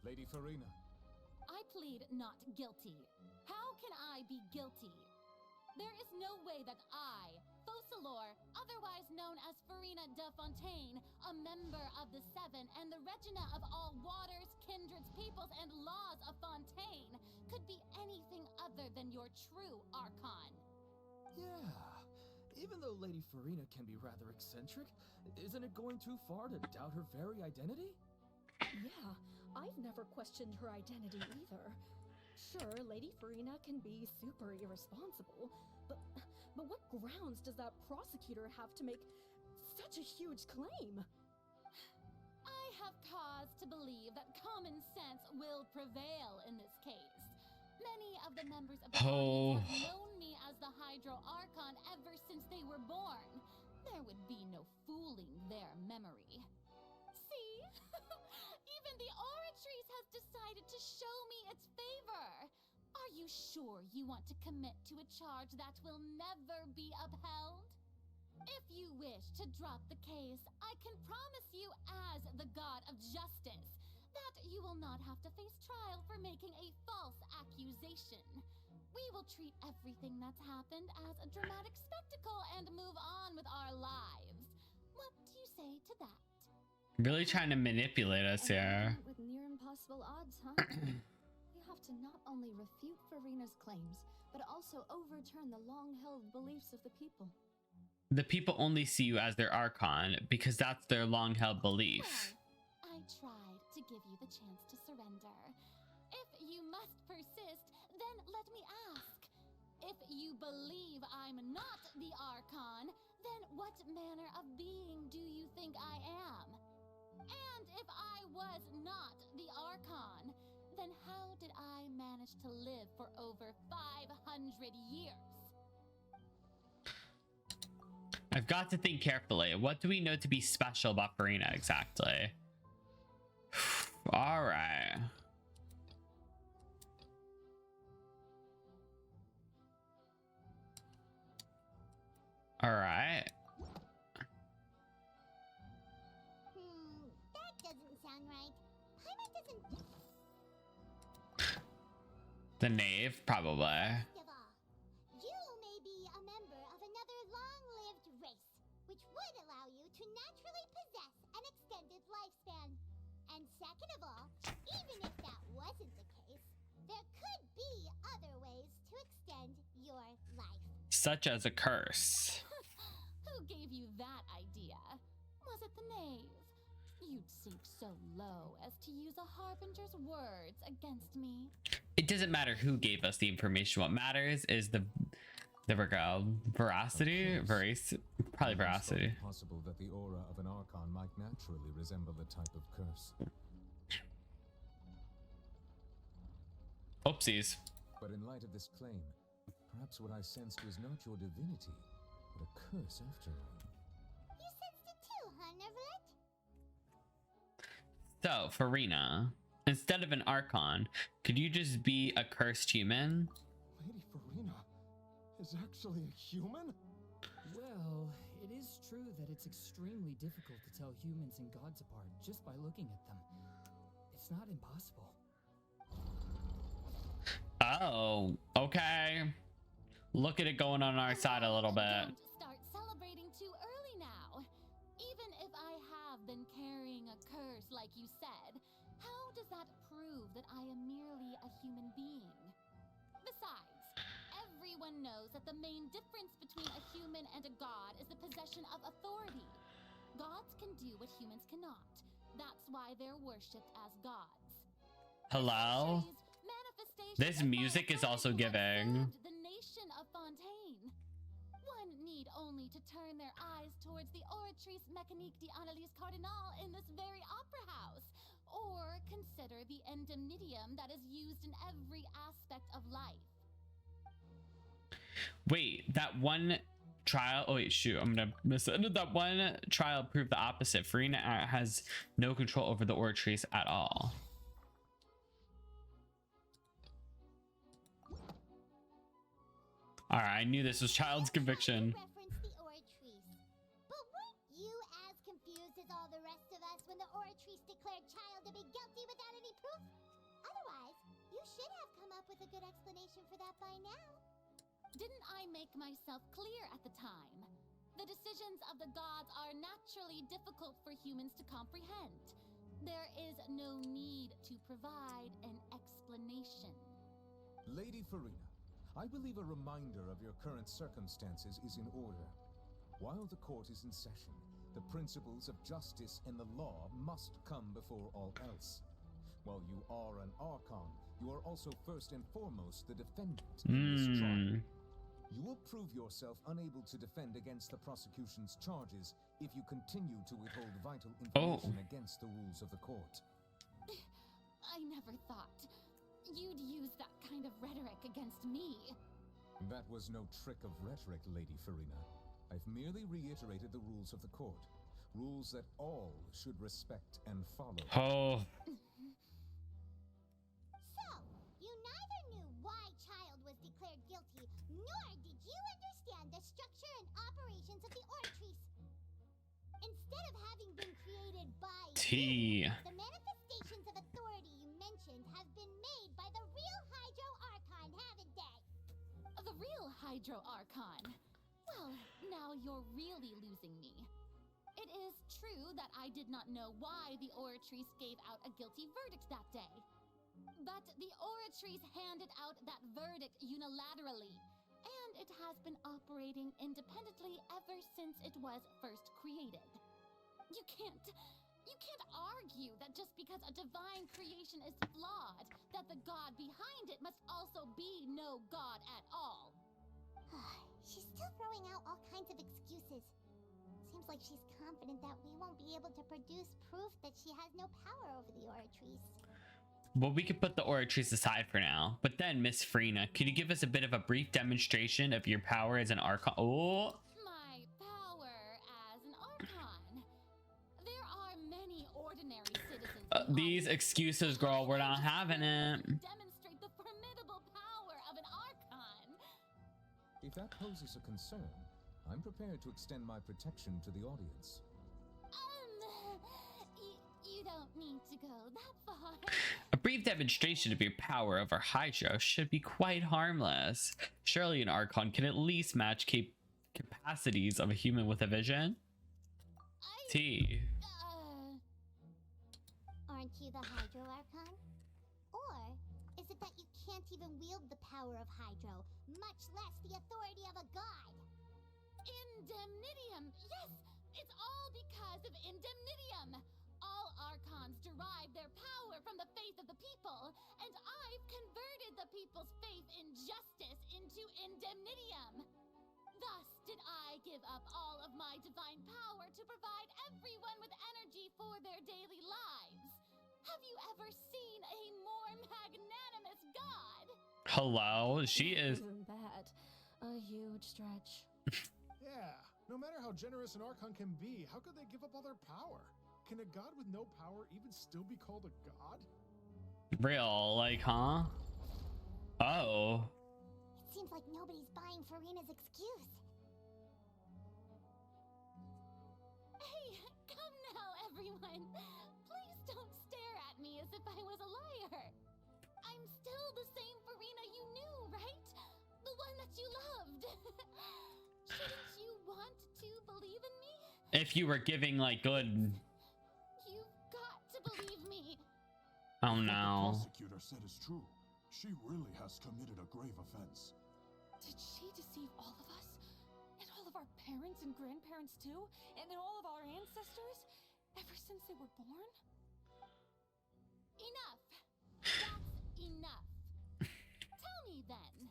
Lady Furina. I plead not guilty. How can I be guilty? There is no way that I, Focalor, otherwise known as Furina de Fontaine, a member of the Seven and the Regina of all waters, kindreds, peoples, and laws of Fontaine, could be anything other than your true Archon. Yeah. Even though Lady Furina can be rather eccentric, isn't it going too far to doubt her very identity? Yeah, I've never questioned her identity either. Sure, Lady Furina can be super irresponsible, but what grounds does that prosecutor have to make such a huge claim? I have cause to believe that common sense will prevail in this case. Many of the members of the audience have known me as the Hydro Archon ever since they were born. There would be no fooling their memory. See? Even the Oratrice has decided to show me its favor. Are you sure you want to commit to a charge that will never be upheld? If you wish to drop the case, I can promise you as the God of Justice that you will not have to face trial for making a false accusation. We will treat everything that's happened as a dramatic spectacle and move on with our lives. What do you say to that? Really trying to manipulate us here. With near impossible odds, huh? You have to not only refute Furina's claims, but also overturn the long-held beliefs of the people. The people only see you as their Archon because that's their long-held belief. I tried to give you the chance to surrender. If you must persist, then let me ask. If you believe I'm not the Archon, then what manner of being do you think I am? And if I was not the Archon, then how did I manage to live for over 500 years? I've got to think carefully. What do we know to be special about Furina exactly? All right. All right. That doesn't sound right. Paimon doesn't... The knave, probably. First of all, you may be a member of another long-lived race, which would allow you to naturally possess an extended lifespan. And second of all, even if that wasn't the case, there could be other ways to extend your life. Such as a curse. Who gave you that idea? Was it the knave? You'd sink so low as to use a harbinger's words against me. It doesn't matter who gave us the information. What matters is the veracity. Probably veracity. It's possible that the aura of an Archon might naturally resemble the type of curse. Oopsies. But in light of this claim, perhaps what I sensed was not your divinity, but a curse after all. You sensed it too, huh, Neverlet? So, Furina, instead of an Archon, could you just be a cursed human? Lady Furina is actually a human? Well, it is true that it's extremely difficult to tell humans and gods apart just by looking at them. It's not impossible. Oh, okay. Look at it going on our side a little bit. Don't start celebrating too early now. Even if I have been carrying a curse like you said, how does that prove that I am merely a human being? Besides, everyone knows that the main difference between a human and a god is the possession of authority. Gods can do what humans cannot. That's why they're worshipped as gods. Hello? This music is also giving. The nation of Fontaine. One need only to turn their eyes towards the Oratrice Mécanique d'Analyse Cardinal in this very opera house, or consider the endemnitium that is used in every aspect of life. Wait, that one trial. Oh wait, shoot, I'm gonna miss it. That one trial proved the opposite. Furina has no control over the Oratrice at all. All right, I knew this was child's conviction. Reference the Oratrice. But weren't you as confused as all the rest of us when the Oratrice declared child to be guilty without any proof? Otherwise, you should have come up with a good explanation for that by now. Didn't I make myself clear at the time? The decisions of the gods are naturally difficult for humans to comprehend. There is no need to provide an explanation. Lady Furina, I believe a reminder of your current circumstances is in order. While the court is in session, the principles of justice and the law must come before all else. While you are an Archon, you are also first and foremost the defendant in this trial. You will prove yourself unable to defend against the prosecution's charges if you continue to withhold vital information against the rules of the court. I never thought you'd use that kind of rhetoric against me. That was no trick of rhetoric, Lady Furina. I've merely reiterated the rules of the court. Rules that all should respect and follow. So, you neither knew why Child was declared guilty, nor did you understand the structure and operations of the Oratrice. Instead of having been created by you, the manifestations of authority you mentioned have been made by the real Hydro Archon, haven't they? The real Hydro Archon? Well, now you're really losing me. It is true that I did not know why the Oratrice gave out a guilty verdict that day. But the Oratrice handed out that verdict unilaterally, and it has been operating independently ever since it was first created. You can't argue that just because a divine creation is flawed, that the god behind it must also be no god at all. She's still throwing out all kinds of excuses. Seems like she's confident that we won't be able to produce proof that she has no power over the Oratrice. Well, we could put the Oratrice aside for now. But then, Miss Furina, could you give us a bit of a brief demonstration of your power as an Archon? Oh! My power as an Archon. There are many ordinary citizens. These excuses, girl, we're not having it. Demonstrate the formidable power of an Archon. If that poses a concern, I'm prepared to extend my protection to the audience. You don't need to go that far. A brief demonstration of your power over Hydro should be quite harmless. Surely an Archon can at least match capacities of a human with a vision? Aren't you the Hydro Archon? Or is it that you can't even wield the power of Hydro, much less the authority of a god? Indemnitium! Yes! It's all because of Indemnitium! All Archons derive their power from the faith of the people, and I've converted the people's faith in justice into Indemnitium. Thus did I give up all of my divine power to provide everyone with energy for their daily lives. Have you ever seen a more magnanimous god? Hello, she is... Isn't that a huge stretch? Yeah, no matter how generous an Archon can be, how could they give up all their power? Can a god with no power even still be called a god? Real, like, huh? Oh. It seems like nobody's buying Furina's excuse. Hey, come now, everyone. Please don't stare at me as if I was a liar. I'm still the same Furina you knew, right? The one that you loved. Shouldn't you want to believe in me? If you were giving, like, good... You've got to believe me. Oh, no. What the prosecutor said is true. She really has committed a grave offense. Did she deceive all of us? And all of our parents and grandparents too? And all of our ancestors? Ever since they were born? Enough! That's enough. Tell me then,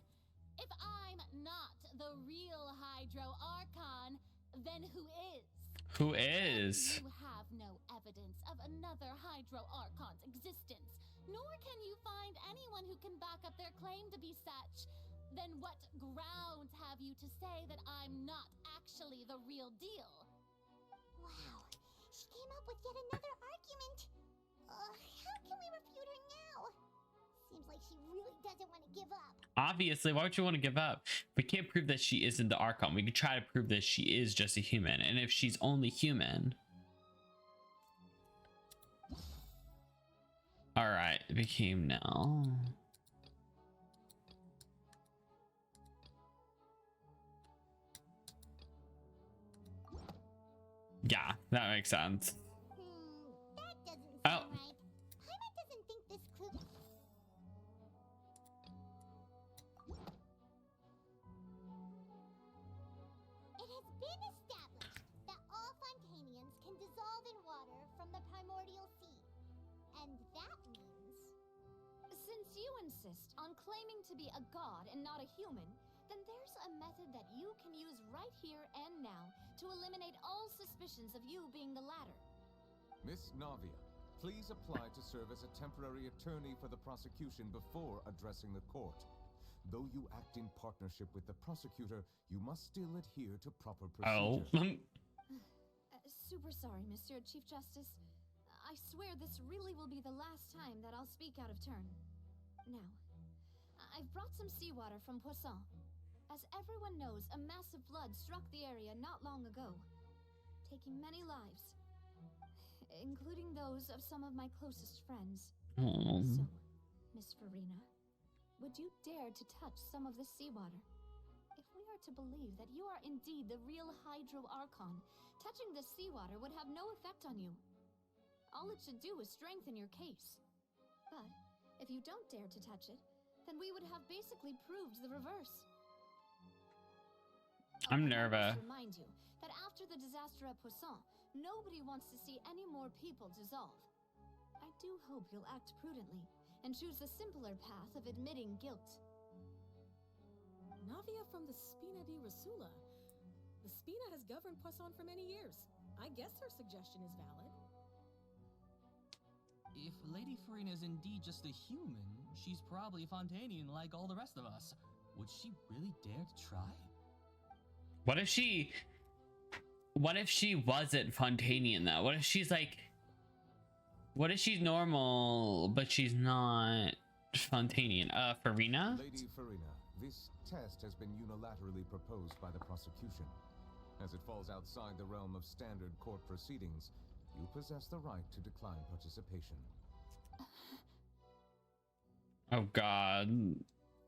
if I'm not the real Hydro Archon, then who is? Who is? You have no evidence of another Hydro Archon's existence, nor can you find anyone who can back up their claim to be such. Then what grounds have you to say that I'm not actually the real deal? Wow, she came up with yet another argument. How can we refute her now? Seems like she really doesn't want to give up. Obviously, why would you want to give up? If we can't prove that she isn't the Archon, we could try to prove that she is just a human. And if she's only human... Alright, it became now. Yeah, that makes sense. That doesn't sound right. Paimon doesn't think this clue... It has been established that all Fontainians can dissolve in water from the primordial sea. And that means... Since you insist on claiming to be a god and not a human, then there's a method that you can use right here and now to eliminate all suspicions of you being the latter. Miss Navia, please apply to serve as a temporary attorney for the prosecution before addressing the court. Though you act in partnership with the prosecutor, you must still adhere to proper procedure. Super sorry, Monsieur Chief Justice. I swear this really will be the last time that I'll speak out of turn. Now, I've brought some seawater from Poisson. As everyone knows, a massive flood struck the area not long ago, taking many lives, including those of some of my closest friends. So, Miss Furina, would you dare to touch some of this seawater? If we are to believe that you are indeed the real Hydro Archon, touching this seawater would have no effect on you. All it should do is strengthen your case. But if you don't dare to touch it, then we would have basically proved the reverse. I'm nervous. I must remind you that after the disaster at Poisson, nobody wants to see any more people dissolve. I do hope you'll act prudently and choose the simpler path of admitting guilt. Navia from the Spina di Rosula. The Spina has governed Poisson for many years. I guess her suggestion is valid. If Lady Furina is indeed just a human, she's probably Fontainian like all the rest of us. Would she really dare to try? What if she wasn't Fontainian though? What if she's like, what if she's normal but she's not Fontainian? Furina? Lady Furina, this test has been unilaterally proposed by the prosecution. As it falls outside the realm of standard court proceedings, you possess the right to decline participation. Oh God,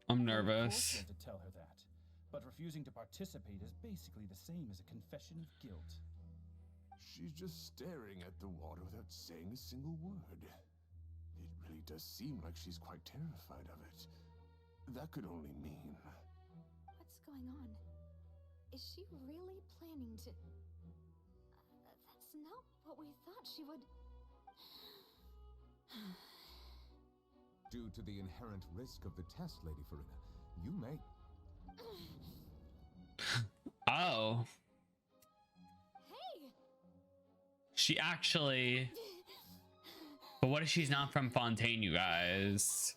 I'm nervous. To tell her that, but refusing to participate is basically the same as a confession of guilt. She's just staring at the water without saying a single word. It really does seem like she's quite terrified of it. That could only mean... What's going on? Is she really planning to... That's not what we thought she would... Due to the inherent risk of the test, Lady Furina, you may... Oh. Hey! She actually... But what if she's not from Fontaine, you guys?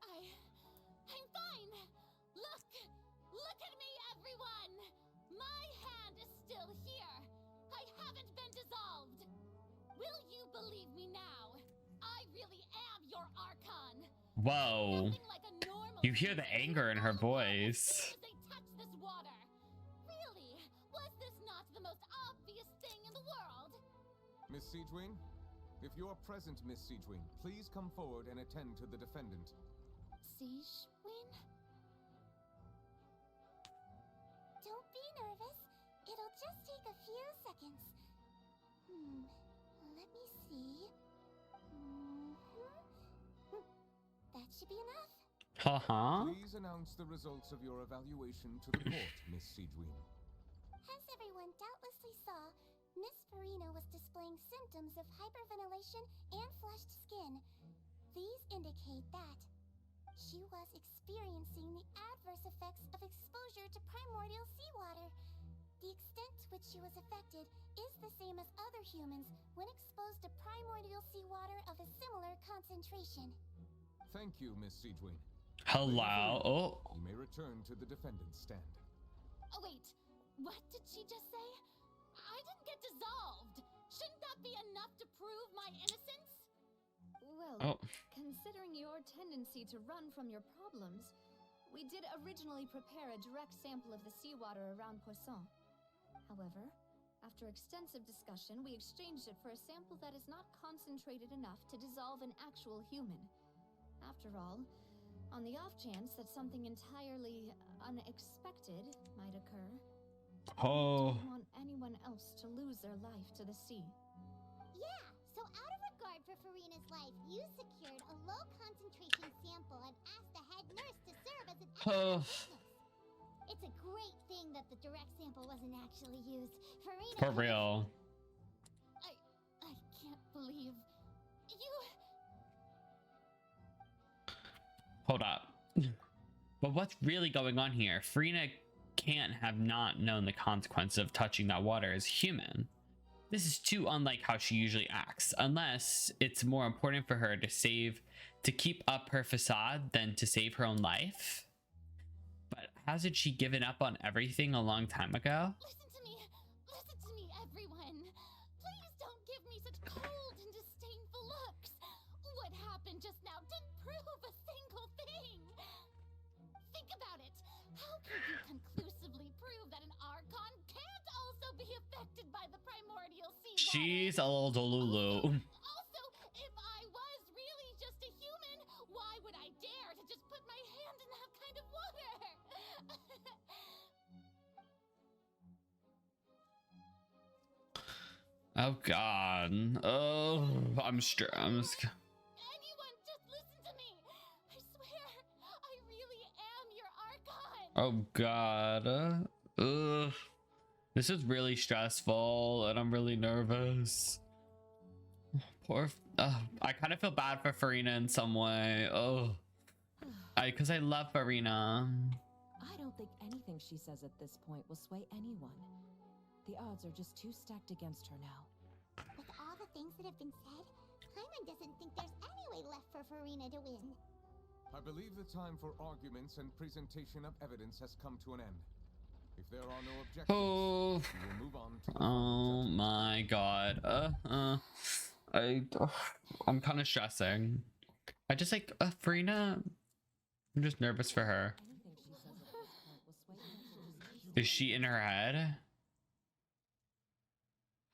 I'm fine! Look at me, everyone! My hand is still here! I haven't been dissolved! Will you believe me now? I really am your Archon! Whoa. You hear the anger in her voice. As they touch this water! Really? Was this not the most obvious thing in the world? Miss Siegewing? If you are present, Miss Siegewing, please come forward and attend to the defendant. Siegewing? Don't be nervous. It'll just take a few seconds. Let me see. That should be enough. Please announce the results of your evaluation to the court, Miss Siegewing. As everyone doubtlessly saw, Miss Furina was displaying symptoms of hyperventilation and flushed skin. These indicate that she was experiencing the adverse effects of exposure to primordial seawater. The extent to which she was affected is the same as other humans when exposed to primordial seawater of a similar concentration. Thank you, Miss Siegewing. Hello. Oh. You may return to the defendant's stand. Oh wait, what did she just say? I didn't get dissolved! Shouldn't that be enough to prove my innocence? Well, considering your tendency to run from your problems, we did originally prepare a direct sample of the seawater around Poisson. However, after extensive discussion, we exchanged it for a sample that is not concentrated enough to dissolve an actual human. After all, on the off chance that something entirely unexpected might occur, I don't want anyone else to lose their life to the sea. Yeah, so out of regard for Furina's life, you secured a low concentration sample and asked the head nurse to serve as an expert witness. It's a great thing that the direct sample wasn't actually used. Furina... For real. I can't believe... Hold up. But what's really going on here? Furina can't have not known the consequence of touching that water as human. This is too unlike how she usually acts, unless it's more important for her to keep up her facade than to save her own life. But hasn't she given up on everything a long time ago? Listen to me, everyone. Please don't give me such cold and disdainful looks. What happened just now didn't prove a single thing. Think about it. How can you conclusively prove that an Archon can't also be affected by the primordial sea water? She's a little Delulu. Also, if I was really just a human, why would I dare to just put my hand in that kind of water? Oh god. Oh, I'm stressed. Anyone, just listen to me. I swear, I really am your Archon. Oh god. Ugh. This is really stressful and I'm really nervous. I kind of feel bad for Furina in some way. Oh, because I love Furina. I don't think anything she says at this point will sway anyone. The odds are just too stacked against her now. With all the things that have been said, Hyman doesn't think there's any way left for Furina to win. I believe the time for arguments and presentation of evidence has come to an end. If there are no objections, we will move on to the Oh my god. I'm kind of stressing. I just like Furina. I'm just nervous for her. Is she in her head?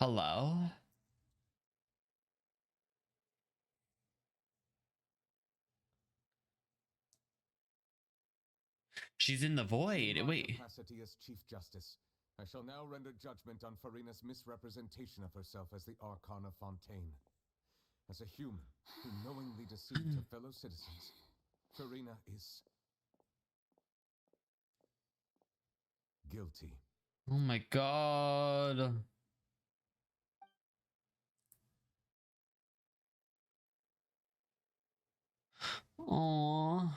Hello? She's in the void. Wait. Capacity as Chief Justice, I shall now render judgment on Furina's misrepresentation of herself as the Archon of Fontaine. As a human who knowingly deceived her fellow citizens, Furina is guilty. Oh my god. Aww.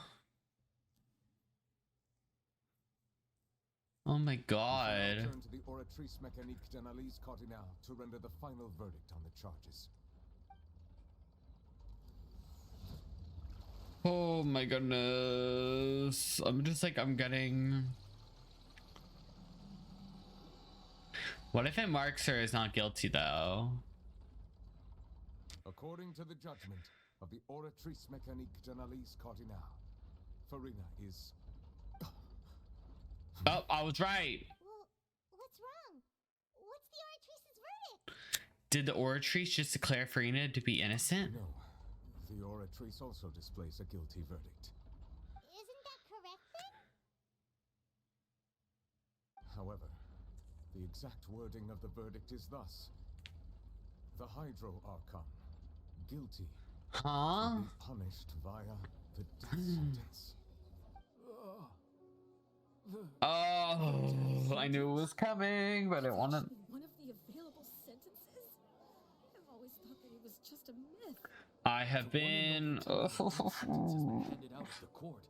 Oh my god. Turn to the Oratrice Mécanique d'Analyse Cardinal to render the final verdict on the charges. Oh my goodness. I'm getting... What if it marks her as not guilty though? According to the judgment of the Oratrice Mécanique d'Analyse Cardinal, Furina is... Oh, I was right. Well, what's wrong? What's the Oratrice's verdict? Did the Oratrice just declare Furina to be innocent? No. The Oratrice also displays a guilty verdict. Isn't that correct then? However, the exact wording of the verdict is thus. The Hydro Archon, guilty, huh? to be punished via the death sentence. Oh, I knew it was coming, but I wanted... One of the available sentences? I've always thought that it was just a myth. I have been... handed out at the court,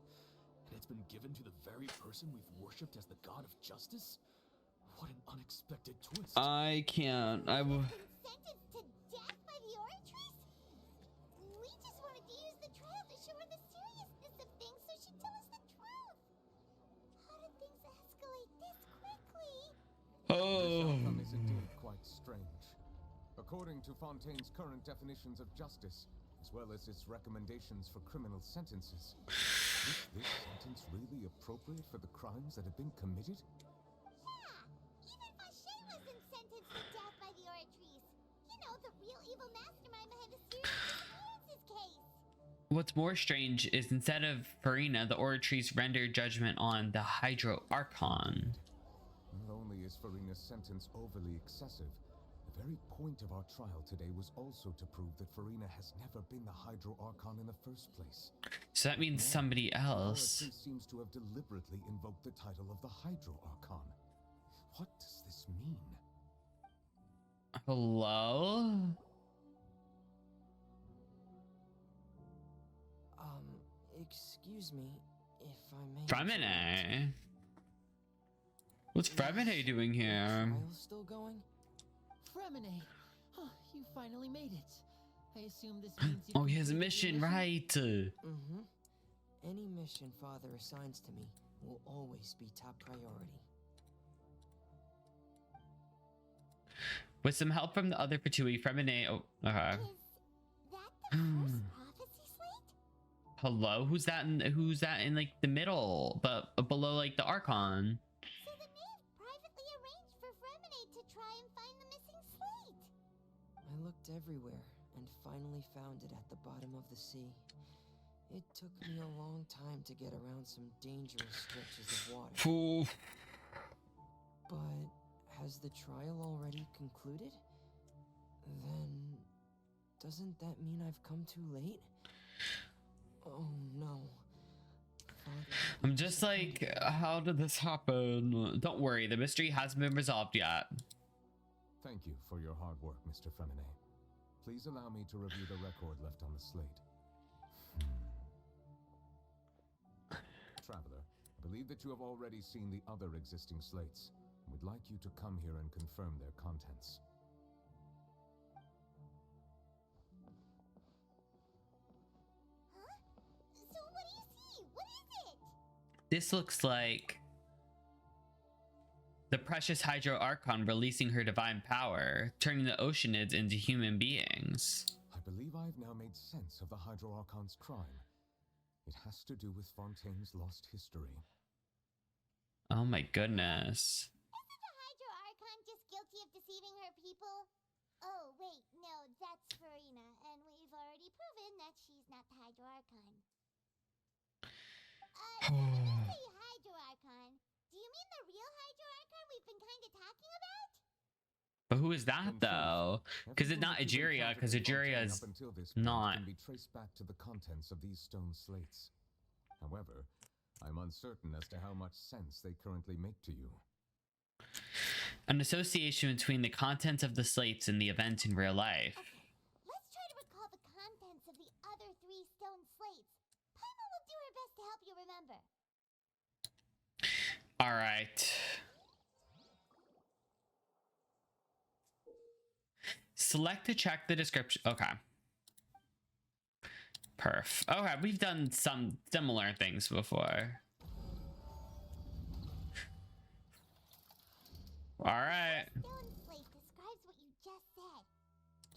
and it's been given to the very person we've worshipped as the god of justice? What an unexpected twist. I can't. Sentenced to death by the Oratrice? We just wanted to use the trial to show her the seriousness of things so she'd tell us the truth. How did things escalate this quickly? Oh. This outcome is indeed quite strange. According to Fontaine's current definitions of justice, as well as its recommendations for criminal sentences, is this sentence really appropriate for the crimes that have been committed? Even Fontaine wasn't sentenced to death by the Oratrice. You know, the real evil mastermind behind the serious disappearances case. What's more strange is instead of Furina, the Oratrice rendered judgment on the Hydro Archon. Not only is Furina's sentence overly excessive, the very point of our trial today was also to prove that Furina has never been the Hydro Archon in the first place. So that means somebody else. The Oratrice seems to have deliberately invoked the title of the Hydro Archon. What does this mean? Hello? Excuse Excuse me, if I may. Fremine? What's Fremine doing here? Trial's still going? Fremine! Oh, you finally made it. I assume this means you Oh, he has a mission, right? Mm-hmm. Any mission Father assigns to me will always be top priority. With some help from the other Fatui, Fremine. Oh, okay. Hello, who's that in like the middle, but below like the Archon? So the knave privately arranged for Fremine to try and find the missing slate. I looked everywhere and finally found it at the bottom of the sea. It took me a long time to get around some dangerous stretches of water. But has the trial already concluded? Then doesn't that mean I've come too late? Oh no. I'm just like, how did this happen? Don't worry, the mystery hasn't been resolved yet. Thank you for your hard work, Mr. Fremine. Please allow me to review the record left on the slate. Traveler, I believe that you have already seen the other existing slates. We'd like you to come here and confirm their contents. So what do you see? What is it? This looks like the precious Hydro Archon releasing her divine power, turning the Oceanids into human beings. I believe I've now made sense of the Hydro Archon's crime. It has to do with Fontaine's lost history. Oh my goodness. Isn't the Hydro Archon just guilty of deceiving her people? Oh, wait, no, that's Furina, and we've already proven that she's not the Hydro Archon. So when you say Hydro Archon, do you mean the real Hydro Archon we've been kind of talking about? But who is that though? Because it's not Egeria, because Egeria is not. Can be traced back to the contents of these stone slates. However, I'm uncertain as to how much sense they currently make to you. An association between the contents of the slates and the event in real life. Okay, let's try to recall the contents of the other 3 stone slates. Paimon will do her best to help you remember. All right. Select to check the description. Okay. Perf. Okay, we've done some similar things before. All right. Stone slate describes what you just said.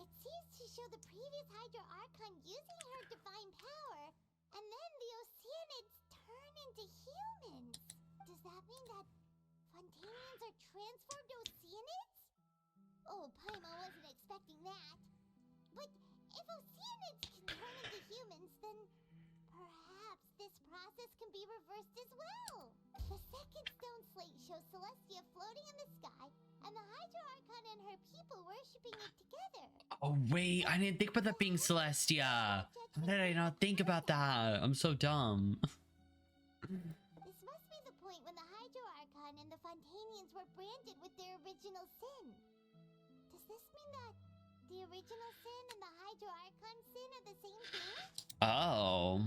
It seems to show the previous Hydro Archon using her divine power, and then the Oceanids turn into humans. Does that mean that Fontainians are transformed Oceanids? Oh, Paimon wasn't expecting that. But if Oceanids can turn into humans, then perhaps this process can be reversed as well. The second stone slate shows Celestia floating in the sky, and the Hydro Archon and her people worshipping it together. Oh wait, I didn't think about that being Celestia. How did I not think about that? I'm so dumb. This must be the point when the Hydro Archon and the Fontainians were branded with their original sin. Does this mean that the original sin and the Hydro Archon sin are the same thing? Oh.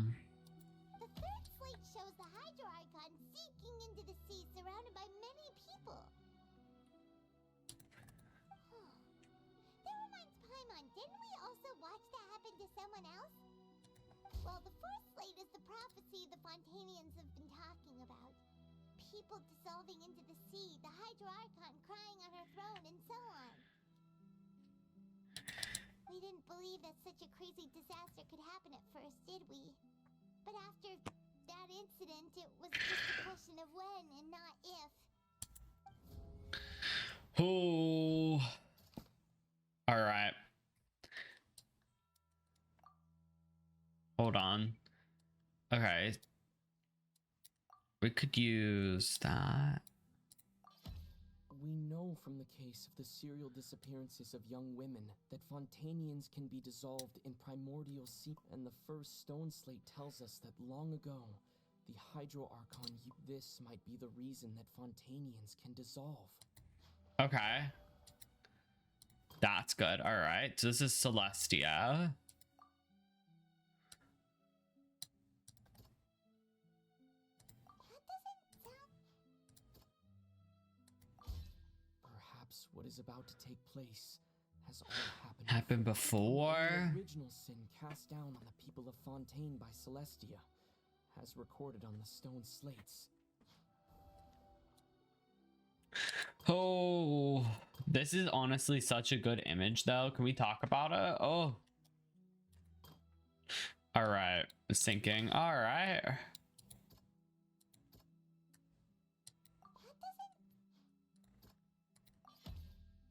The third slate shows the Hydro Archon seeking into the sea surrounded by many people. That reminds Paimon, didn't we also watch that happen to someone else? Well, the fourth slate is the prophecy the Fontainians have been talking about. People dissolving into the sea, the Hydro Archon crying on her throne, and so on. We didn't believe that such a crazy disaster could happen at first, did we? But after that incident, it was just a question of when and not if. Oh. All right. Hold on. Okay. We could use that. We know from the case of the serial disappearances of young women that Fontainians can be dissolved in primordial sea, and the first stone slate tells us that long ago, the Hydro Archon. This might be the reason that Fontainians can dissolve. Okay. That's good. All right. So this is Celestia. Perhaps what is about to take place has all happened before. The original sin cast down on the people of Fontaine by Celestia, as recorded on the stone slates. Oh, this is honestly such a good image though. Can we talk about it? Oh. All right, sinking. All right.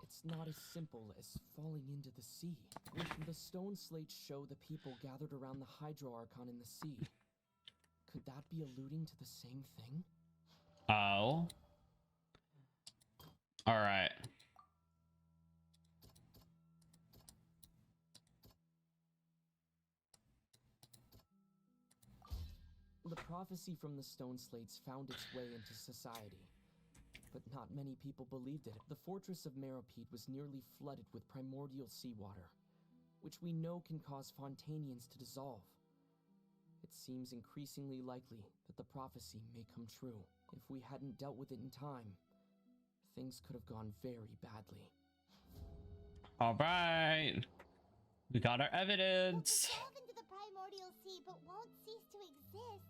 It's not as simple as falling into the sea. The stone slates show the people gathered around the Hydro Archon in the sea. Could that be alluding to the same thing? Oh. All right. The prophecy from the stone slates found its way into society, but not many people believed it. The fortress of Meropide was nearly flooded with primordial seawater, which we know can cause Fontainians to dissolve. It seems increasingly likely that the prophecy may come true. If we hadn't dealt with it in time, things could have gone very badly. All right. We got our evidence. They'll delve into the primordial sea but won't cease to exist.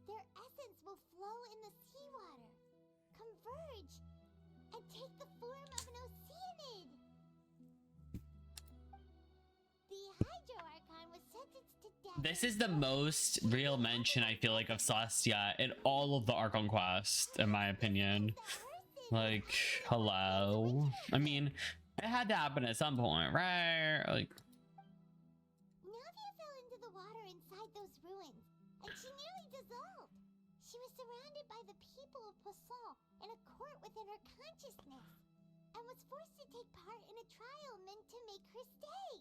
Their essence will flow in the seawater, converge, and take the form of an oceanid. The Hydro Archon was sentenced to death. This is the most real mention I feel like of Celestia in all of the Archon quest, in my opinion. Like, hello. I mean, it had to happen at some point, right? Like, Navia fell into the water inside those ruins, and she nearly dissolved. She was surrounded by the people of Poisson in a court within her consciousness, and was forced to take part in a trial meant to make her stay.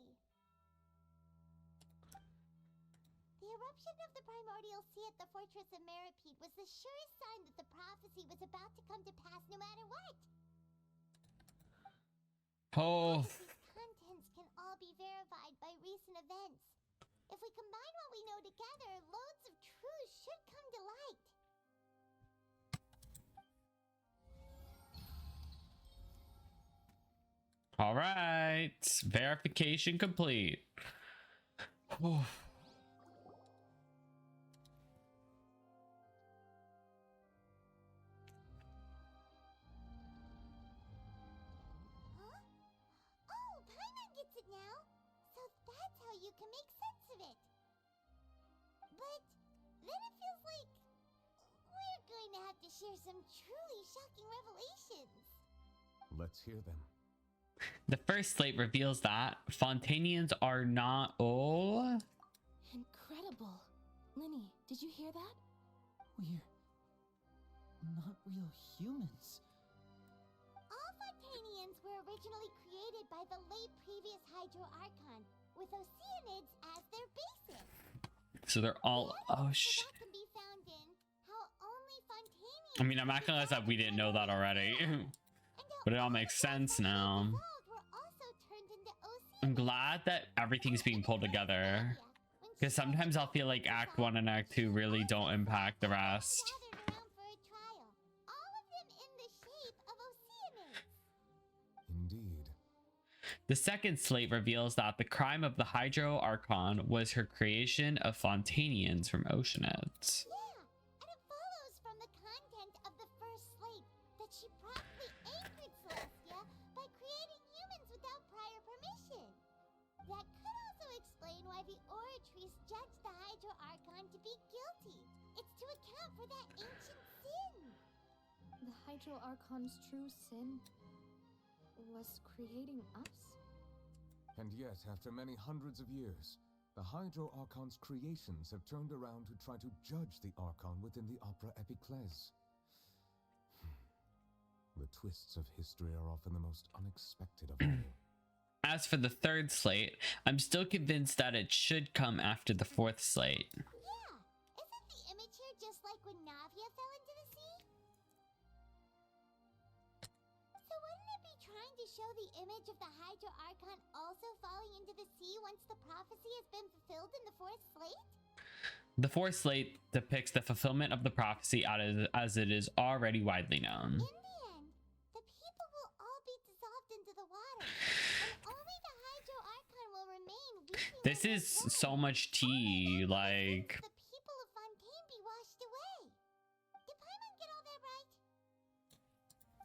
The eruption of the primordial sea at the fortress of Meropide was the surest sign that the prophecy was about to come to pass no matter what. oh, These contents can all be verified by recent events. If we combine what we know together, loads of truths should come to light. all right. Verification complete. Oh. Huh? Oh, Paimon gets it now. So that's how you can make sense of it. But then it feels like we're going to have to share some truly shocking revelations. Let's hear them. The first slate reveals that Fontainians are not. Oh. Incredible. Linny, did you hear that? We're not real humans. All Fontainians were originally created by the late previous Hydro Archon, with Oceanids as their basis. So they're all. Oh shit. That can be found in how only Fontainians. I mean, I'm not gonna lie that we didn't know that already, but it all makes sense now. were also turned into I'm glad that everything's being pulled together, because sometimes I'll feel like Act 1 and Act 2 really don't impact the rest. gathered around for a trial, all of them in the shape of Oceanids. Indeed. The second slate reveals that the crime of the Hydro Archon was her creation of Fontainians from Oceanids. Yeah, and it follows from the content of the first slate that she promptly anchored Celestia by creating humans without prior permission. That could also explain why the Oratrice judged the Hydro Archon to be guilty. It's to account for that ancient sin. The Hydro Archon's true sin was creating us? And yet, after many hundreds of years, the Hydro Archon's creations have turned around to try to judge the Archon within the opera Epiclese. The twists of history are often the most unexpected of all. As for the third slate, I'm still convinced that it should come after the fourth slate. Yeah, isn't the image here just like when Navia fell into the sea? So wouldn't it be trying to show the image of the Hydro Archon also falling into the sea once the prophecy has been fulfilled in the fourth slate? The fourth slate depicts the fulfillment of the prophecy as it is already widely known. In the end, the people will all be dissolved This is so much tea, like. The people of Fontaine be washed away. Did Paimon get all that right?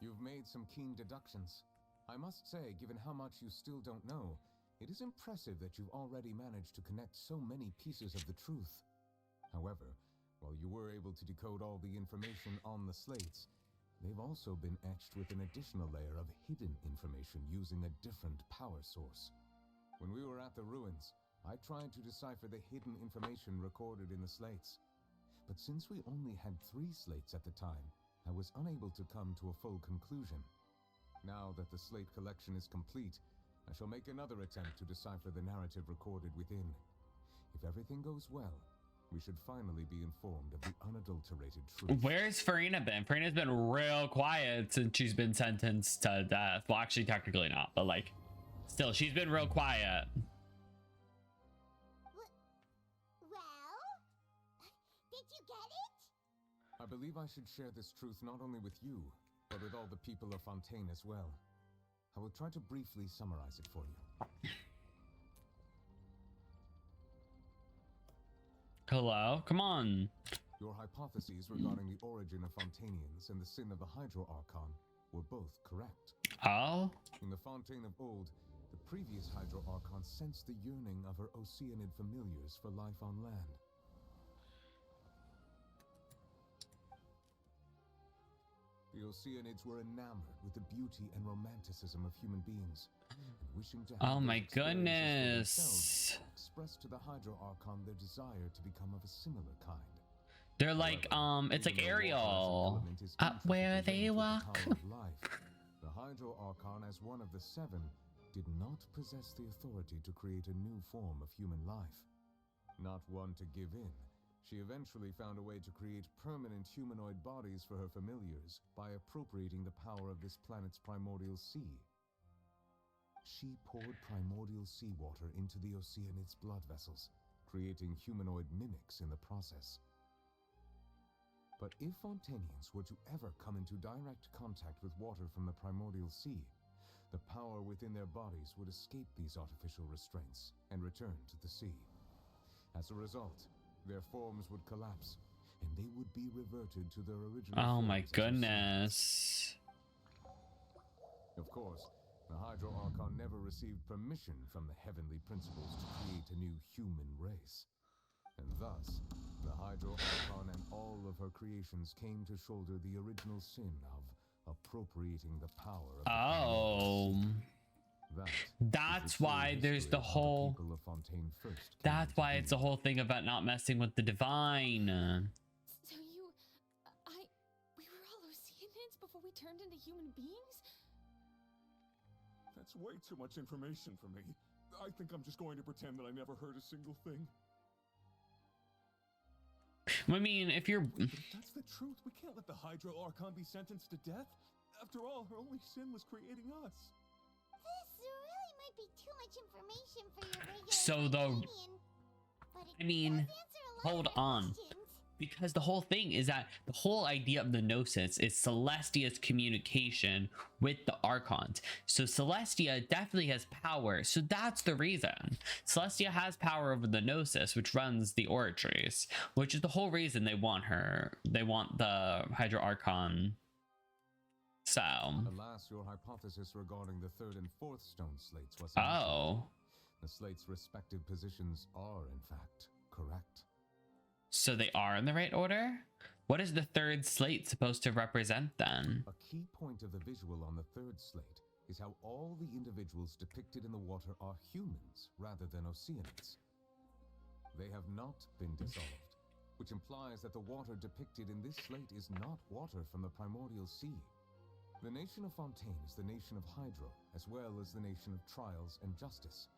You've made some keen deductions. I must say, given how much you still don't know, it is impressive that you've already managed to connect so many pieces of the truth. However, while you were able to decode all the information on the slates, they've also been etched with an additional layer of hidden information using a different power source. When we were at the ruins, I tried to decipher the hidden information recorded in the slates. But since we only had 3 slates at the time, I was unable to come to a full conclusion. Now that the slate collection is complete, I shall make another attempt to decipher the narrative recorded within. If everything goes well, we should finally be informed of the unadulterated truth. Where's Furina been? Furina's been real quiet since she's been sentenced to death. Well, actually, technically not, but like, still, she's been real quiet. Well, did you get it? I believe I should share this truth not only with you, but with all the people of Fontaine as well. I will try to briefly summarize it for you. Hello? Come on. Your hypotheses regarding the origin of Fontainians and the sin of the Hydro Archon were both correct. Oh? In the Fontaine of old, the previous Hydro Archon sensed the yearning of her Oceanid familiars for life on land. The Oceanids were enamored with the beauty and romanticism of human beings, and wishing to have Oh my those experiences for goodness. themselves, expressed to the Hydro Archon their desire to become of a similar kind. They're like, it's like Ariel. Up where they walk. The Hydro Archon, as one of the 7, did not possess the authority to create a new form of human life. Not one to give in, she eventually found a way to create permanent humanoid bodies for her familiars by appropriating the power of this planet's primordial sea. She poured primordial seawater into the Oceanid's blood vessels, creating humanoid mimics in the process. But if Fontainians were to ever come into direct contact with water from the primordial sea, the power within their bodies would escape these artificial restraints and return to the sea. As a result, their forms would collapse, and they would be reverted to their original Oh forms my as goodness. Of course, the Hydro Archon never received permission from the heavenly principles to create a new human race. And thus, the Hydro Archon and all of her creations came to shoulder the original sin of appropriating the power of that's why there's the whole that's why it's the whole thing about not messing with the divine. So we were all Oceanids before we turned into human beings? That's way too much information for me. I think I'm just going to pretend that I never heard a single thing. I mean, if you're... But if that's the truth, we can't let the Hydro Archon be sentenced to death. After all, her only sin was creating us. This really might be too much information for your regular So I mean, hold on. Because the whole thing is that the whole idea of the Gnosis is Celestia's communication with the Archons. So Celestia definitely has power. So that's the reason. Celestia has power over the Gnosis, which runs the oratories, which is the whole reason they want her. They want the Hydro Archon. So. Alas, your hypothesis regarding the 3rd and 4th stone slates was the slates' respective positions are, in fact, correct. So they are in the right order? What is the 3rd slate supposed to represent then? A key point of the visual on the 3rd slate is how all the individuals depicted in the water are humans rather than Oceanids. They have not been dissolved, which implies that the water depicted in this slate is not water from the primordial sea. The nation of Fontaine is the nation of Hydro, as well as the nation of trials and justice.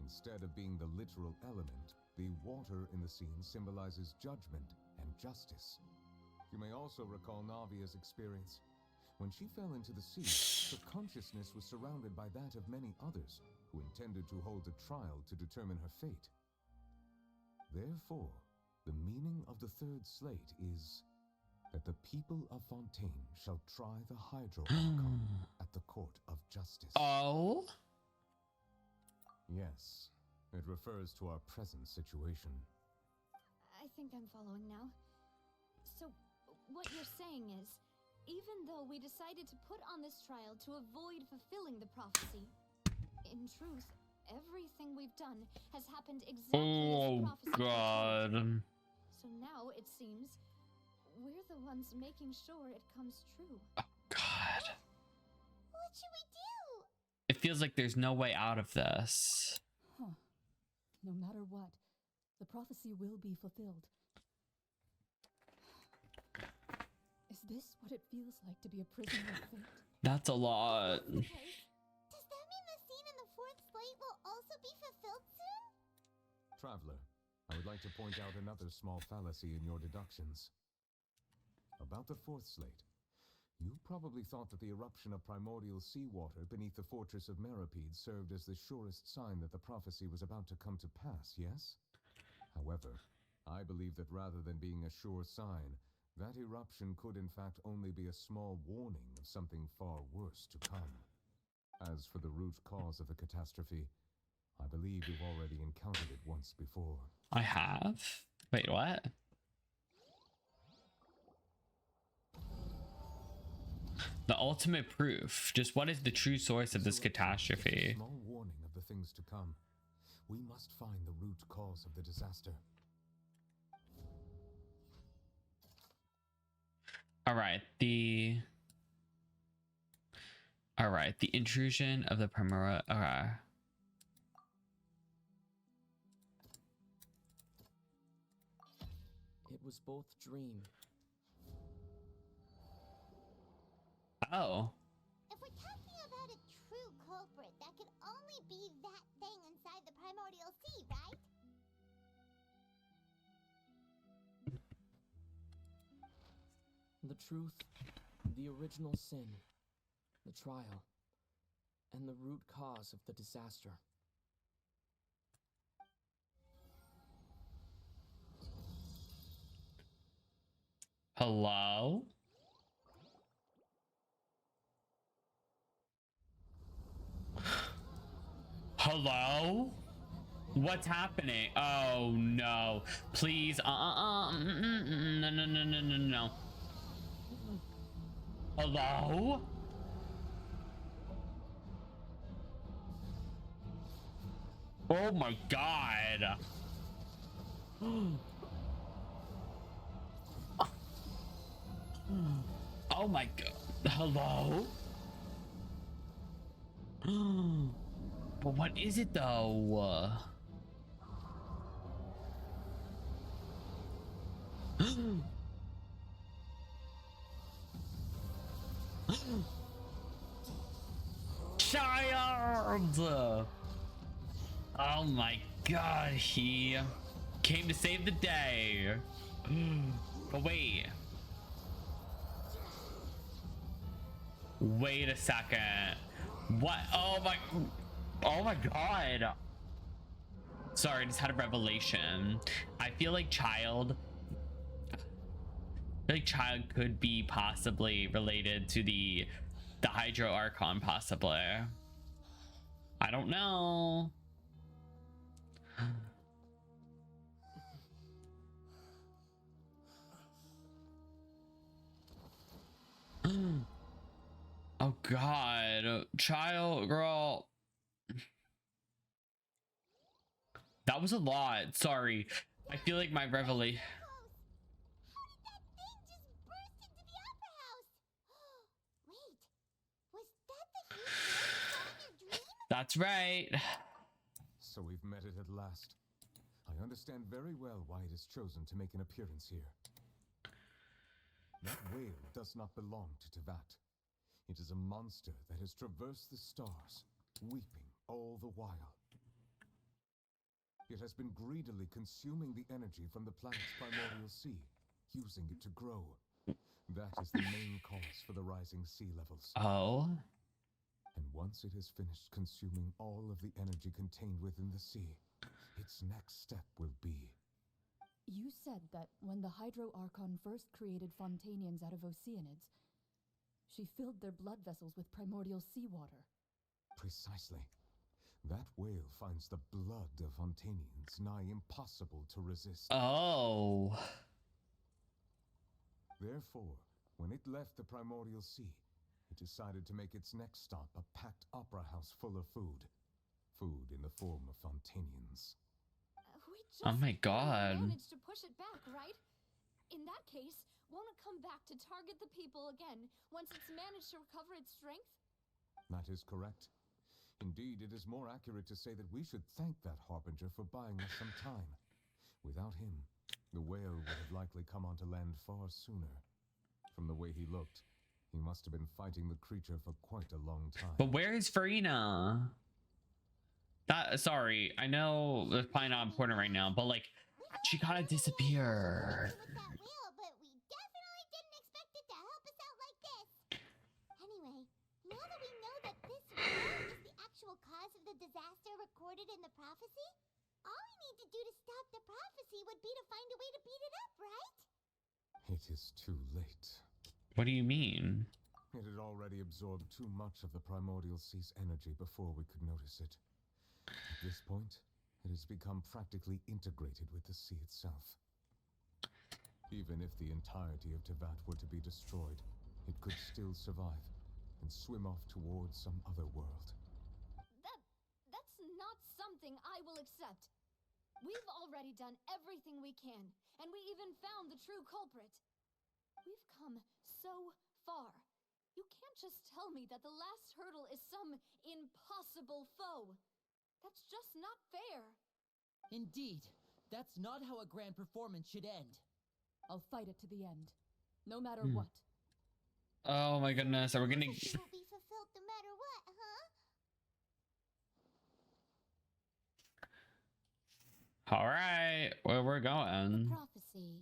Instead of being the literal element, the water in the scene symbolizes judgment and justice. You may also recall Navia's experience. When she fell into the sea, her consciousness was surrounded by that of many others who intended to hold a trial to determine her fate. Therefore, the meaning of the 3rd slate is that the people of Fontaine shall try the Hydro Archon at the court of justice. Oh? Yes, It refers to our present situation. I think I'm following now. So, what you're saying is, even though we decided to put on this trial to avoid fulfilling the prophecy, in truth, everything we've done has happened exactly as the prophecy God. foretold. So now, it seems, we're the ones making sure it comes true. God. What should we do? It feels like there's no way out of this. Huh. No matter what, the prophecy will be fulfilled. Is this what it feels like to be a prisoner of fate? That's a lot. Okay. Does that mean the scene in the fourth slate will also be fulfilled soon? Traveler, I would like to point out another small fallacy in your deductions. About the fourth slate, you probably thought that the eruption of primordial seawater beneath the fortress of Meripede served as the surest sign that the prophecy was about to come to pass, yes? However, I believe that rather than being a sure sign, that eruption could in fact only be a small warning of something far worse to come. As for the root cause of the catastrophe, I believe you've already encountered it once before. I have? Wait, what? The ultimate proof. Just what is the true source of this catastrophe? A small warning of the things to come. We must find the root cause of the disaster. All right, the intrusion of the primordial. It was both dream. Oh. If we're talking about a true culprit, that could only be that thing inside the primordial sea, right? The truth, the original sin, the trial, and the root cause of the disaster. Hello? Hello? What's happening? Oh no. Please. No. Hello? Oh my god. Oh my god. Hello? But what is it though? Child! Oh my god, he came to save the day. But wait. Wait a second. What? Oh my god. Sorry, I just had a revelation. I feel like Child could be possibly related to the Hydro Archon, possibly. I don't know. Oh god, Child, girl. That was a lot. Sorry. I feel like my revelation. That's right. So we've met it at last. I understand very well why it is chosen to make an appearance here. That whale does not belong to Tevat. It is a monster that has traversed the stars, weeping all the while. It has been greedily consuming the energy from the planet's primordial sea, using it to grow. That is the main cause for the rising sea levels. Oh. And once it has finished consuming all of the energy contained within the sea, its next step will be... You said that when the Hydro Archon first created Fontainians out of Oceanids, she filled their blood vessels with primordial seawater. Precisely. That whale finds the blood of Fontainians nigh impossible to resist. Oh. Therefore, when it left the primordial sea, it decided to make its next stop a packed opera house full of food. Food in the form of Fontainians. We Oh my god. managed to push it back, right? In that case, won't it come back to target the people again once it's managed to recover its strength? That is correct. Indeed, it is more accurate to say that we should thank that harbinger for buying us some time. Without him, the whale would have likely come onto land far sooner. From the way he looked, he must have been fighting the creature for quite a long time. But where is Furina? Sorry, I know it's probably not important right now, but like, she gotta disappear. With that whale, but we definitely didn't expect it to help us out like this. Anyway, now that we know that this whale is the actual cause of the disaster recorded in the prophecy, all we need to do to stop the prophecy would be to find a way to beat it up, right? It is too late. What do you mean? It had already absorbed too much of the primordial sea's energy before we could notice it. At this point, it has become practically integrated with the sea itself. Even if the entirety of Tevat were to be destroyed, it could still survive and swim off towards some other world. That's not something I will accept. We've already done everything we can, and we even found the true culprit. We've come so far. You can't just tell me that the last hurdle is some impossible foe. That's just not fair. Indeed, that's not how a grand performance should end. I'll fight it to the end, no matter what. Oh my goodness, are we gonna... It will be fulfilled no matter what, huh? Alright, where we're going. Prophecy.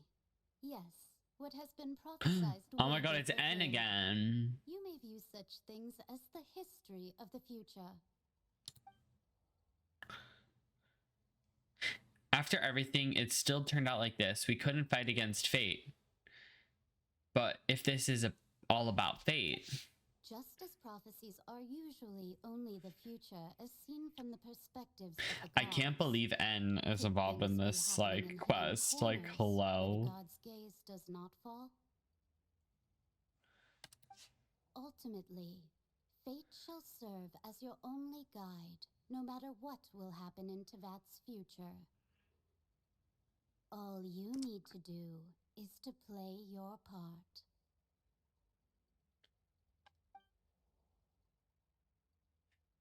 Yes, what has been prophesied. Oh my god, it's N again. You may view such things as the history of the future. After everything, it still turned out like this. We couldn't fight against fate. But if this is all about fate... Just as prophecies are usually only the future as seen from the perspectives of the gods. I can't believe N is involved in this, like, quest. Like, hello. The god's gaze does not fall. Ultimately, fate shall serve as your only guide, no matter what will happen in Tevat's future. All you need to do is to play your part.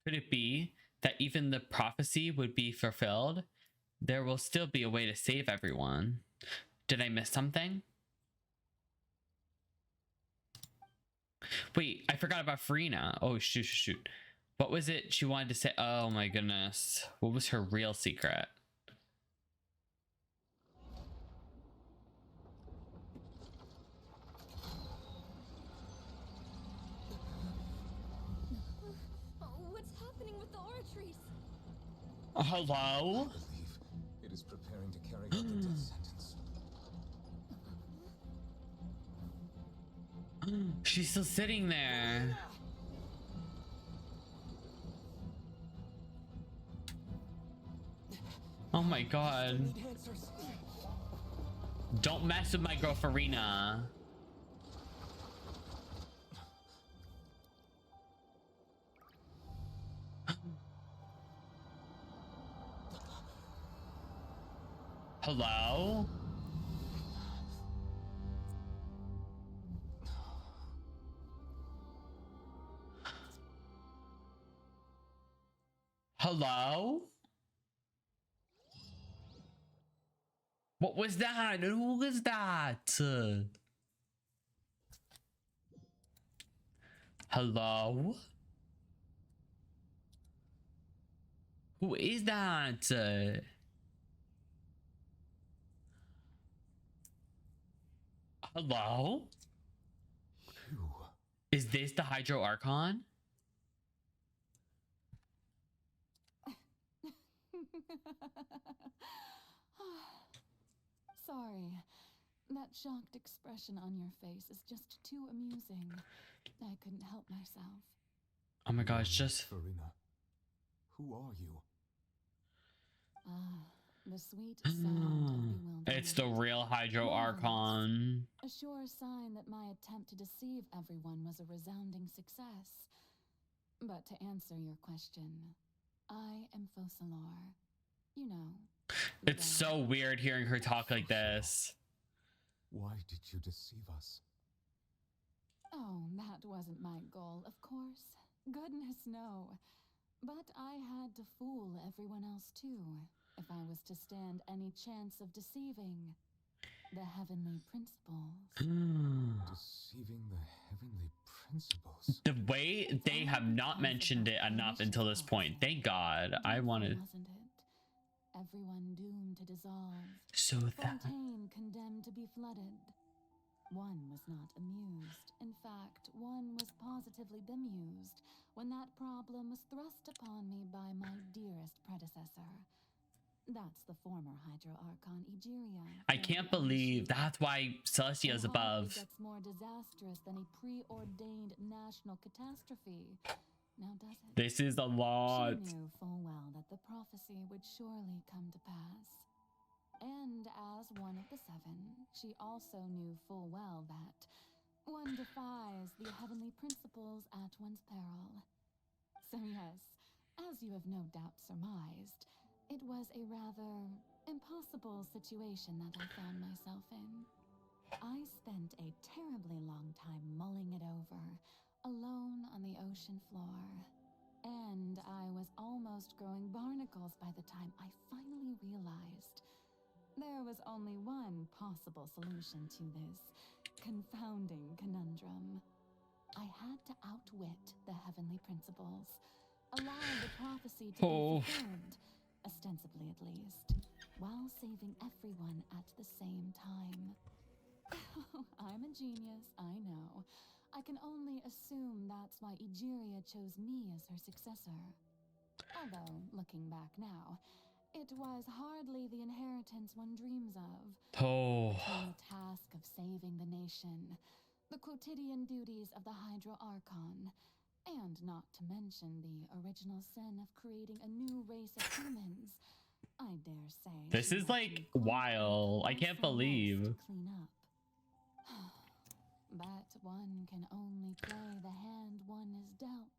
Could it be that even the prophecy would be fulfilled? There will still be a way to save everyone. Did I miss something? Wait, I forgot about Furina. Oh, shoot. What was it she wanted to say? Oh my goodness. What was her real secret? Hello? I believe it is preparing to carry out the death sentence. She's still sitting there. Oh my god. Don't mess with my girl Furina. Hello? Hello? What was that? Who was that? Hello? Who is that? Hello? Is this the Hydro Archon? Sorry. That shocked expression on your face is just too amusing. I couldn't help myself. Oh my gosh, just... Furina, who are you? The sweet sound of bewilderment. It's the real Hydro Archon. A sure sign that my attempt to deceive everyone was a resounding success. But to answer your question, I am Focalor. You know. It's so weird hearing her talk like this. Why did you deceive us? Oh, that wasn't my goal, of course. Goodness, no. But I had to fool everyone else too, if I was to stand any chance of deceiving the heavenly principles. Deceiving the heavenly principles? The way they have not mentioned it enough until this point. Thank God. I wanted... Wasn't it? Everyone doomed to dissolve. So that... Fontaine condemned to be flooded. One was not amused. In fact, one was positively bemused when that problem was thrust upon me by my dearest predecessor. That's the former Hydro Archon Egeria. I can't believe that's why Celestia's above. It gets more disastrous than a preordained national catastrophe. Now does it? This is a lot. She knew full well that the prophecy would surely come to pass. And as one of the seven, she also knew full well that one defies the heavenly principles at one's peril. So yes, as you have no doubt surmised, it was a rather impossible situation that I found myself in. I spent a terribly long time mulling it over, alone on the ocean floor. And I was almost growing barnacles by the time I finally realized there was only one possible solution to this confounding conundrum. I had to outwit the heavenly principles, allow the prophecy to be fulfilled, ostensibly at least, while saving everyone at the same time. I'm a genius, I know. I can only assume that's why Egeria chose me as her successor. Although, looking back now, it was hardly the inheritance one dreams of. Between the task of saving the nation, the quotidian duties of the Hydro Archon, and not to mention the original sin of creating a new race of humans, I dare say. This is like wild. I can't believe. Clean up. But one can only play the hand one is dealt.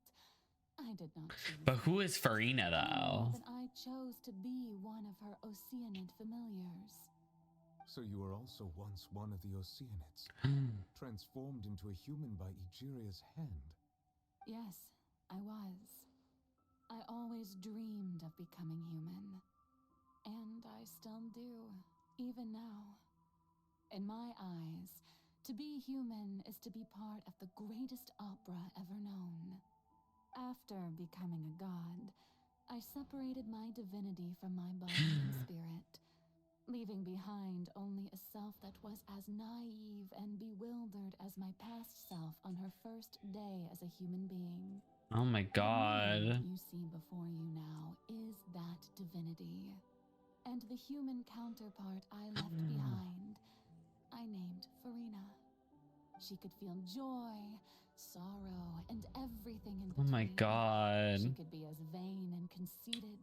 I did not choose. But who is Furina though? That I chose to be one of her Oceanid familiars. So you were also once one of the Oceanids, transformed into a human by Egeria's hand. Yes, I was. I always dreamed of becoming human. And I still do, even now. In my eyes, to be human is to be part of the greatest opera ever known. After becoming a god, I separated my divinity from my body and spirit, leaving behind only a self that was as naive and bewildered as my past self on her first day as a human being. Oh my God. What you see before you now is that divinity. And the human counterpart I left behind, I named Furina. She could feel joy, sorrow, and everything in between. Oh my God. She could be as vain and conceited,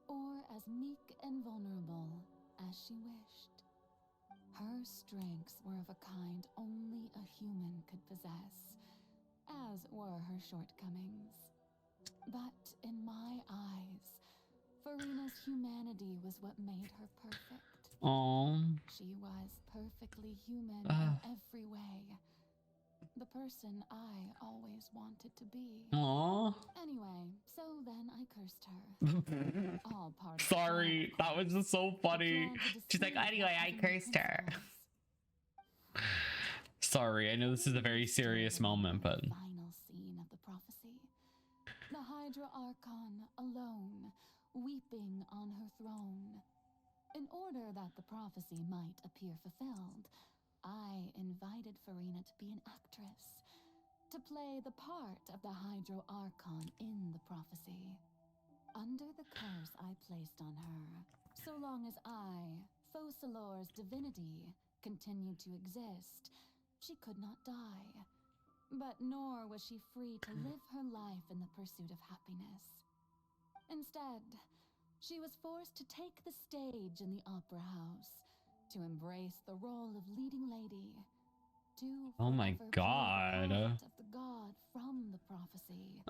or as meek and vulnerable as she wished. Her strengths were of a kind only a human could possess, as were her shortcomings. But in my eyes, Furina's humanity was what made her perfect. She was perfectly human in every way. The person I always wanted to be. Anyway, so then I cursed her. All part of Sorry, that was just so funny. She's like, anyway, I cursed her. Sorry, I know this is a very serious moment, but... Final scene of the prophecy. The Hydra Archon alone, weeping on her throne. In order that the prophecy might appear fulfilled, I invited Furina to be an actress, to play the part of the Hydro Archon in the prophecy. Under the curse I placed on her, so long as I, Focalor's divinity, continued to exist, she could not die. But nor was she free to live her life in the pursuit of happiness. Instead, She was forced to take the stage in the opera house, to embrace the role of leading lady, to Oh my forever God. play the part of the god from the prophecy,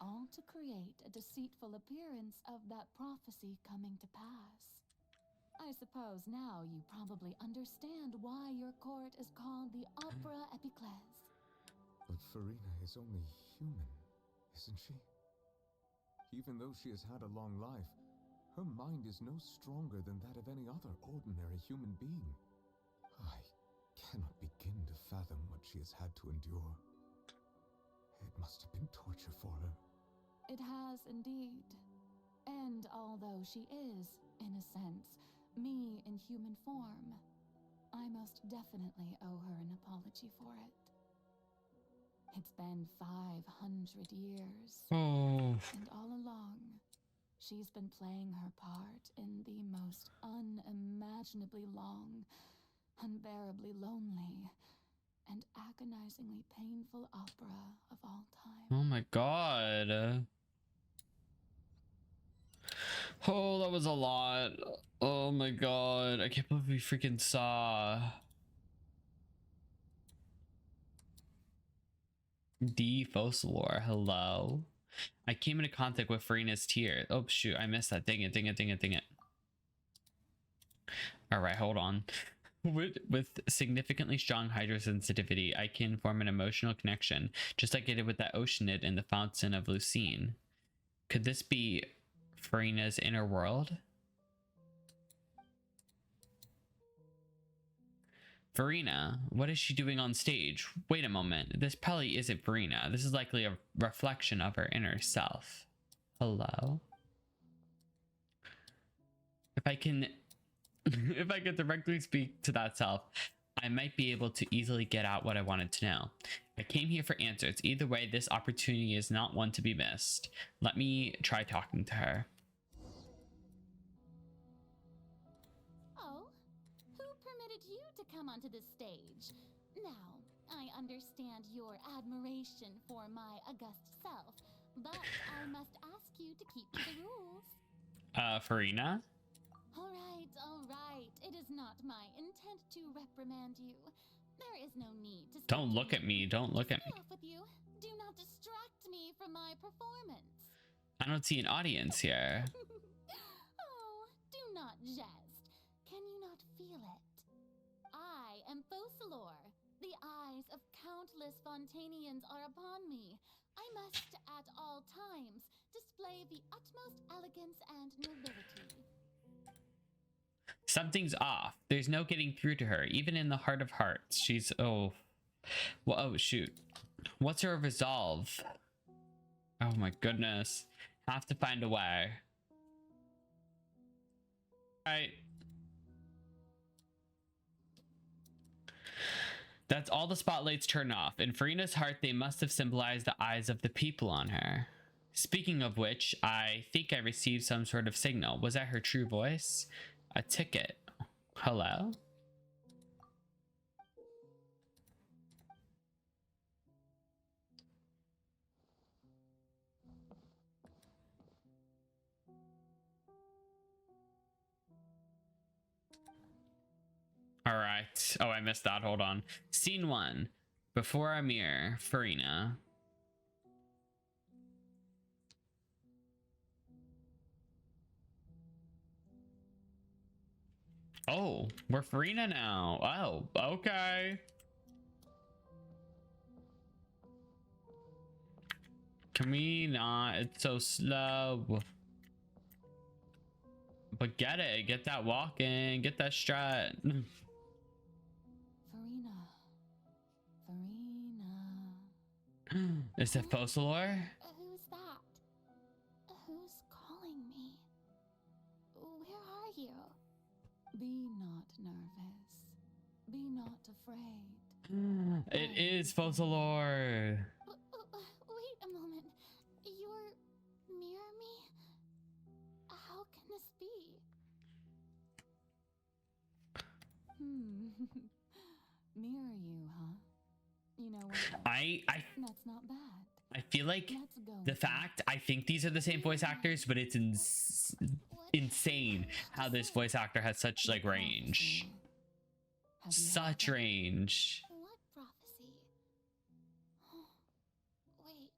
all to create a deceitful appearance of that prophecy coming to pass. I suppose now you probably understand why your court is called the Opera Epiclese. But Furina is only human, isn't she? Even though she has had a long life, her mind is no stronger than that of any other ordinary human being. I cannot begin to fathom what she has had to endure. It must have been torture for her. It has indeed. And although she is, in a sense, me in human form, I most definitely owe her an apology for it. It's been 500 years. Oh. And all along, she's been playing her part in the most unimaginably long, unbearably lonely, and agonizingly painful opera of all time. Oh my God. Oh, that was a lot. Oh my God. I can't believe we freaking saw. D. Fossilor, hello. I came into contact with Furina's tear. Oh shoot, I missed that. Dang it, dang it, dang it, dang it. Alright, hold on. With significantly strong hydrosensitivity, I can form an emotional connection, just like I did with that Oceanid in the Fountain of Lucine. Could this be Furina's inner world? Furina, what is she doing on stage? Wait a moment, this probably isn't Furina. This is likely a reflection of her inner self. Hello? If I can if I could directly speak to that self, I might be able to easily get out what I wanted to know. I came here for answers. Either way, this opportunity is not one to be missed. Let me try talking to her. Oh, who permitted you to come onto this stage? Now, I understand your admiration for my august self, but I must ask you to keep to the rules. Furina? All right. It is not my intent to reprimand you. There is no need to. Don't look at me. Don't look at me. Off with you. Do not distract me from my performance. I don't see an audience here. Oh, do not jest. Can you not feel it? I am Fossilor. The eyes of countless Fontainians are upon me. I must, at all times, display the utmost elegance and nobility. Something's off. There's no getting through to her, even in the heart of hearts. She's well, oh shoot. What's her resolve? Oh my goodness. Have to find a way. Alright. That's all the spotlights turn off. In Furina's heart, they must have symbolized the eyes of the people on her. Speaking of which, I think I received some sort of signal. Was that her true voice? A ticket. Hello? All right. Oh, I missed that. Hold on. Scene 1. Before a mirror, Furina. Oh, we're Furina now. Oh, okay. Can we not? It's so slow. But get it. Get that walking. Get that strut. Furina. Is it Fossilor? Who's that? Who's calling me? Where are you? Be not nervous. Be not afraid. It is Fossilor. Wait a moment. You're near me? How can this be? Mirror you, huh? You know what? That's not bad. I feel like the fact I think these are the same voice actors, but it's in What insane how this voice actor has such like range. Such range. What prophecy? Oh, wait.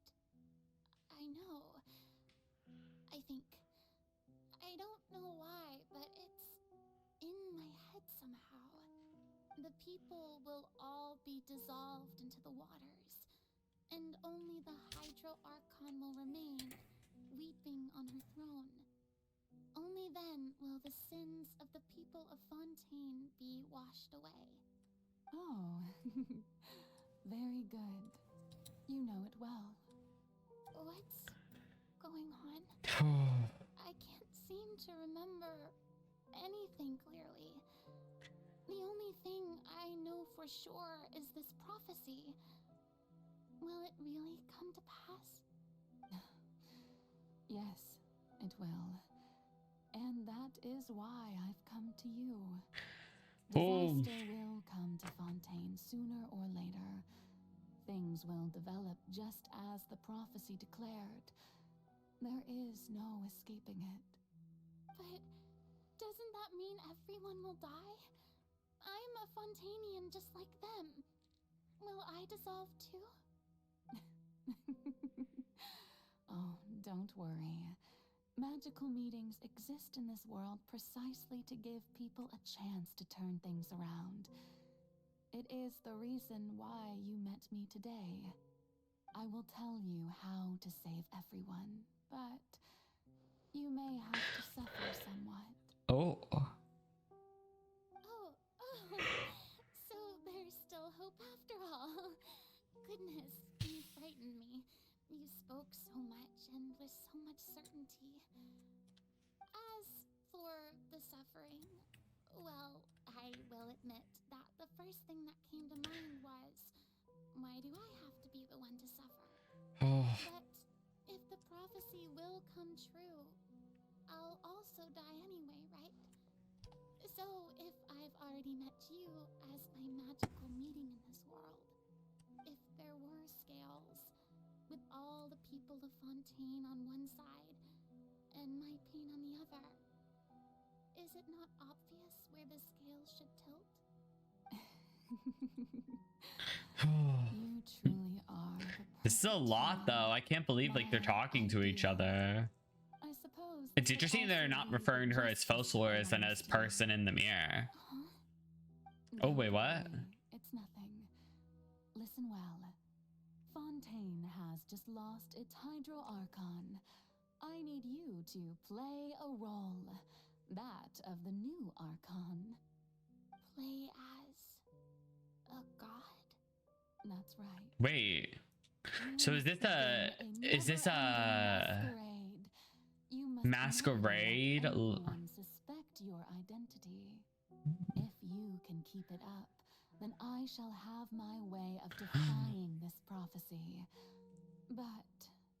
I know. I think. I don't know why, but it's in my head somehow. The people will all be dissolved into the waters, and only the Hydro Archon will remain, weeping on her throne. Only then will the sins of the people of Fontaine be washed away. Oh, very good. You know it well. What's going on? I can't seem to remember anything clearly. The only thing I know for sure is this prophecy. Will it really come to pass? Yes, it will. And that is why I've come to you. Disaster will come to Fontaine sooner or later. Things will develop just as the prophecy declared. There is no escaping it. But doesn't that mean everyone will die? I'm a Fontainian just like them. Will I dissolve too? Oh, don't worry. Magical meetings exist in this world precisely to give people a chance to turn things around. It is the reason why you met me today. I will tell you how to save everyone, but you may have to suffer somewhat. Oh. So there's still hope after all. Goodness, you frightened me. You spoke so much and with so much certainty. As for the suffering, well, I will admit that the first thing that came to mind was, why do I have to be the one to suffer? But if the prophecy will come true, I'll also die anyway, right? So if I've already met you as my magical meeting in this world, if there were scales, with all the people of Fontaine on one side, and my pain on the other, is it not obvious where the scales should tilt? You truly are. This is a lot though. I can't believe like they're talking to each other. I suppose It's interesting they're not referring to her as Fossilors and as person in the mirror. Oh wait, what? It's nothing. Listen well. Fontaine has just lost its Hydro Archon. I need you to play a role. That of the new Archon. Play as a god? That's right. Wait. So is this a masquerade? Suspect your identity. If you can keep it up, then I shall have my way of defying this prophecy. But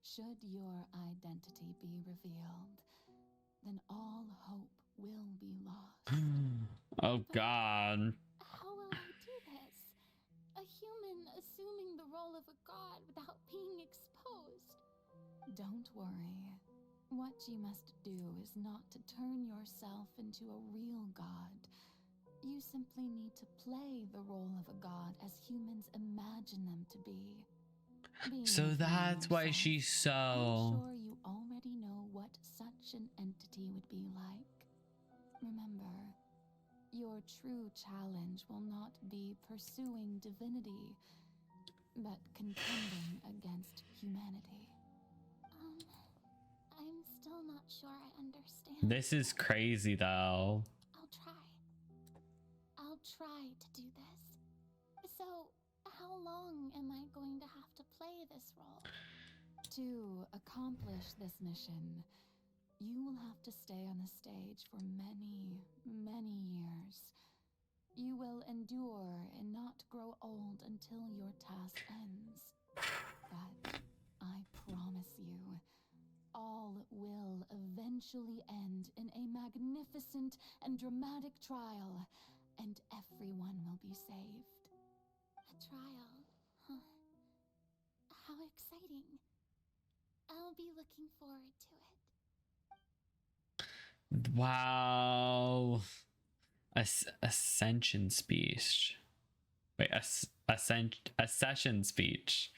should your identity be revealed, then all hope will be lost. Oh God. How will I do this? A human assuming the role of a god without being exposed. Don't worry. What you must do is not to turn yourself into a real god. You simply need to play the role of a god as humans imagine them to be. So that's why she's so... I'm sure you already know what such an entity would be like. Remember, your true challenge will not be pursuing divinity, but contending against humanity. I'm still not sure I understand. This is crazy though. I'll try to do this. So, how long am I going to have to play this role? To accomplish this mission, you will have to stay on the stage for many, many years. You will endure and not grow old until your task ends. But I promise you, all will eventually end in a magnificent and dramatic trial, and everyone will be saved. A trial, huh? How exciting. I'll be looking forward to it. Wow. Ascension speech. Wait, a session speech.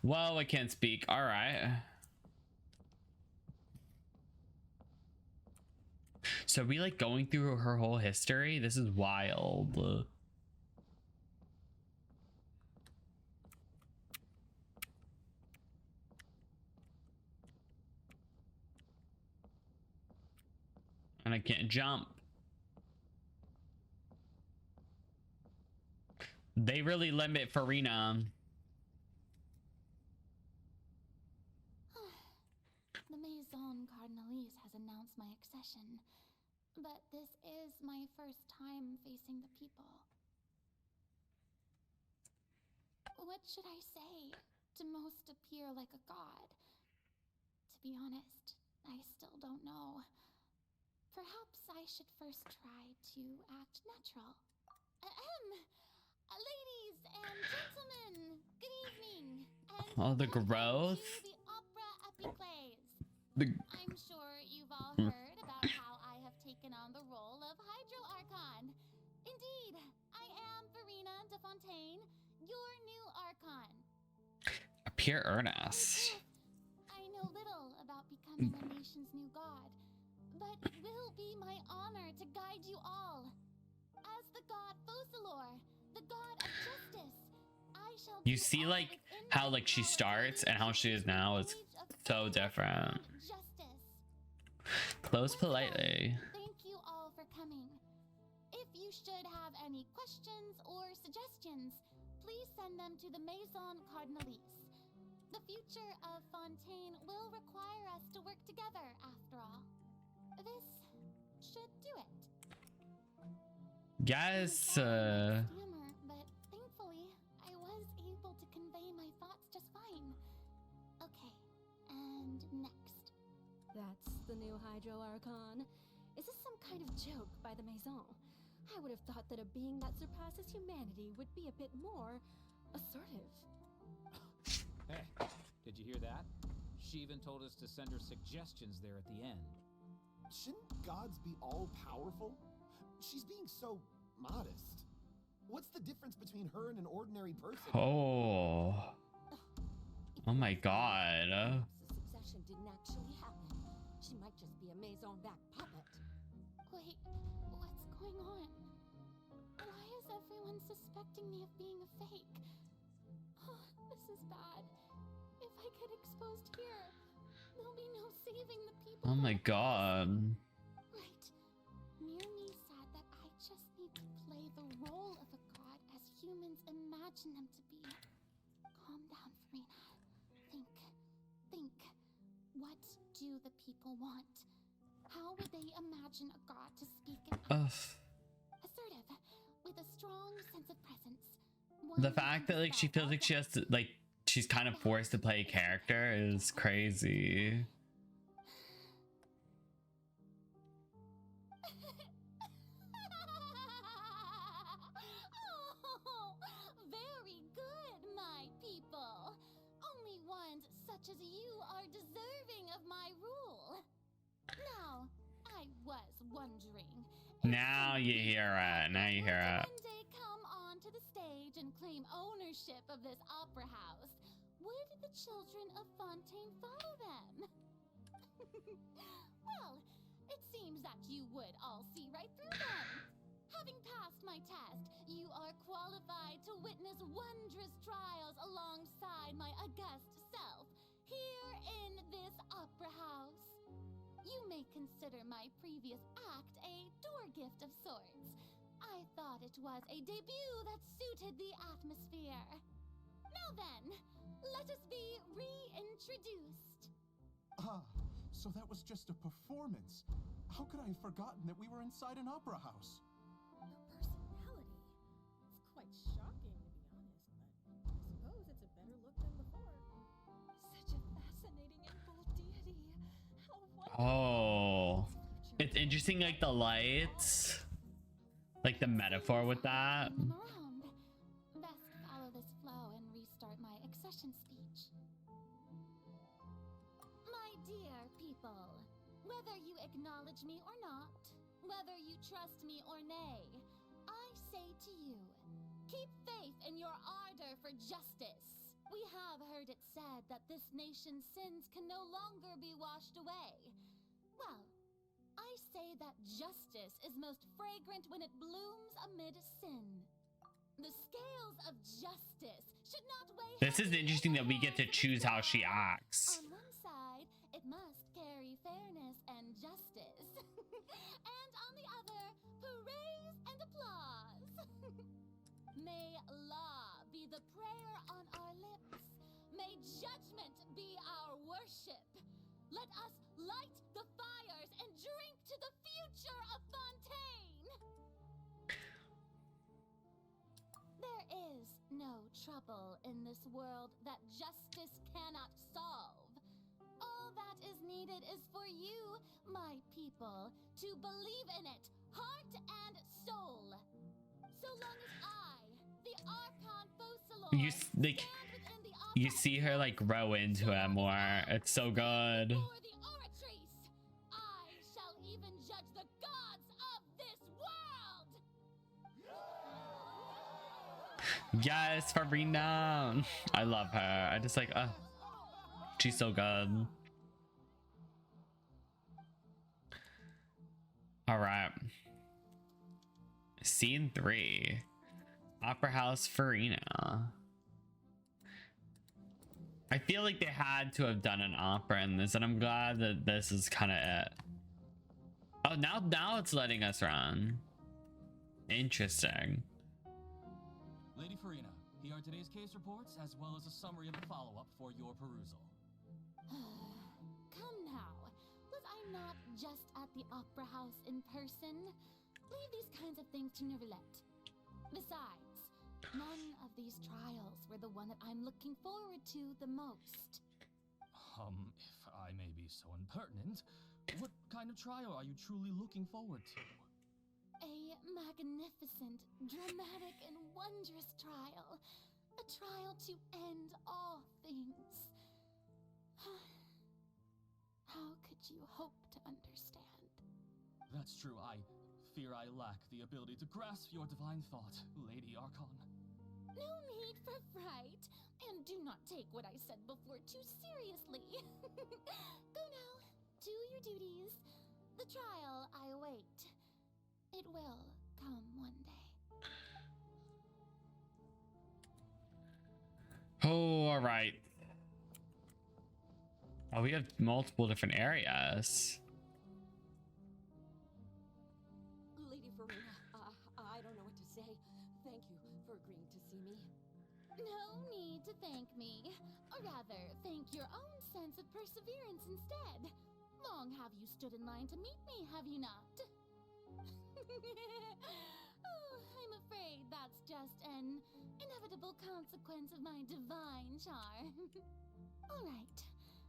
Whoa, I can't speak. All right. So we like going through her whole history. This is wild. And I can't jump. They really limit Furina. The Maison Cardinalise has announced my accession, but this is my first time facing the people. What should I say to most appear like a god? To be honest, I still don't know. Perhaps I should first try to act natural. Ladies and gentlemen, good evening. Oh, the growth. The opera epiclase. The... I'm sure you've all heard about how I have taken on the role of Hydro Archon. Indeed, I am Furina de Fontaine, your new Archon. Appear earnest. I know little about becoming a nation's new god, but it will be my honor to guide you all. As the god Focalor, the god of justice, I shall. You see, like how like she starts and how she is now is so different. Close politely. Thank you all for coming. If you should have any questions or suggestions, please send them to the Maison Cardinalise. The future of Fontaine will require us to work together, after all. This should do it. Yes. Stammer, but thankfully, I was able to convey my thoughts just fine. Okay, and next. That's the new Hydro Archon. Is this some kind of joke by the Maison? I would have thought that a being that surpasses humanity would be a bit more assertive. Hey, did you hear that? She even told us to send her suggestions there at the end. Shouldn't gods be all-powerful? She's being so modest. What's the difference between her and an ordinary person? Oh. Oh my god. The succession didn't actually happen. She might just be a Maison back puppet. Wait, what's going on? Why is everyone suspecting me of being a fake? Oh, this is bad. If I get exposed here, there'll be no saving the people. Oh my god. Right. Mirmi said that I just need to play the role of a god as humans imagine them to be. Calm down, Furina. Think. What do the people want? How would they imagine a god to speak and act? Assertive, with a strong sense of presence. The fact that like she feels like she has to like she's kind of forced to play a character is crazy. Oh, very good, my people. Only ones such as you are deserving of my rule. Now, I was wondering. Now you hear it. Now you hear it. One day come onto the stage and claim ownership of this opera house. Would the children of Fontaine follow them? Well, it seems that you would all see right through them. Having passed my test, you are qualified to witness wondrous trials alongside my august self here in this opera house. You may consider my previous act a door gift of sorts. I thought it was a debut that suited the atmosphere. Now then, let us be reintroduced. Ah, so that was just a performance. How could I have forgotten that we were inside an opera house? Personality. It's quite shocking, to be honest, but I suppose it's a better look than before. Such a fascinating and bold deity. How wonderful. Oh. It's interesting like the lights. Like the metaphor with that. Best follow this flow and restart my accession speech. My dear people, Whether you acknowledge me or not, whether you trust me or nay, I say to you, keep faith in your ardor for justice. We have heard it said that this nation's sins can no longer be washed away. Well, I say that justice is most fragrant when it blooms amid sin. The scales of justice should not weigh. This is interesting that we get to choose how she acts. On one side, it must carry fairness and justice. And on the other, praise and applause. May law be the prayer on our lips. May judgment be our worship. Let us light the fires and drink to the future of Fontaine. There is no trouble in this world that justice cannot solve. All that is needed is for you, my people, to believe in it, heart and soul. So long as I, the Archon Focalor, you see her like grow into it more. It's so good. for the Oratrice, I shall even judge the gods of this world. Yes, Furina. I love her. I just like, she's so good. All right. Scene 3. Opera House Furina. I feel like they had to have done an opera in this, and I'm glad that this is kind of it. Oh, now it's letting us run. Interesting. Lady Furina, here are today's case reports, as well as a summary of the follow-up for your perusal. Come now. Was I not just at the Opera House in person? Leave these kinds of things to Neuvillette. Besides, none of these trials were the one that I'm looking forward to the most. If I may be so impertinent, what kind of trial are you truly looking forward to? A magnificent, dramatic, and wondrous trial. A trial to end all things. How could you hope to understand? That's true. I fear I lack the ability to grasp your divine thought, Lady Archon. No need for fright, and do not take what I said before too seriously. Go now, do your duties. The trial I await. It will come one day. Oh, all right. Oh, we have multiple different areas. Lady Furina, I don't know what to say. Thank you for agreeing to see me. No need to thank me. Or rather, thank your own sense of perseverance instead. Long have you stood in line to meet me, have you not? Oh, I'm afraid that's just an inevitable consequence of my divine charm. All right.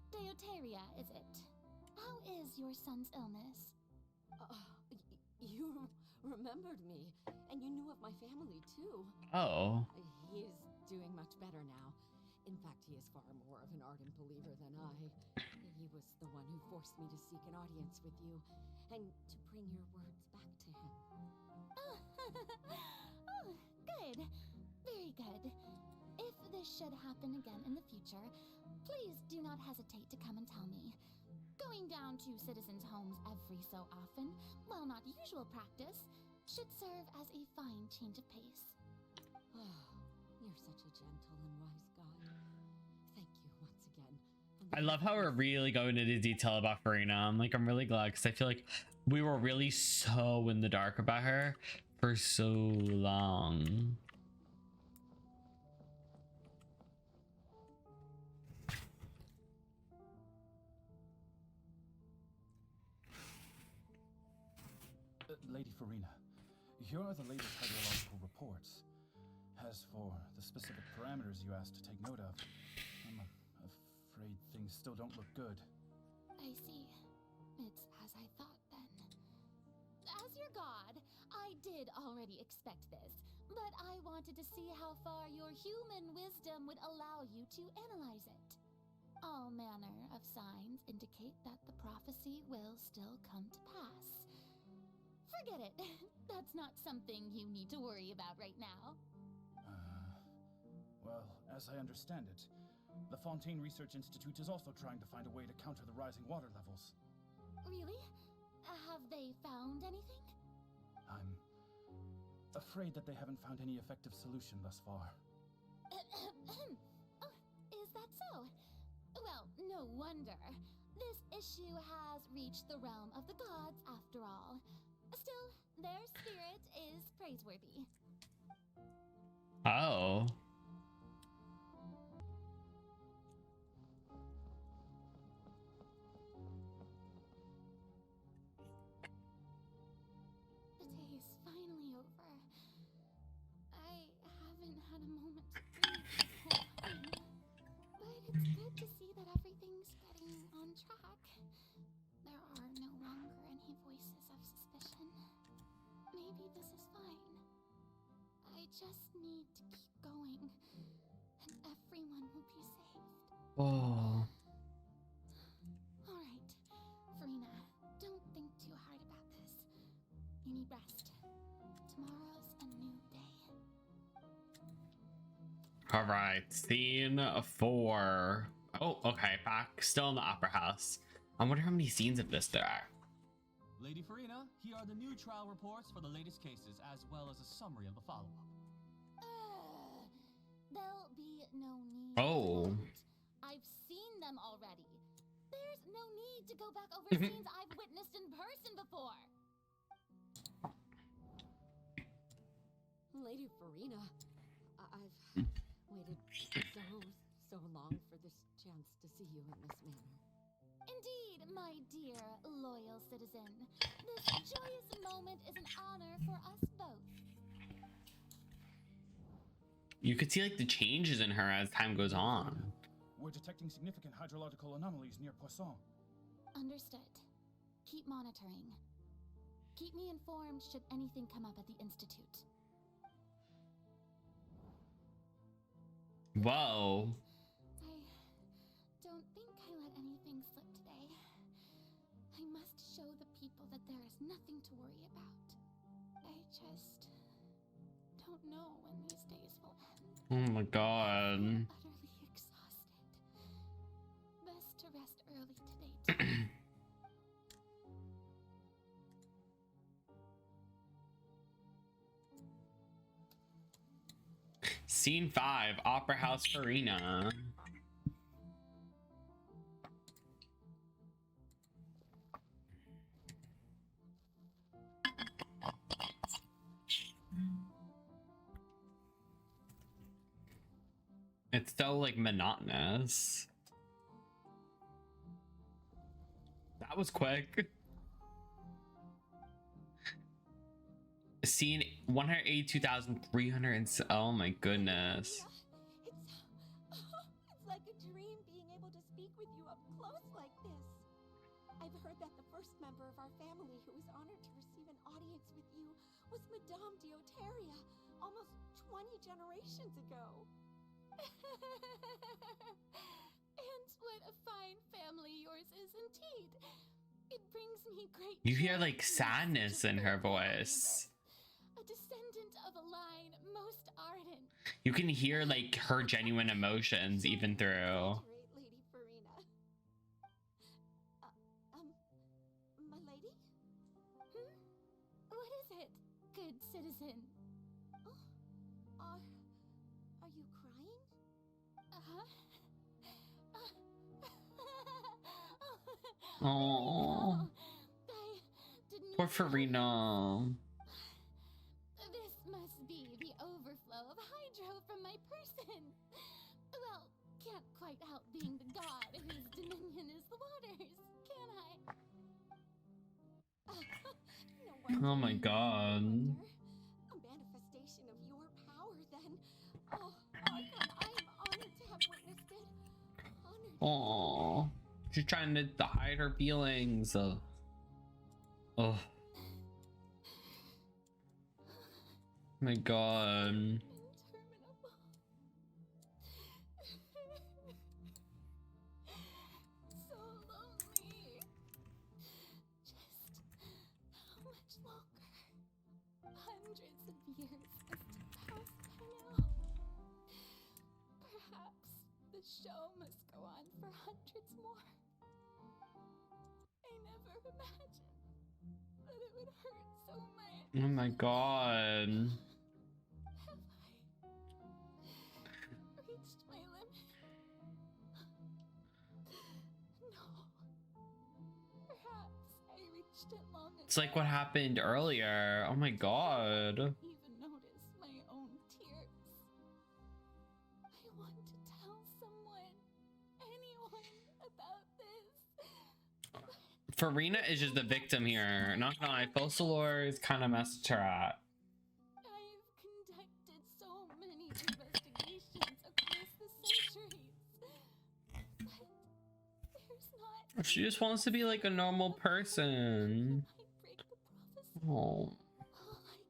Deoteria, is it? How is your son's illness? You remembered me, and you knew of my family, too. Oh. He is doing much better now. In fact, he is far more of an ardent believer than I. He was the one who forced me to seek an audience with you, and to bring your words back to him. Oh, good. Very good. If this should happen again in the future, please do not hesitate to come and tell me. Going down to citizens' homes every so often, while not usual practice, should serve as a fine change of pace. Oh, you're such a gentle and wise God. Thank you once again. I love how we're really going into detail about Furina. I'm really glad, because I feel like we were really so in the dark about her for so long. Lady Furina, here are the latest hydrological reports. As for the specific parameters you asked to take note of, I'm afraid things still don't look good. I see. It's as I thought then. As your god, I did already expect this, but I wanted to see how far your human wisdom would allow you to analyze it. All manner of signs indicate that the prophecy will still come to pass. Forget it. That's not something you need to worry about right now. Well, as I understand it, the Fontaine Research Institute is also trying to find a way to counter the rising water levels. Really? Have they found anything? I'm afraid that they haven't found any effective solution thus far. Oh, is that so? Well, no wonder. This issue has reached the realm of the gods after all. Still, their spirit is praiseworthy. Oh. The day is finally over. I haven't had a moment to breathe this whole time. But it's good to see that everything's getting on track. There are no longer any voices of suspicion. Maybe this is fine. I just need to keep going, and everyone will be saved. Oh. Alright, Furina, don't think too hard about this. You need rest. Tomorrow's a new day. All right, scene 4. Oh, okay, back still in the opera house. I wonder how many scenes of this there are. Lady Furina, here are the new trial reports for the latest cases, as well as a summary of the follow-up. There'll be no need. Oh. I've seen them already. There's no need to go back over scenes I've witnessed in person before. Lady Furina, I've waited so long for this chance to see you in this manner. Indeed, my dear loyal citizen. This joyous moment is an honor for us both. You could see like the changes in her as time goes on. We're detecting significant hydrological anomalies near Poisson. Understood. Keep monitoring. Keep me informed should anything come up at the Institute. Whoa. I don't think I let anything slip today. I must show the people that there is nothing to worry about. I just don't know when these days will end. Oh my god. I'm utterly exhausted. Best to rest early today too. Scene 5, Opera House Furina. It's so like monotonous. That was quick. Scene 182,300. Oh my goodness. It's like a dream being able to speak with you up close like this. I've heard that the first member of our family who was honored to receive an audience with you was Madame Deoteria, almost 20 generations ago. And what a fine family yours is indeed. It brings me great You hear joy like to sadness in her voice. a descendant of a line most ardent. You can hear like her genuine emotions even through. Lady Furina. My lady? What is it, good citizen? Are you crying? Oh, poor Furina. This must be the overflow of hydro from my person. Well, can't quite help being the god whose dominion is the waters, can I? Oh my god. A manifestation of your power, then. Oh, Archon, I am honored to have witnessed it. Honored. Oh, she's trying to hide her feelings. Oh my god. years must have passed by now. Perhaps the show must go on for hundreds more. I never imagined that it would hurt so much. Oh my god. Have I reached my limit? No. Perhaps I reached it long ago. It's like what happened earlier. Oh my god. Even notice my own tears. I want to tell someone, anyone, about this. Furina is just the victim here. Not gonna lie, Focalor is kind of messed her up. I've conducted so many investigations across the centuries. But there's not. She just wants to be like a normal person. Oh. All I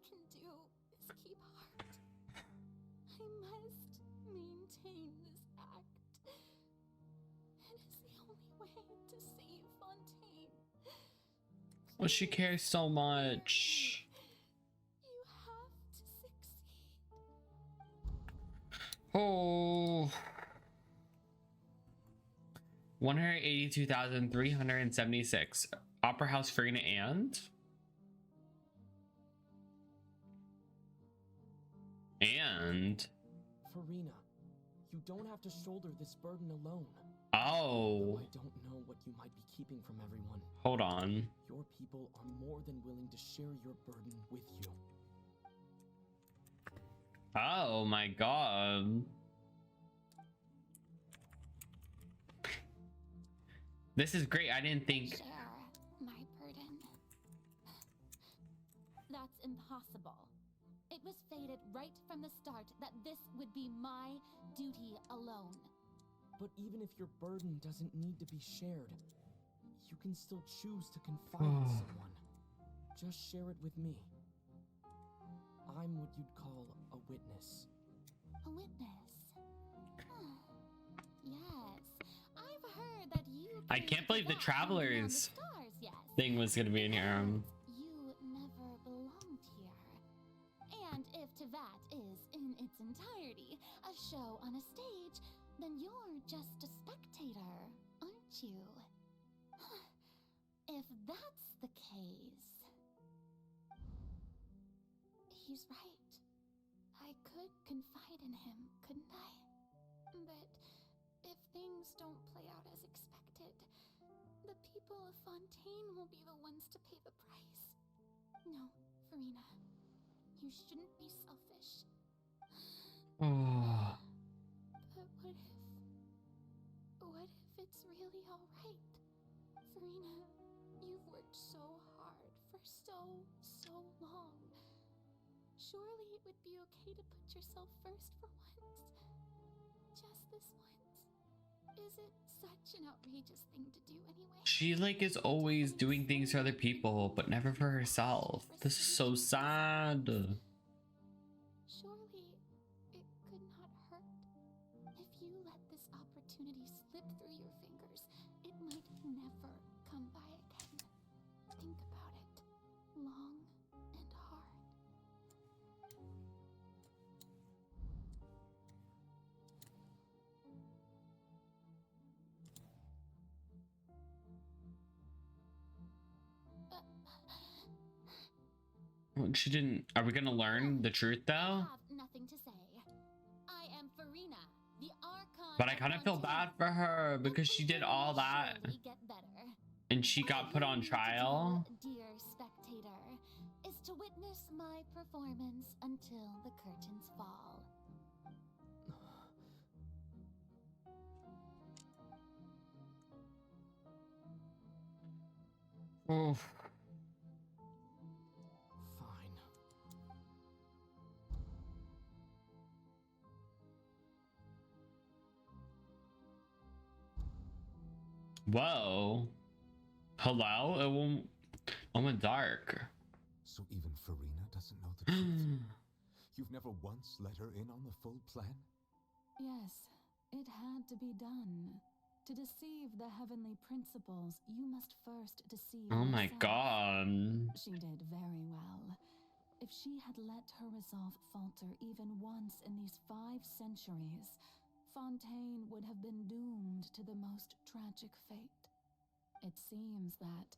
can do is keep heart. I must maintain this act. It is the only way to save Fontaine. Well, she cares so much. You have to succeed. Oh. 182,376. Opera House Furina and Furina, you don't have to shoulder this burden alone. oh, I don't know what you might be keeping from everyone. hold on. Your people are more than willing to share your burden with you. Oh my god. This is great. I didn't think. Share my burden. That's impossible. It was fated right from the start that this would be my duty alone. But even if your burden doesn't need to be shared, you can still choose to confide in someone. Just share it with me. I'm what you'd call a witness. A witness? Yes, I've heard that you. I can't believe the Travelers Stars, yes. thing was gonna be in here. You never belonged here. And if Tevat is in its entirety a show on a stage, then you're just a spectator, aren't you? If that's the case. He's right. I could confide in him, couldn't I? But if things don't play out as expected, the people of Fontaine will be the ones to pay the price. No, Furina. You shouldn't be selfish. Oh. But what if it's really alright? Furina, you've worked so hard for so long. Surely it would be okay to put yourself first for once. Just this once. Is it such an outrageous thing to do anyway? She like is always doing things for other people, but never for herself. This is so sad. Surely it could not hurt. If you let this opportunity slip through your fingers, it might never come by again. Think about it. Long and hard. She didn't. Are we gonna learn the truth though? I have nothing to say. I am Furina, the Archon. But I kind of feel bad for her because she did all that and she got put on trial. Dear spectator, is to witness my performance until the curtains fall. Oof. Whoa. Hello? It went dark. So even Furina doesn't know the truth? You've never once let her in on the full plan? Yes, it had to be done. To deceive the heavenly principles, you must first deceive Oh my yourself. god. She did very well. if she had let her resolve falter even once in these 5 centuries, Fontaine would have been doomed to the most tragic fate. It seems that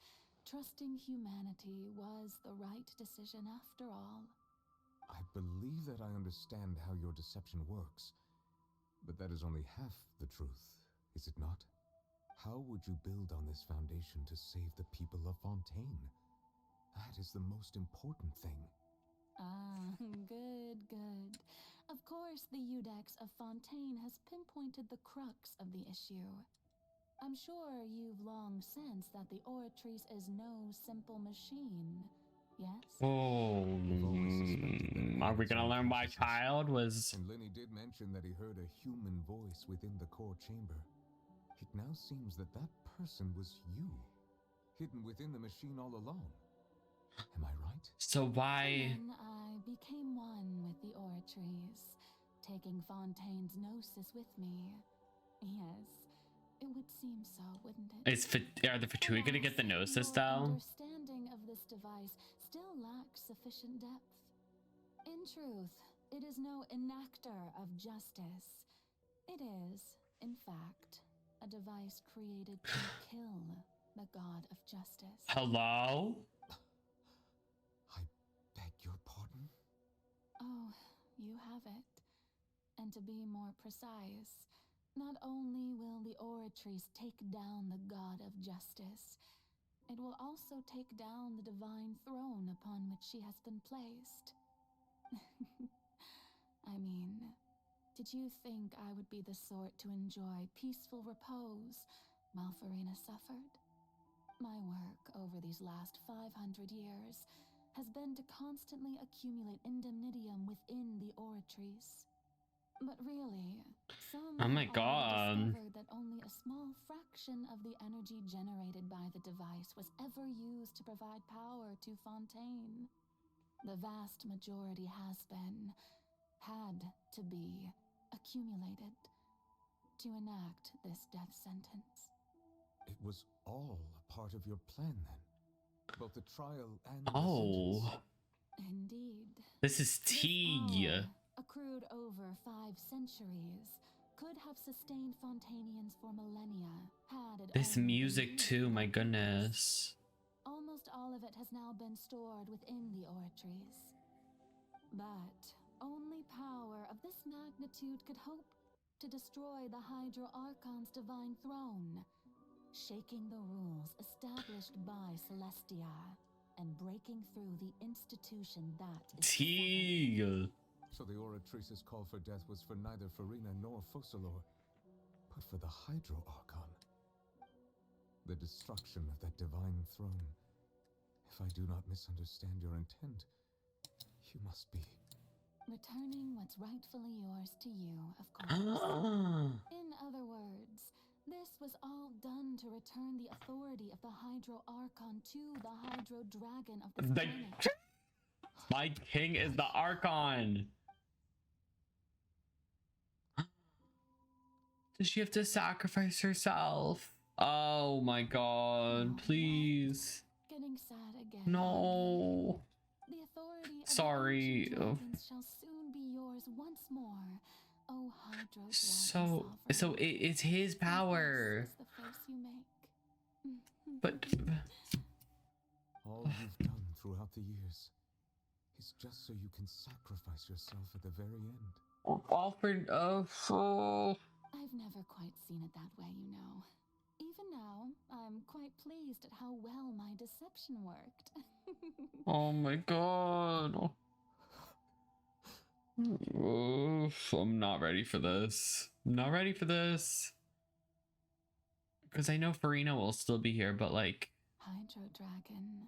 trusting humanity was the right decision after all. I believe that I understand how your deception works, but that is only half the truth, is it not? How would you build on this foundation to save the people of Fontaine? That is the most important thing. Ah, good, good. Of course, the Iudex of Fontaine has pinpointed the crux of the issue. I'm sure you've long sensed that the Oratrice is no simple machine, yes? Oh, are we gonna learn why Child was... And Lenny did mention that he heard a human voice within the core chamber. It now seems that that person was you, hidden within the machine all along. Am I right? So why... Then I became one with the Oratrice, taking Fontaine's gnosis with me. Yes, it would seem so, wouldn't it? Are the Fatui gonna get the gnosis though? Understanding of this device still lacks sufficient depth. In truth, it is no enactor of justice. It is, in fact, a device created to kill the god of justice. Hello? I beg your pardon? Oh, you have it. And to be more precise, not only will the Oratrice take down the god of justice, it will also take down the divine throne upon which she has been placed. I mean, did you think I would be the sort to enjoy peaceful repose while Furina suffered? My work over these last 500 years has been to constantly accumulate indemnitium within the Oratrice. But really, some Oh my have god. discovered that only a small fraction of the energy generated by the device was ever used to provide power to Fontaine. The vast majority had to be accumulated to enact this death sentence. It was all a part of your plan then? Both the trial and the Oh. sentence? Indeed. This is tea. Accrued over 5 centuries, could have sustained Fontainians for millennia, had it This only music been too, my used. goodness. Almost all of it has now been stored within the Oratrice. But only power of this magnitude could hope to destroy the Hydro Archon's divine throne, shaking the rules established by Celestia and breaking through the institution that is Tea. So the Oratrice's call for death was for neither Furina nor Focalor, but for the Hydro Archon. The destruction of that divine throne. If I do not misunderstand your intent, you must be... returning what's rightfully yours to you, of course. In other words, this was all done to return the authority of the Hydro Archon to the Hydro Dragon of the planet. My king is the Archon. Does she have to sacrifice herself? Oh my god, please. Getting sad again. No. The authority of Sorry. the dragons shall soon be yours once more. Oh, Hydro Dragon So it's his power. is the face you make. But All you've done throughout the years is just so you can sacrifice yourself at the very end. Alfred, I've never quite seen it that way, you know. Even now, I'm quite pleased at how well my deception worked. oh my god. Oof, I'm not ready for this. I'm not ready for this. Because I know Furina will still be here, but like... Hydro Dragon,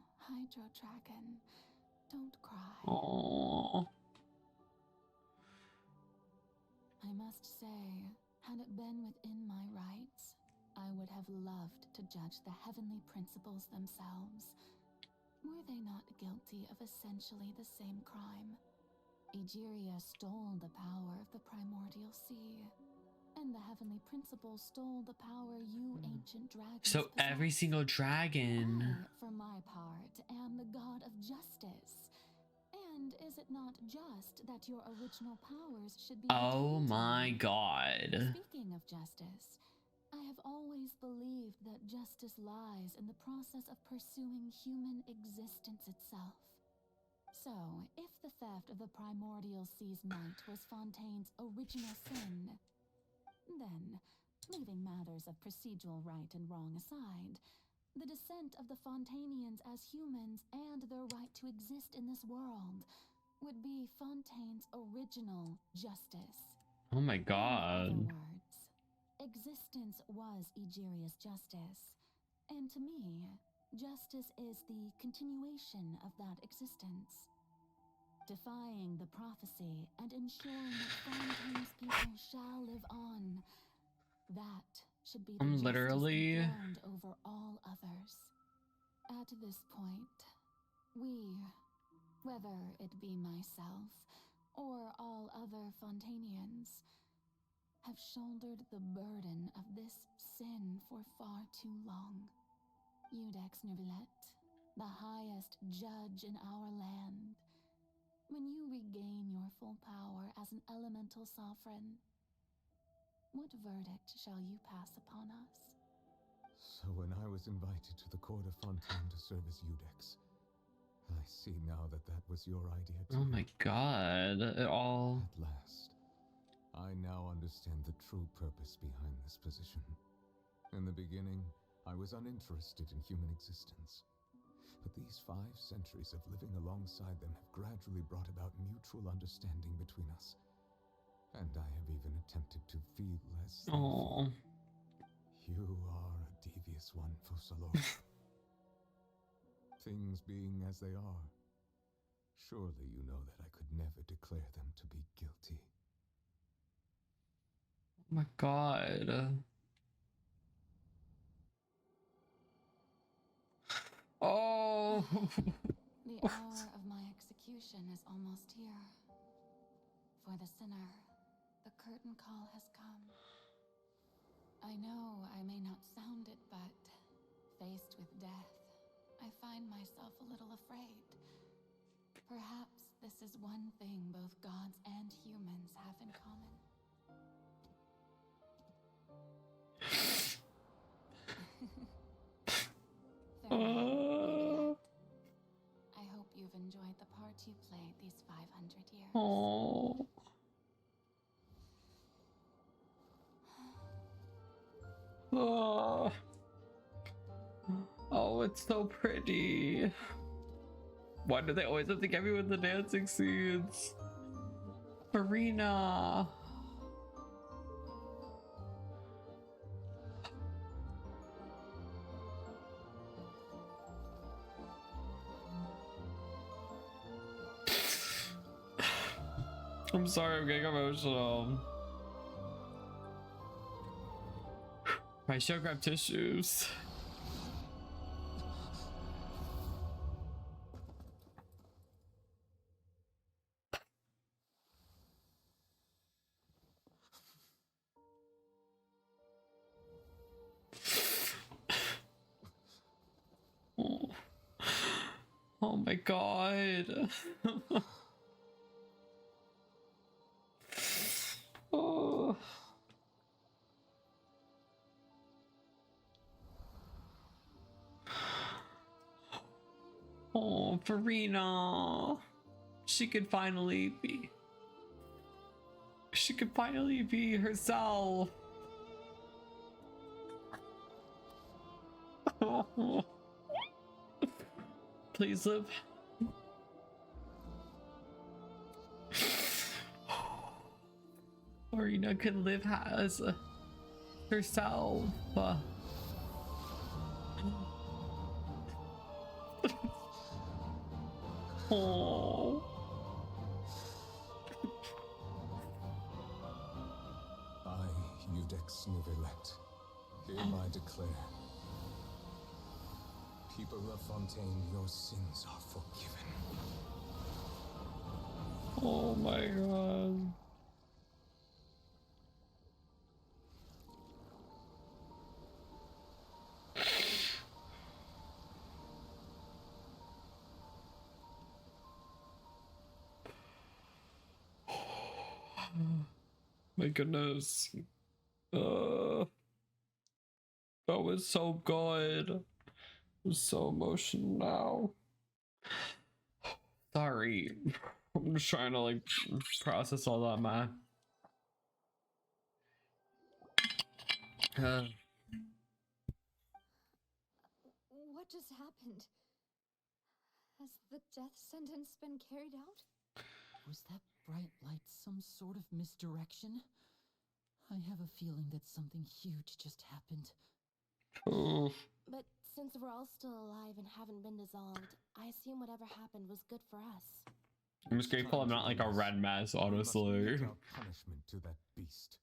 don't cry. Aww. I must say, had it been within my rights, I would have loved to judge the heavenly principles themselves. Were they not guilty of essentially the same crime? Egeria stole the power of the primordial sea, and the heavenly principles stole the power you ancient dragons So every possess. single dragon... I, for my part, am the god of justice, And is it not just that your original powers should be Oh retained? my god. Speaking of justice, I have always believed that justice lies in the process of pursuing human existence itself. So, if the theft of the primordial sea's might was Fontaine's original sin, then, leaving matters of procedural right and wrong aside, the descent of the Fontainians as humans and their right to exist in this world would be Fontaine's original justice. Oh my god. In other words, existence was Egeria's justice, and to me, justice is the continuation of that existence. Defying the prophecy and ensuring that Fontaine's people shall live on. That should be the justice literally enthroned over all others. At this point, we, whether it be myself or all other Fontainians, have shouldered the burden of this sin for far too long. Iudex Neuvillette, the highest judge in our land, when you regain your full power as an elemental sovereign, what verdict shall you pass upon us? So when I was invited to the court of Fontaine to serve as Iudex, I see now that that was your idea too. Oh my god. It all... At last, I now understand the true purpose behind this position. In the beginning, I was uninterested in human existence. But these 5 centuries of living alongside them have gradually brought about mutual understanding between us. And I have even attempted to feel as Oh. You are a devious one, Fusalo. Things being as they are, surely you know that I could never declare them to be guilty. Oh my god. Oh. The hour of my execution is almost here. For the sinner, the curtain call has come. I know I may not sound it, but faced with death, I find myself a little afraid. Perhaps this is one thing both gods and humans have in common. Farewell, I hope you've enjoyed the part you played these 500 years. Oh. Oh. Oh, it's so pretty. Why do they always have to get me with the dancing scenes? Furina. I'm sorry, I'm getting emotional. I should grab tissues. Oh my god. Oh. Oh, Furina. She could finally be herself. Please live. Furina could live as herself. Oh. I, Iudex Neuvillette, hereby declare, people of Fontaine, your sins are forgiven. Oh my god. my goodness. That was so good. I'm so emotional now. Sorry. I'm just trying to like process all that, man. What just happened? Has the death sentence been carried out? Was that bright light some sort of misdirection? I have a feeling that something huge just happened. But since we're all still alive and haven't been dissolved, I assume whatever happened was good for us. I'm just grateful I'm not like a red mess, honestly. Punishment to that beast.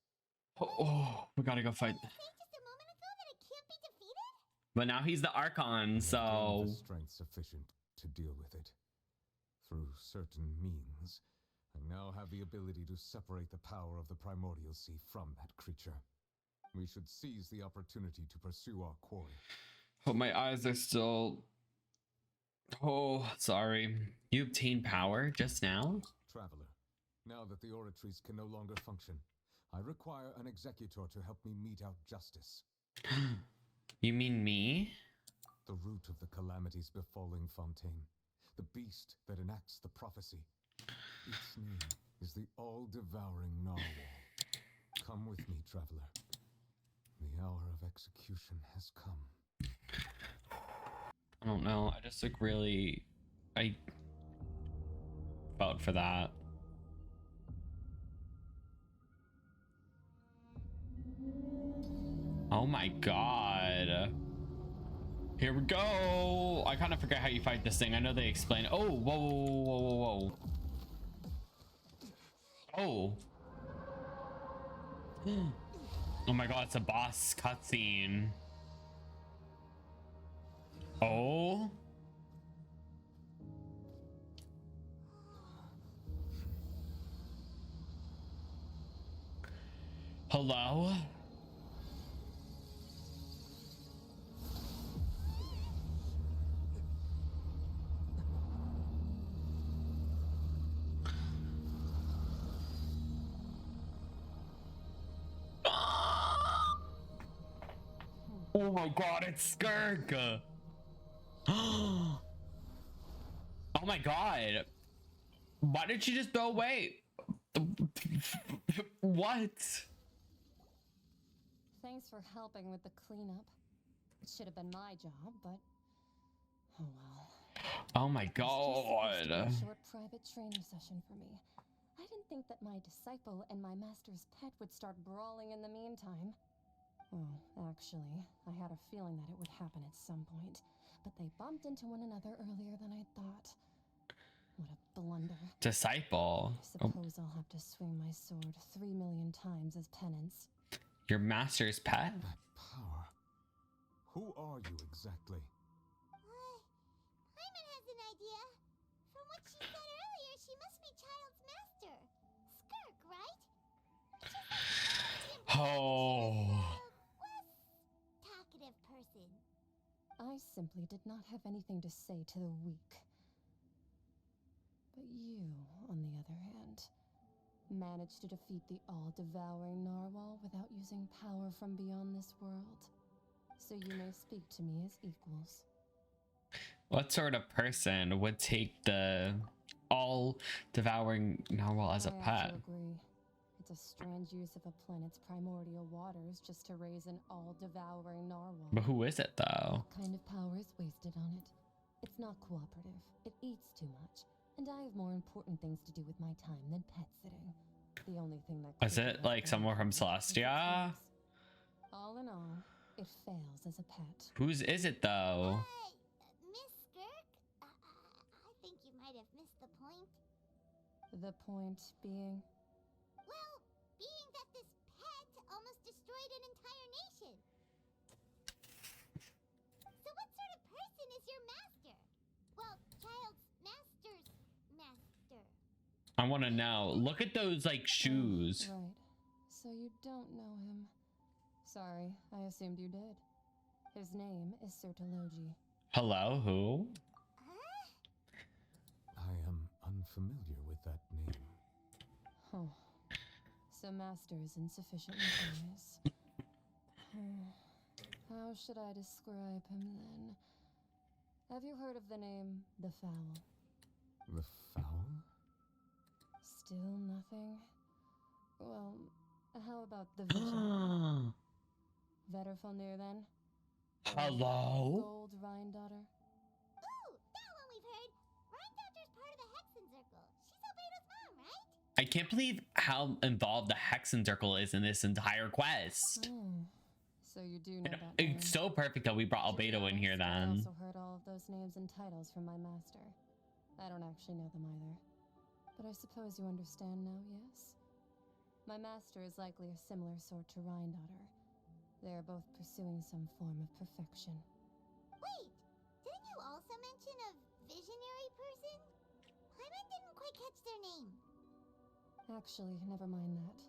Oh, we gotta go fight. But now he's the Archon, so The strength sufficient to deal with it. Through certain means, I now have the ability to separate the power of the primordial sea from that creature. We should seize the opportunity to pursue our quarry. oh, my eyes are still. Oh, sorry. You obtained power just now? Traveler, now that the oratories can no longer function, I require an executor to help me mete out justice. You mean me? The root of the calamities befalling Fontaine. The beast that enacts the prophecy. Its name is the all-devouring narwhal. Come with me, traveler. The hour of execution has come. I don't know. I just like really... I felt for that. Oh my god. Here we go. I kind of forget how you fight this thing. I know they explain. Oh, whoa, whoa, whoa, whoa, whoa. Oh. Oh my god, it's a boss cutscene. Oh. Hello? Oh my god, it's Skirk! Oh my god. Why did she just go away? What? Thanks for helping with the cleanup. It should have been my job, but oh well. Oh my god. A short private training session for me. I didn't think that my disciple and my master's pet would start brawling in the meantime. Well, actually, I had a feeling that it would happen at some point, but they bumped into one another earlier than I thought. What a blunder. Disciple. I suppose I'll have to swing my sword 3 million times as penance. Your master's pet? That power. Who are you exactly? Paimon has an idea. From what she said earlier, she must be Child's master. Skirk, right? Oh. Talkative person. I simply did not have anything to say to the weak. But you, on the other hand, managed to defeat the all-devouring narwhal without using power from beyond this world. So you may speak to me as equals. What sort of person would take the all-devouring narwhal as a pet? I have to agree. It's a strange use of a planet's primordial waters just to raise an all-devouring narwhal. But who is it though? What kind of power is wasted on it? It's not cooperative. It eats too much. And I have more important things to do with my time than pet sitting. The only thing that Is it like someone from Celestia? All in all, it fails as a pet. Whose is it though? Miss Skirk? I think you might have missed the point. The point being? Well, being that this pet almost destroyed an entire nation. So what sort of person is your master? Well, Child's master's master. I want to know. Look at those like shoes. Right. So you don't know him. Sorry, I assumed you did. His name is Sertologi. Hello, who? I am unfamiliar with that name. Oh. a master is insufficiently wise. How should I describe him then? Have you heard of the name The Foul? The Foul? Still nothing? Well, how about the Vision? Vetterfalnir then? Hello? Gold Rhine Daughter? Ooh, that one we've heard. Rhine Daughter's part of the Hexen Circle. She's Albedo's mom, right? I can't believe how involved the Hexen Circle is in this entire quest. So you do know that It's so perfect that we brought Albedo in here I then. also heard all of those names and titles from my master. I don't actually know them either. But I suppose you understand now, yes? My master is likely a similar sort to Rhine Daughter. They are both pursuing some form of perfection. Wait, didn't you also mention a visionary person? Paimon didn't quite catch their name. Actually, never mind that.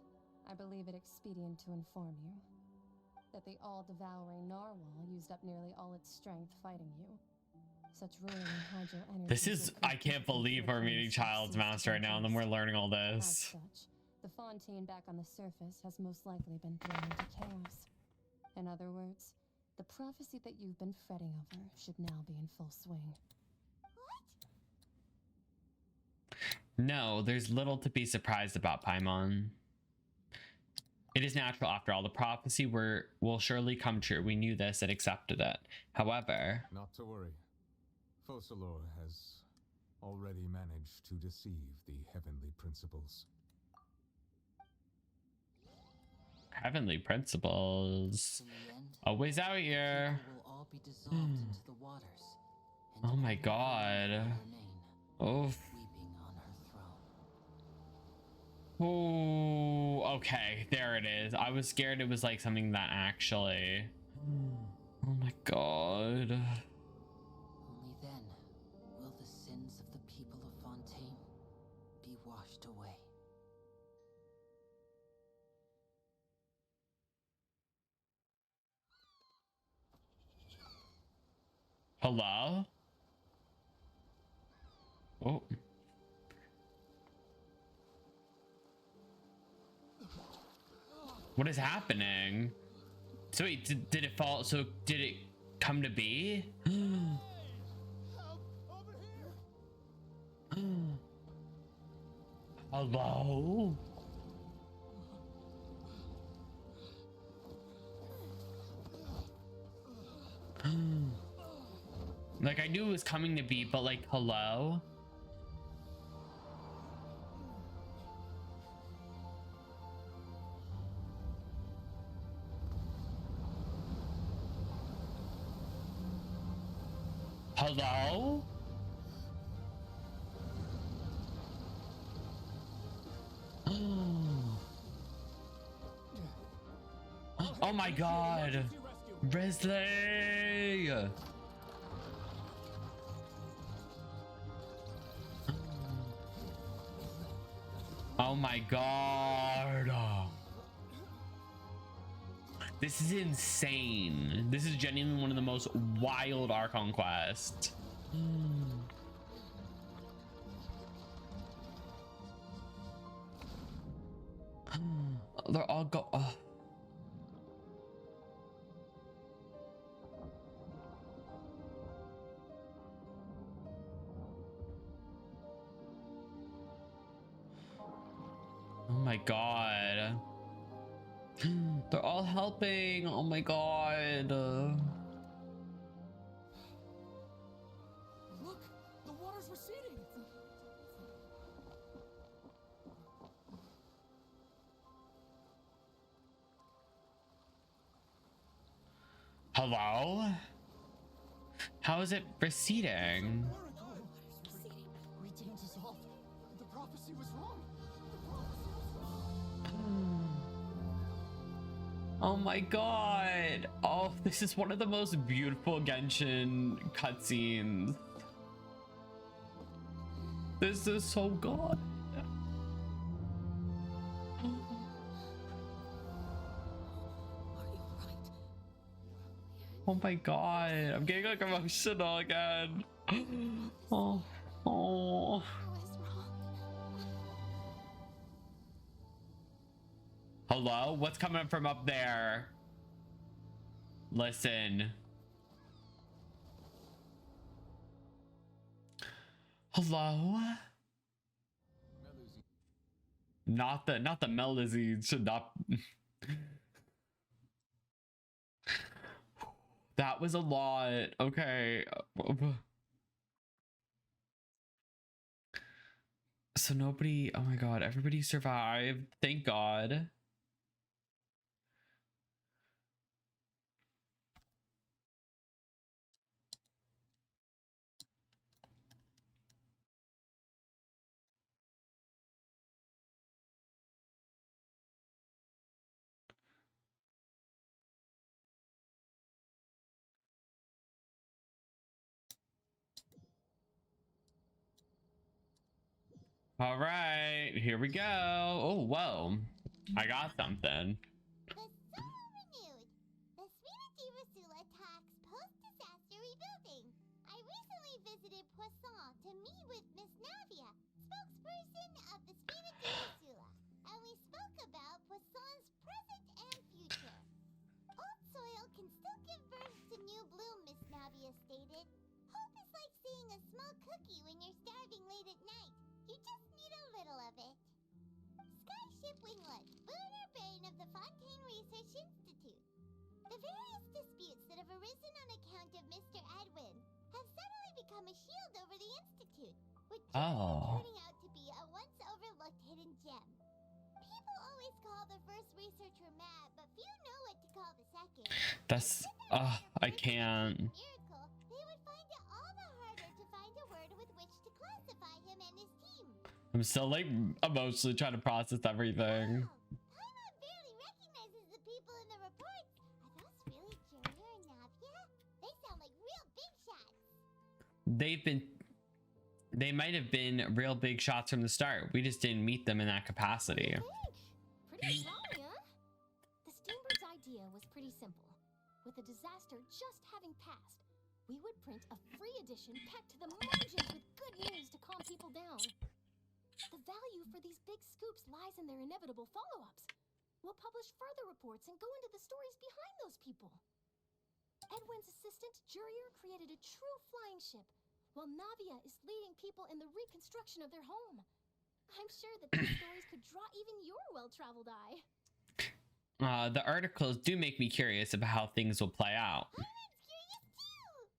I believe it expedient to inform you that the all-devouring narwhal used up nearly all its strength fighting you. Such ruling hydro energy. This is, I can't believe we're meeting Child's Master right now, and then we're learning all As this. such, the Fontaine back on the surface has most likely been thrown into chaos. In other words, the prophecy that you've been fretting over should now be in full swing. No, there's little to be surprised about, Paimon. It is natural, after all. The prophecy will surely come true. We knew this and accepted it. However... Not to worry. Focalor has already managed to deceive the heavenly principles. Heavenly principles. Always out here. Will all be dissolved into the waters. Oh my god. Oh. Oh, okay, there it is. I was scared it was like something that actually... Oh my god. Only then will the sins of the people of Fontaine be washed away. Hello? Oh. What is happening? So wait, did it fall? So did it come to be? Hello? Like, I knew it was coming to be, but like, hello? Hello? Oh my god. Risley! Oh my god. This is insane. This is genuinely one of the most wild Archon quests. They're all go. Oh my god. They're all helping. Oh my god. Look, the water's receding. Hello? How is it receding? We didn't dissolve. The prophecy was wrong. Oh my god. Oh, this is one of the most beautiful Genshin cutscenes. This is so good. Oh my god. I'm getting like emotional again. Oh. Oh. Hello? What's coming from up there? Listen. Hello? Not the Melazine should not. That was a lot. Okay. So nobody, oh my god, everybody survived. Thank God. All right, here we go. Oh, whoa. I got something. The soul renewed. The Sphina Rasula talks post-disaster rebuilding. I recently visited Poisson to meet with Miss Navia, spokesperson of the Sphina Rasula, and we spoke about Poisson's present and future. Old soil can still give birth to new bloom, Miss Navia stated. Hope is like seeing a small cookie when you're starving late at night. You just need a little of it. Skyship Winglet, lunar brain of the Fontaine Research Institute. The various disputes that have arisen on account of Mr. Edwin have suddenly become a shield over the Institute, with turning out to be a once overlooked hidden gem. People always call the first researcher mad, but few know what to call the second. That's, I can't. Miracle, they would find it all the harder to find a word with which to classify him and his team. I'm still like emotionally trying to process everything. Paimon barely recognizes the people in the reports. Are those really Junior and Navia? They sound like real big shots. They might have been real big shots from the start. We just didn't meet them in that capacity. Pretty strong, huh? The Steambird's idea was pretty simple. With the disaster just having passed, we would print a free edition packed to the margins with good news to calm people down. The value for these big scoops lies in their inevitable follow-ups. We'll publish further reports and go into the stories behind those people. Edwin's assistant, Jurier, created a true flying ship, while Navia is leading people in the reconstruction of their home. I'm sure that these stories could draw even your well-traveled eye. The articles do make me curious about how things will play out. Paimon curious too!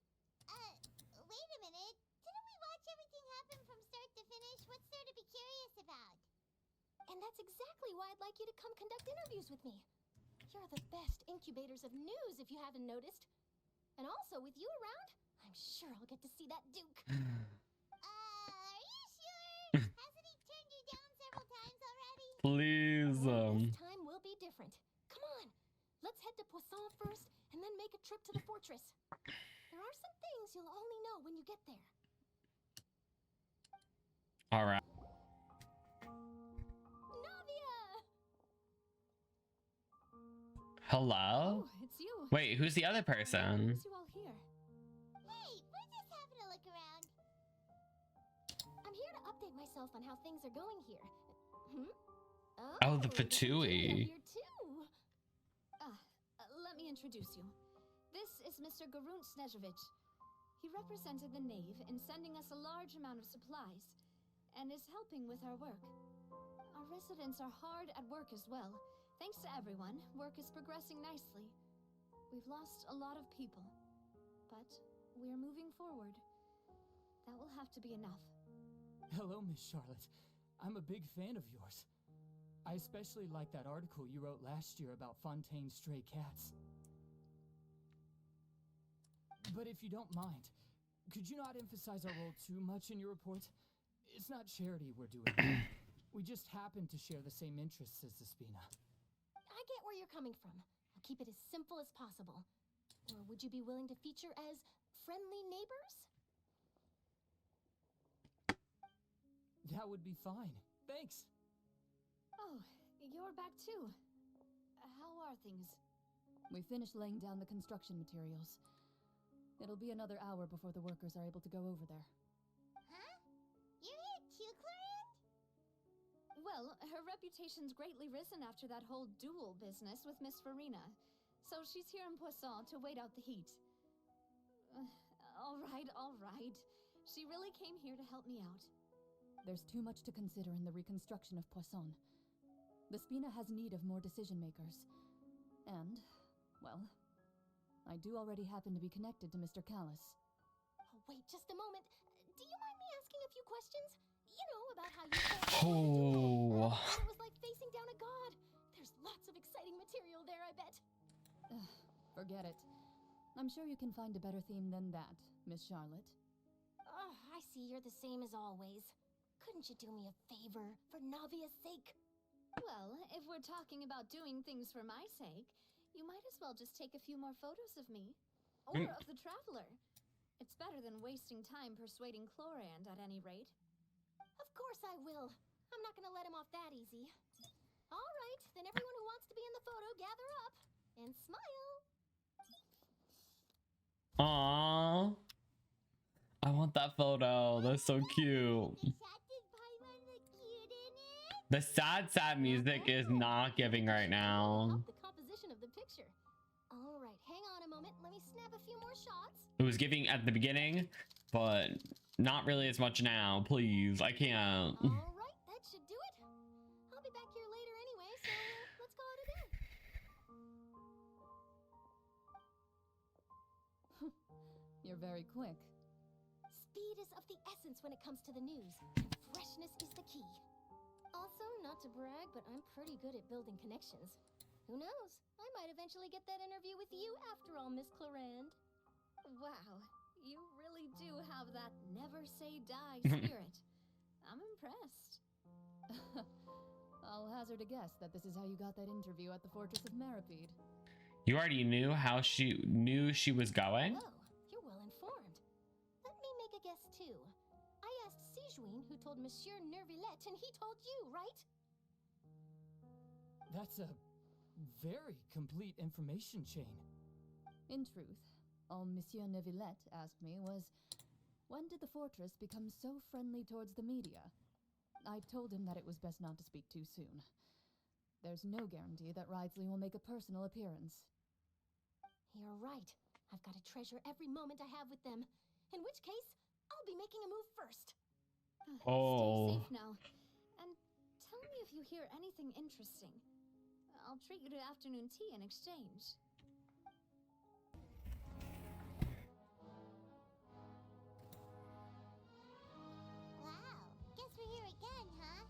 Wait a minute. Didn't we watch everything happen from start to finish? What's there to be curious about? And that's exactly why I'd like you to come conduct interviews with me. You're the best incubators of news, if you haven't noticed. And also, with you around, I'm sure I'll get to see that Duke. Are you sure? Hasn't he turned you down several times already? Please, This time will be different. Come on, let's head to Poisson first, and then make a trip to the fortress. There are some things you'll only know when you get there. All right. Navia! Hello? Oh, it's you. Wait, who's the other person? You all here? Hey, we're just having a look around. I'm here to update myself on how things are going here. Oh, the Fatui. Here too. Let me introduce you. This is Mr. Garun Snezhevich. He represented the Knave in sending us a large amount of supplies, and is helping with our work. Our residents are hard at work as well. Thanks to everyone, work is progressing nicely. We've lost a lot of people, but we're moving forward. That will have to be enough. Hello, Miss Charlotte. I'm a big fan of yours. I especially like that article you wrote last year about Fontaine's stray cats. But if you don't mind, could you not emphasize our role too much in your report? It's not charity we're doing. We just happen to share the same interests as the Sphina. I get where you're coming from. I'll keep it as simple as possible. Or would you be willing to feature as friendly neighbors? That would be fine. Thanks. Oh, you're back too. How are things? We finished laying down the construction materials. It'll be another hour before the workers are able to go over there. Huh? You're here too, Clarion? Well, her reputation's greatly risen after that whole duel business with Miss Furina. So she's here in Poisson to wait out the heat. All right. She really came here to help me out. There's too much to consider in the reconstruction of Poisson. The Spina has need of more decision makers. And, well, I do already happen to be connected to Mr. Callis. Oh, wait just a moment. Do you mind me asking a few questions? You know, about how you it was like facing down a god. There's lots of exciting material there, I bet. Forget it. I'm sure you can find a better theme than that, Miss Charlotte. Oh, I see you're the same as always. Couldn't you do me a favor for Navia's sake? Well, if we're talking about doing things for my sake, you might as well just take a few more photos of me. Or of the traveler. It's better than wasting time persuading Chlorand at any rate. Of course I will. I'm not gonna let him off that easy. All right, then everyone who wants to be in the photo, gather up and smile. Aww. I want that photo. That's so cute. The sad music is not giving right now. The composition of the picture. All right, hang on a moment. Let me snap a few more shots. It was giving at the beginning, but not really as much now. Please, I can't. All right, that should do it. I'll be back here later anyway, so let's call it a day. You're very quick. Speed is of the essence when it comes to the news, and freshness is the key. Also, not to brag, but I'm pretty good at building connections. Who knows? I might eventually get that interview with you after all, Miss Chlorand. Wow, you really do have that never say die spirit. I'm impressed. I'll hazard a guess that this is how you got that interview at the Fortress of Maripede. You already knew how she knew she was going? Oh, you're well informed. Let me make a guess too. I asked Sijuin who told Monsieur Nervillette, and he told you, right? That's a very complete information chain. In truth, all Monsieur Nervillette asked me was, when did the fortress become so friendly towards the media? I told him that it was best not to speak too soon. There's no guarantee that Wriothesley will make a personal appearance. You're right. I've got to treasure every moment I have with them. In which case, I'll be making a move first. Oh. Stay safe now. And tell me if you hear anything interesting. I'll treat you to afternoon tea in exchange. Wow, guess we're here again, huh?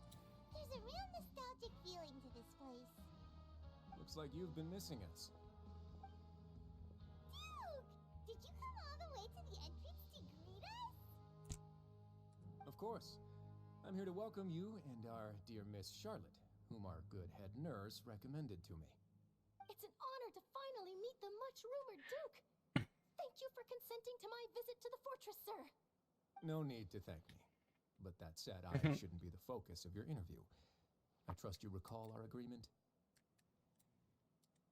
There's a real nostalgic feeling to this place. Looks like you've been missing us. Duke! Did you come all the way to the entrance to greet us? Of course. I'm here to welcome you and our dear Miss Charlotte, whom our good head nurse recommended to me. It's an honor to finally meet the much-rumored Duke. Thank you for consenting to my visit to the fortress, sir. No need to thank me. But that said, I shouldn't be the focus of your interview. I trust you recall our agreement?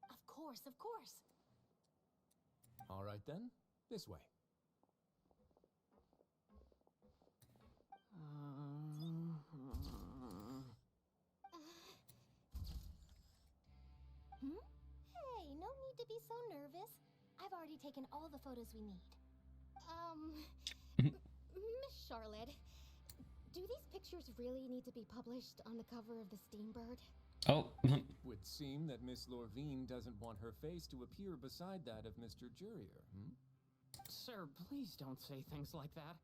Of course, of course. All right then, this way. Hey, no need to be so nervous. I've already taken all the photos we need. Miss Charlotte, do these pictures really need to be published on the cover of the Steambird? Oh. Would seem that Miss Lorvine doesn't want her face to appear beside that of Mr. Jurier, Sir, please don't say things like that.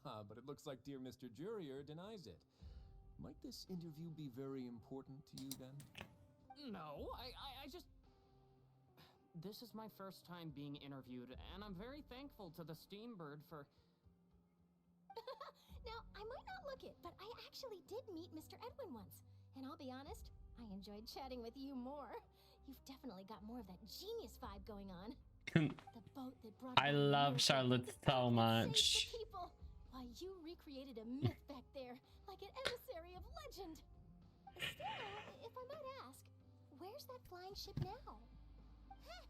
But it looks like dear Mr. Jurier denies it. Might this interview be very important to you then? No, I just... This is my first time being interviewed, and I'm very thankful to the Steambird for... Now, I might not look it, but I actually did meet Mr. Edwin once. And I'll be honest, I enjoyed chatting with you more. You've definitely got more of that genius vibe going on. The boat that brought I love Charlotte so much. People. Why, you recreated a myth back there, like an emissary of legend. Still, if I might ask, where's that flying ship now? Huh.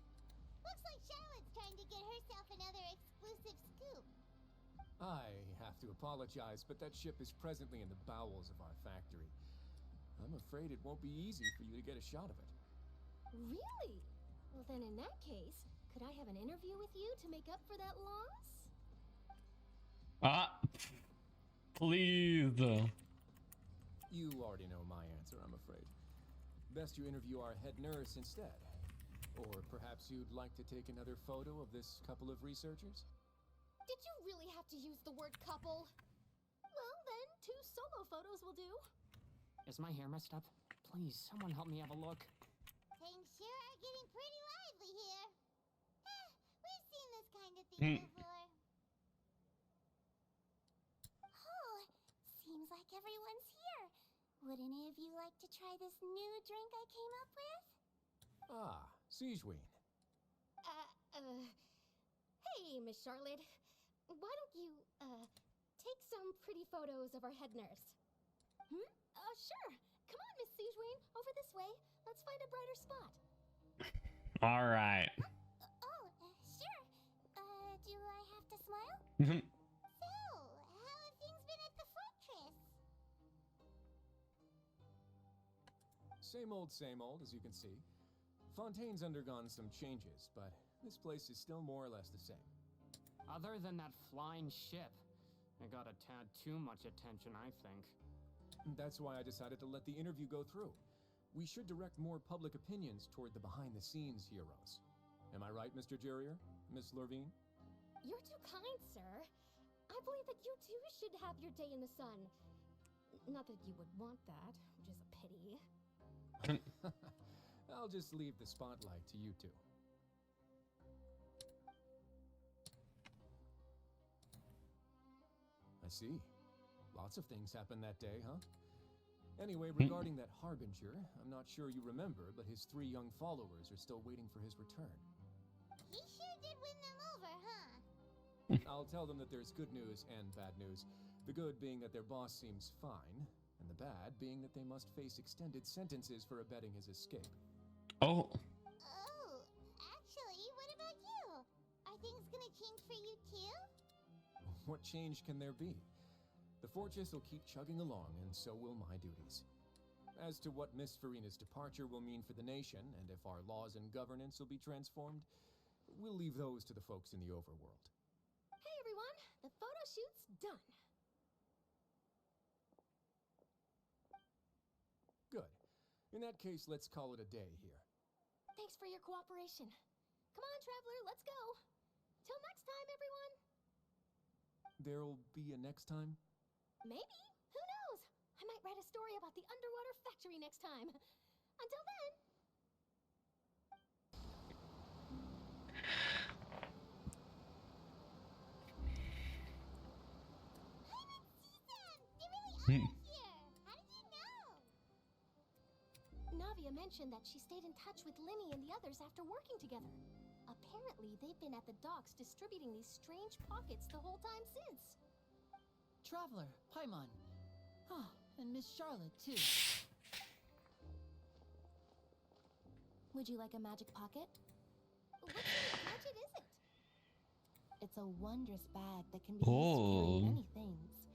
Looks like Charlotte's trying to get herself another exclusive scoop. I have to apologize, but that ship is presently in the bowels of our factory. I'm afraid it won't be easy for you to get a shot of it. Really? Well, then in that case, could I have an interview with you to make up for that loss? Please. You already know my answer, I'm afraid. Best you interview our head nurse instead. Or perhaps you'd like to take another photo of this couple of researchers? Did you really have to use the word couple? Well, then 2 solo photos will do. Is my hair messed up? Please, someone help me have a look. Things sure are getting pretty lively here. We've seen this kind of thing before. Oh, seems like everyone's here. Would any of you like to try this new drink I came up with? Ah, Sijuin. Hey, Miss Charlotte. Why don't you, take some pretty photos of our head nurse? Sure. Come on, Miss Sijuin. Over this way. Let's find a brighter spot. All right. Sure. Do I have to smile? So, how have things been at the fortress? Same old, as you can see. Fontaine's undergone some changes, but this place is still more or less the same. Other than that flying ship, it got a tad too much attention, I think. That's why I decided to let the interview go through. We should direct more public opinions toward the behind-the-scenes heroes. Am I right, Mr. Jurrier? Miss Lurvine? You're too kind, sir. I believe that you too should have your day in the sun. Not that you would want that, which is a pity. I'll just leave the spotlight to you two. I see. Lots of things happened that day, huh? Anyway, regarding that Harbinger, I'm not sure you remember, but his 3 young followers are still waiting for his return. He sure did win them over, huh? I'll tell them that there's good news and bad news. The good being that their boss seems fine, and the bad being that they must face extended sentences for abetting his escape. Oh. Oh, actually, what about you? Are things gonna change for you too? What change can there be? The fortress will keep chugging along, and so will my duties. As to what Miss Furina's departure will mean for the nation, and if our laws and governance will be transformed, we'll leave those to the folks in the overworld. Hey everyone, the photo shoot's done. Good. In that case, let's call it a day here. Thanks for your cooperation. Come on, Traveler, let's go. Till next time, everyone. There'll be a next time? Maybe. Who knows? I might write a story about the underwater factory next time. Until then. They really are here. How did you know? Navia mentioned that she stayed in touch with Linny and the others after working together. Apparently, they've been at the docks distributing these strange pockets the whole time since. Traveler, Paimon. Ah, and Miss Charlotte, too. Would you like a magic pocket? What kind of gadget is it? It's a wondrous bag that can be used for many things.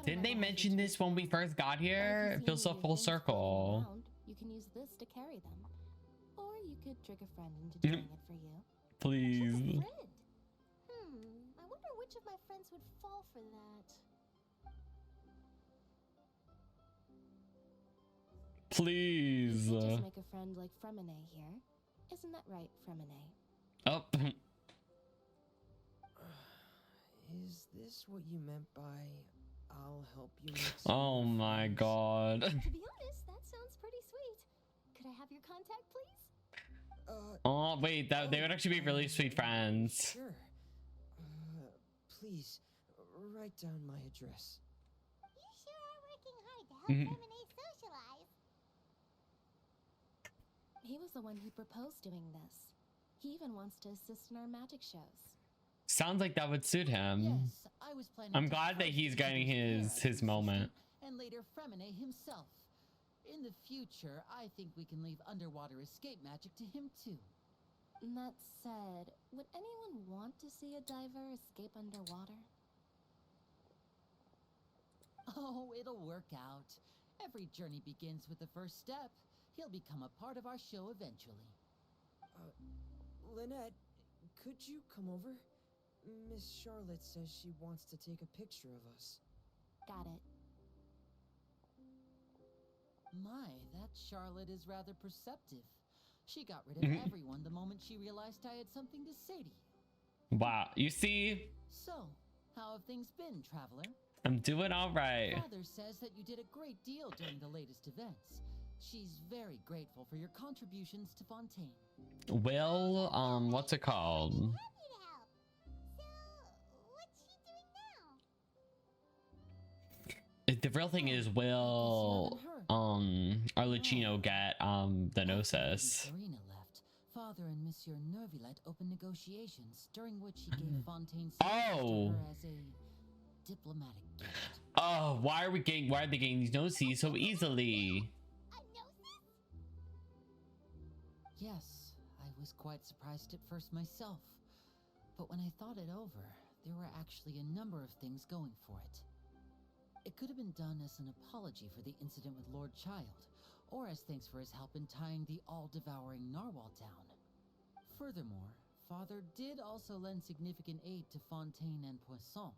Didn't they mention this when we first got here? It feels so full circle. You can use this to carry them. Or you could trick a friend into doing it for you. Please. I wonder which of my friends would fall for that. Please. You could just make a friend like Fremine here. Isn't that right, Fremine? Oh. Is this what you meant by I'll help you make Oh my god. To be honest, that sounds pretty sweet. Could I have your contact, please? Oh wait, they would actually be really sweet friends. Sure. Please, write down my address. You sure are working hard to help Femine socialize. He was the one who proposed doing this. He even wants to assist in our magic shows. Sounds like that would suit him. Yes, I was planning I'm to glad that he's getting his moment. And later Fremine himself. In the future, I think we can leave underwater escape magic to him too. That said, would anyone want to see a diver escape underwater? Oh, it'll work out. Every journey begins with the first step. He'll become a part of our show eventually. Lynette, could you come over? Miss Charlotte says she wants to take a picture of us. Got it. My, that Charlotte is rather perceptive. She got rid of everyone the moment she realized I had something to say to you. Wow, you see? So, how have things been, traveler? I'm doing all right. Father says that you did a great deal during the latest events. She's very grateful for your contributions to Fontaine. Will, what's it called? Happy to help. So, what's she doing now? The real thing is, will Arlecchino get the Gnosis? Furina left. Father and Monsieur Nervilet opened negotiations, during which he gave Fontaine to her as a diplomatic gift. Oh, why are they getting these Gnoses so easily? Yes, I was quite surprised at first myself. But when I thought it over, there were actually a number of things going for it. It could have been done as an apology for the incident with Lord Child, or as thanks for his help in tying the all-devouring narwhal down. Furthermore, Father did also lend significant aid to Fontaine and Poisson.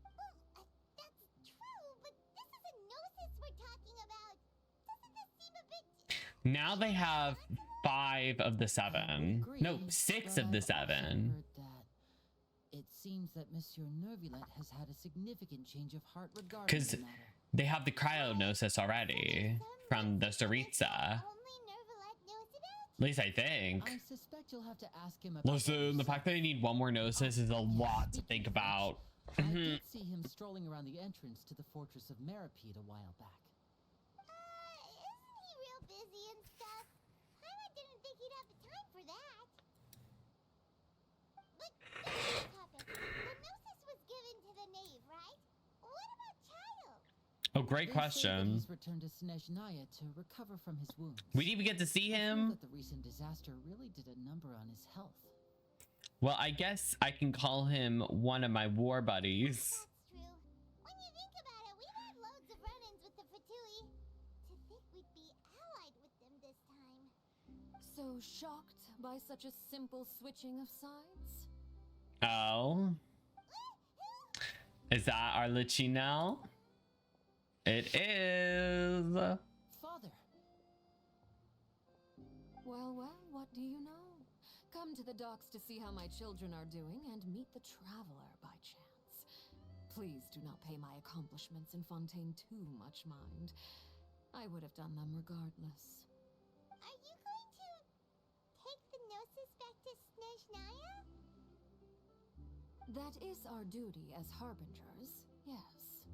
Well, that's true, but this is a Gnosis we're talking about. Doesn't this seem a bit... Now they have 5 of the 7. No, 6 of the 7. It seems that Monsieur Nervilet has had a significant change of heart regarding Because the matter. they have the Cryognosis already from the Saritsa. At least I think. I suspect you'll have to ask him about Listen, the fact that I need one more Gnosis is a lot to think about. I did see him strolling around the entrance to the fortress of Meripede a while back. Isn't he real busy and stuff? Paimon didn't think he'd have the time for that. But this topic. The Gnosis was given to the knave, right? What about Child? Oh, great question. He's returned to Snezhnaya to recover from his wounds. We didn't even get to see I feel him. that the recent disaster really did a number on his health. Well, I guess I can call him one of my war buddies. That's true. When you think about it, we've had loads of run-ins with the Fatui. To think we'd be allied with them this time. So shocked by such a simple switching of sides? Oh. Is that Arlecchino? It is. Father. Well, what do you know? Come to the docks to see how my children are doing and meet the traveler by chance. Please do not pay my accomplishments in Fontaine too much mind. I would have done them regardless. Are you going to take the Gnosis back to Snezhnaya? That is our duty as harbingers, yes.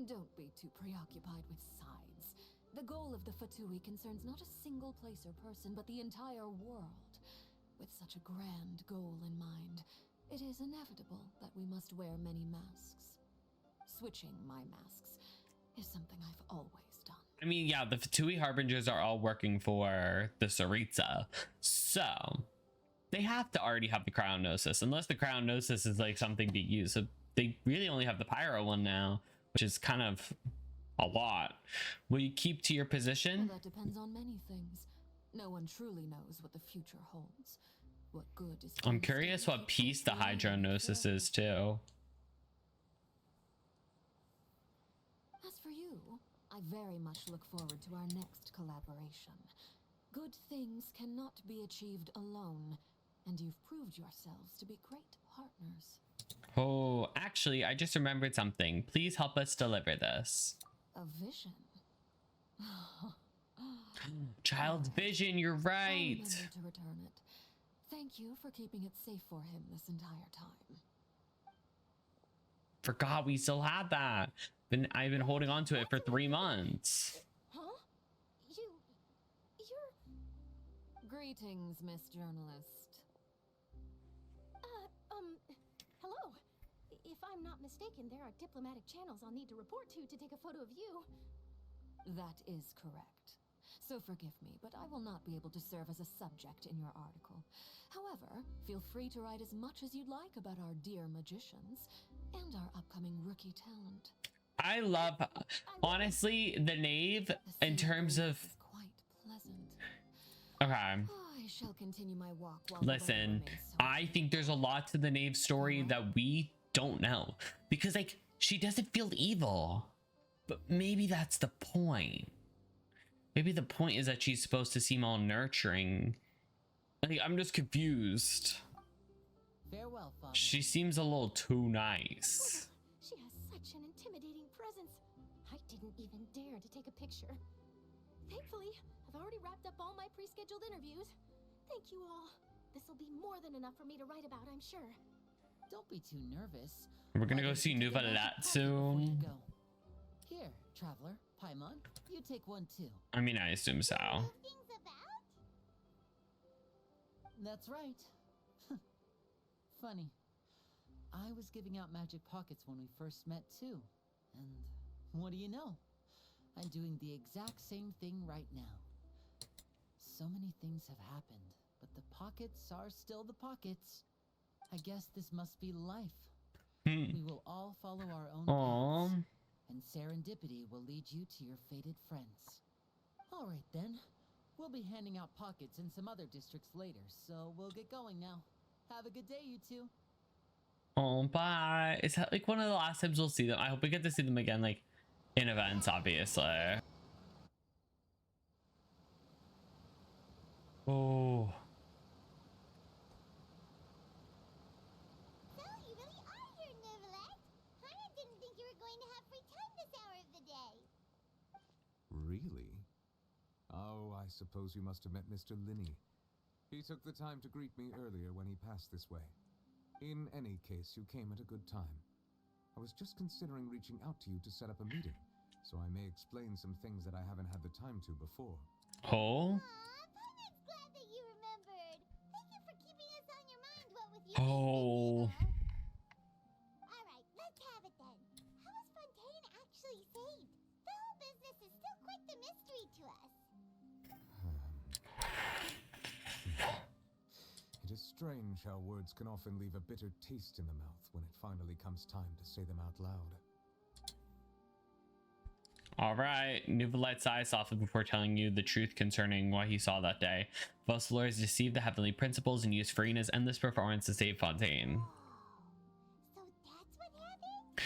Don't be too preoccupied with sides. The goal of the Fatui concerns not a single place or person, but the entire world. With such a grand goal in mind, it is inevitable that we must wear many masks. Switching my masks is something I've always done. I mean, yeah, the Fatui Harbingers are all working for the Saritsa. So, they have to already have the Cryognosis, unless the Cryognosis is like something to use. So, they really only have the Pyro one now, which is kind of a lot. Will you keep to your position? Well, that depends on many things. No one truly knows what the future holds. What good is... I'm curious what piece the Hydrognosis is too. As for you, I very much look forward to our next collaboration. Good things cannot be achieved alone, and you've proved yourselves to be great partners. Oh, actually, I just remembered something. Please help us deliver this. A vision? Child's vision, you're right. I'll remember to return it. Thank you for keeping it safe for him this entire time. Forgot we still had that. I've been holding on to it for 3 months. Huh? You're... Greetings, Miss Journalist. Hello. If I'm not mistaken, there are diplomatic channels I'll need to report to take a photo of you. That is correct. So forgive me, but I will not be able to serve as a subject in your article. However, feel free to write as much as you'd like about our dear magicians and our upcoming rookie talent. I love, honestly, the Knave in terms of. Okay. I shall continue my walk while Listen, I think there's a lot to the Knave story that we don't know because, like, she doesn't feel evil, but maybe that's the point. Maybe the point is that she's supposed to seem all nurturing. Like, I'm just confused. Farewell, Father. She seems a little too nice. She has such an intimidating presence. I didn't even dare to take a picture. Thankfully, I've already wrapped up all my pre-scheduled interviews. Thank you all. This will be more than enough for me to write about, I'm sure. Don't be too nervous. We're gonna go see Nuvalat soon. Here, traveler, Paimon, you take one too. I mean, I assume so. That's right. Funny. I was giving out magic pockets when we first met too. And what do you know? I'm doing the exact same thing right now. So many things have happened, but the pockets are still the pockets. I guess this must be life. We will all follow our own paths, and serendipity will lead you to your fated friends. All right then. We'll be handing out pockets in some other districts later, so we'll get going now. Have a good day, you two. Oh, bye. Is that like one of the last times we'll see them? I hope we get to see them again, like in events, obviously. Oh. So, you really are here, Nuvalat. Hana didn't think you were going to have free time this hour of the day. Really? Oh, I suppose you must have met Mr. Linney. He took the time to greet me earlier when he passed this way. In any case, you came at a good time. I was just considering reaching out to you to set up a meeting, so I may explain some things that I haven't had the time to before. Oh? Paimon's glad that you remembered. Thank you for keeping us on your mind, what with you. Oh. Alright, let's have it then. How was Fontaine actually saved? The whole business is still quite the mystery to us. It is strange how words can often leave a bitter taste in the mouth when it finally comes time to say them out loud. All right, Nuvalat sighs softly before telling you the truth concerning what he saw that day. Fossilor has deceived the heavenly principles and used Furina's endless performance to save Fontaine. So that's what happened?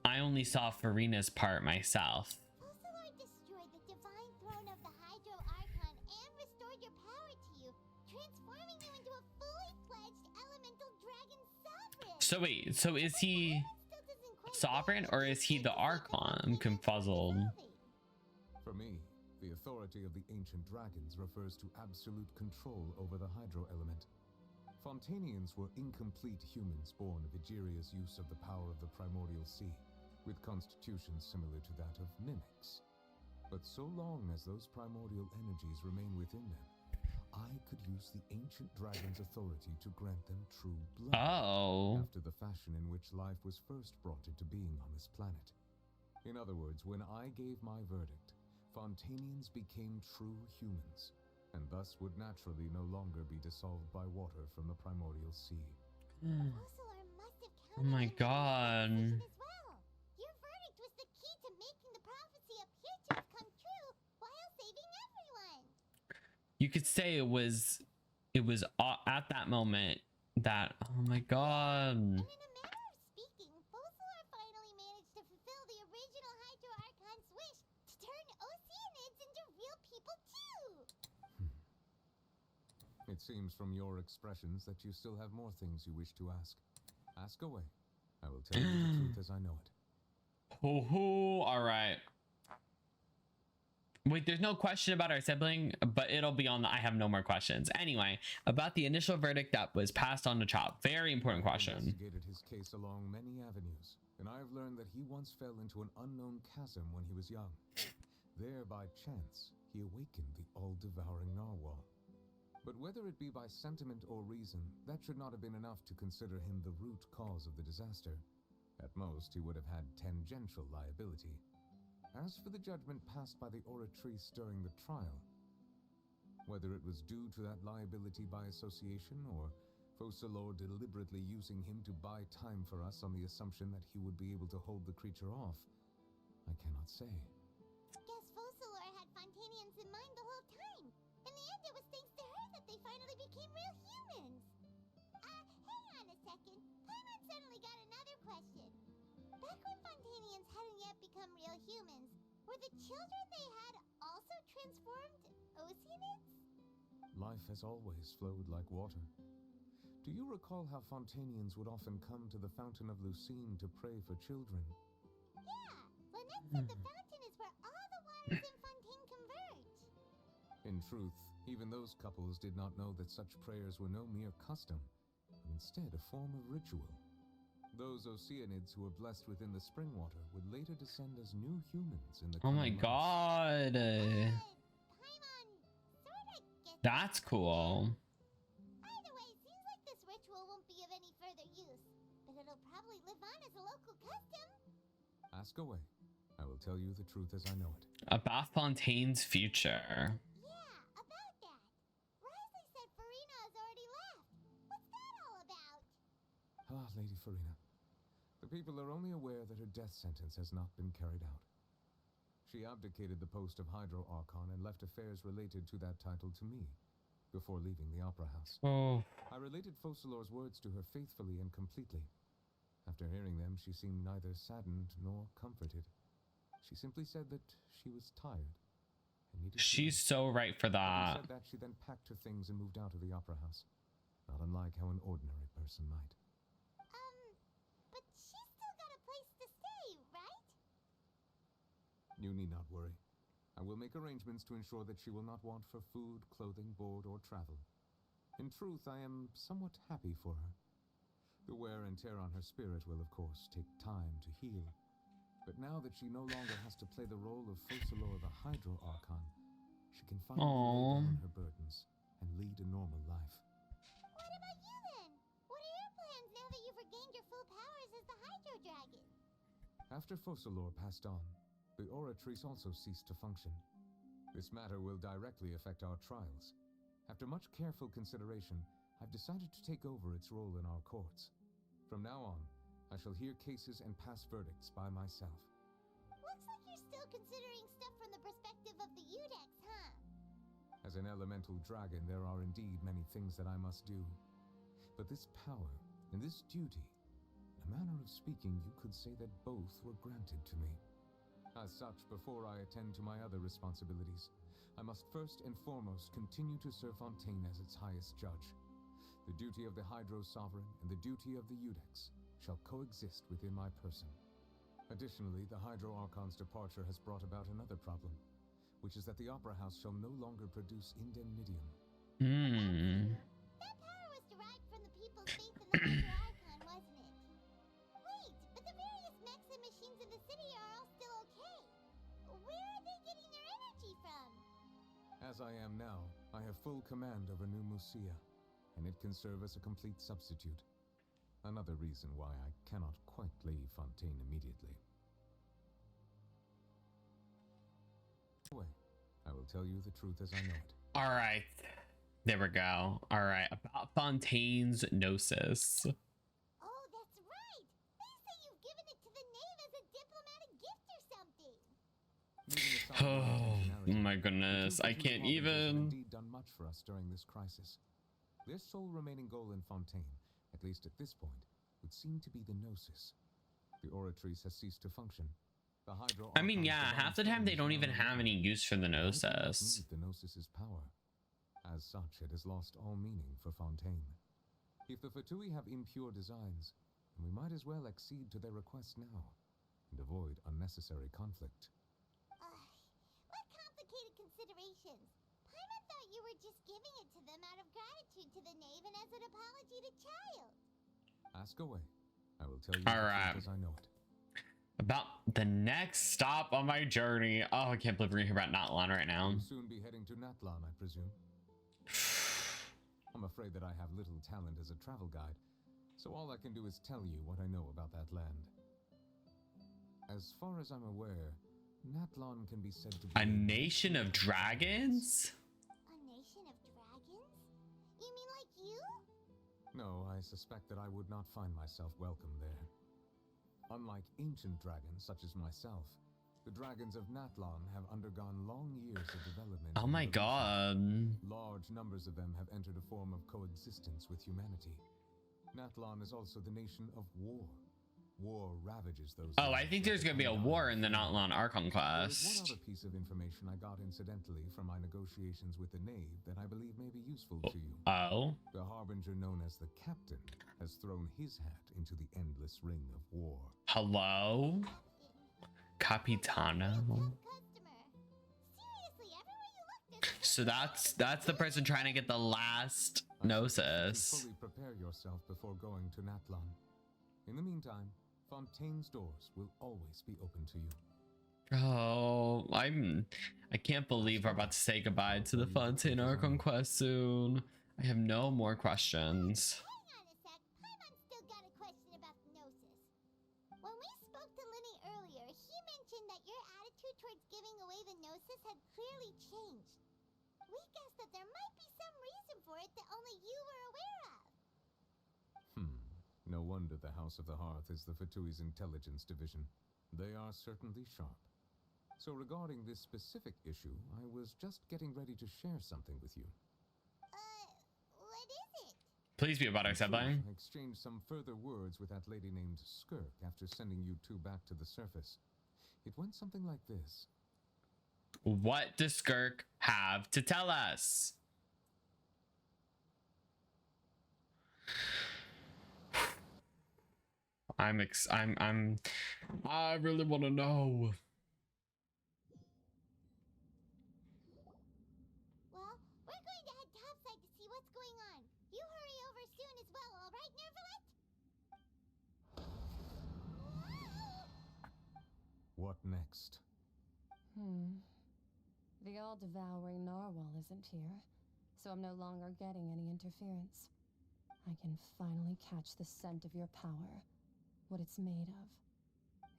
I only saw Furina's part myself. Fossilor destroyed the divine throne of the Hydro Archon and restored your power to you, transforming you into a fully fledged elemental dragon sovereign. So wait, so is he sovereign or is he the Archon? I'm confuzzled. For me, the authority of the ancient dragons refers to absolute control over the hydro element. Fontainians were incomplete humans born of Egeria's use of the power of the primordial sea, with constitutions similar to that of mimics. But so long as those primordial energies remain within them, I could use the ancient dragon's authority to grant them true blood. Oh. After the fashion in which life was first brought into being on this planet. In other words, when I gave my verdict, Fontainians became true humans, and thus would naturally no longer be dissolved by water from the primordial sea. Fossilor must have Oh my god. as well. Your verdict was the key to making the prophecy appear to have come true while saving everyone. You could say it was at that moment that, oh my god. And in a manner of speaking, Fossilor finally managed to fulfill the original Hydro Archon's wish to turn Oceanids into real people too. It seems from your expressions that you still have more things you wish to ask. Ask away. I will tell you the truth as I know it. Hoo-hoo, all right. Wait, there's no question about our sibling, but it'll be on the I have no more questions. Anyway, about the initial verdict that was passed on to Chop. Very important question. I investigated his case along many avenues, and I have learned that he once fell into an unknown chasm when he was young. There, by chance, he awakened the all-devouring narwhal. But whether it be by sentiment or reason, that should not have been enough to consider him the root cause of the disaster. At most, he would have had tangential liability. As for the judgment passed by the oratrice during the trial, whether it was due to that liability by association or Fossilor deliberately using him to buy time for us on the assumption that he would be able to hold the creature off, I cannot say. Guess Focalor had Fontanians in mind the whole time. In the end, it was thanks to her that they finally became real humans. Hang on a second. Paimon suddenly got another question. Back when Fontanians hadn't yet become real humans, were the children they had also transformed Oceanids? Life has always flowed like water. Do you recall how Fontanians would often come to the Fountain of Lucine to pray for children? Yeah, Lynette said the fountain is where all the waters in Fontaine converge. In truth, even those couples did not know that such prayers were no mere custom, but instead a form of ritual. Those Oceanids who were blessed within the spring water would later descend as new humans in the Oh my god. That's cool. Either way, seems like this ritual won't be of any further use, but it'll probably live on as a local custom. Ask away. I will tell you the truth as I know it. About Fontaine's future. Yeah, about that. Risley said Furina has already left. What's that all about? Ah, Lady Furina. The people are only aware that her death sentence has not been carried out. She abdicated the post of Hydro Archon and left affairs related to that title to me, before leaving the Opera House. Oh. I related Focalor's words to her faithfully and completely. After hearing them, she seemed neither saddened nor comforted. She simply said that she was tired and needed She's so right for that. Having said that, she then packed her things and moved out of the Opera House, not unlike how an ordinary person might. But she's still got a place to stay, right? You need not worry. I will make arrangements to ensure that she will not want for food, clothing, board, or travel. In truth, I am somewhat happy for her. The wear and tear on her spirit will, of course, take time to heal. But now that she no longer has to play the role of Focalor the Hydro Archon, she can finally lay down her burdens and lead a normal life. What about you then? What are your plans now that you've regained your full powers as the Hydro Dragon? After Focalor passed on, the Oratrice also ceased to function. This matter will directly affect our trials. After much careful consideration, I've decided to take over its role in our courts. From now on, I shall hear cases and pass verdicts by myself. Looks like you're still considering stuff from the perspective of the Udex, huh? As an elemental dragon, there are indeed many things that I must do. But this power and this duty, in a manner of speaking, you could say that both were granted to me. As such, before I attend to my other responsibilities, I must first and foremost continue to serve Fontaine as its highest judge. The duty of the Hydro Sovereign and the duty of the Udex shall coexist within my person. Additionally, the Hydro Archon's departure has brought about another problem, which is that the Opera House shall no longer produce indemnitium. That power was derived from the people's faith in the Hydro Archon, wasn't it? Wait, but the various mechs and machines in the city are all still okay. Where are they getting their energy from? As I am now, I have full command over New Musia, and it can serve as a complete substitute. Another reason why I cannot quite leave Fontaine immediately. Anyway, I will tell you the truth as I know it. All right. There we go. All right. About Fontaine's Gnosis. Oh, that's right. They say you've given it to the knave as a diplomatic gift or something. Oh my goodness. I can't even. Indeed done much for us during this crisis. Their sole remaining goal in Fontaine, at least at this point, would seem to be the Gnosis. The Oratrice has ceased to function. The Hydro I mean, yeah, half the time they don't even have any use for the Gnosis. The Gnosis's power. As such, it has lost all meaning for Fontaine. If the Fatui have impure designs, then we might as well accede to their request now and avoid unnecessary conflict. What complicated considerations? Paimon thought you were just giving it to them out of gratitude to the knave and as an apology to Child. Ask away. I will tell you as I know it. About the next stop on my journey. Oh, I can't believe we're gonna hear about Natlan right now. You'll soon be heading to Natlan, I presume. I'm afraid that I have little talent as a travel guide, so all I can do is tell you what I know about that land. As far as I'm aware, Natlan can be said to be a nation of dragons? A nation of dragons? You mean like you? No, I suspect that I would not find myself welcome there. Unlike ancient dragons such as myself, The dragons of Natlan have undergone long years of development. Oh my god. Large numbers of them have entered a form of coexistence with humanity. Natlan is also the nation of war. War ravages those. Oh, I think there's gonna be a war in the Natlan Archon There's one quest. other piece of information I got incidentally from my negotiations with the Knave that I believe may be useful to you. Oh? The Harbinger known as the Captain has thrown his hat into the endless ring of war. Hello? Capitano? So that's the person trying to get the last Gnosis. Fully prepare yourself before going to Natlan. In the meantime, Fontaine's doors will always be open to you. Oh, I can't believe we're about to say goodbye to the Fontaine Archon quest soon. I have no more questions. Still got a question about the Gnosis. When we spoke to Linny earlier, he mentioned that your attitude towards giving away the Gnosis had clearly changed. We guessed that there might be some reason for it that only you were aware of. No wonder the House of the Hearth is the Fatui's intelligence division. They are certainly sharp. So regarding this specific issue, I was just getting ready to share something with you. What is it? Please be about our sibling. I exchanged some further words with that lady named Skirk after sending you two back to the surface. It went something like this. What does Skirk have to tell us? I really want to know. Well, we're going to head topside to see what's going on. You hurry over soon as well, all right, Nervalet? What next? The all-devouring narwhal isn't here, so I'm no longer getting any interference. I can finally catch the scent of your power, what it's made of.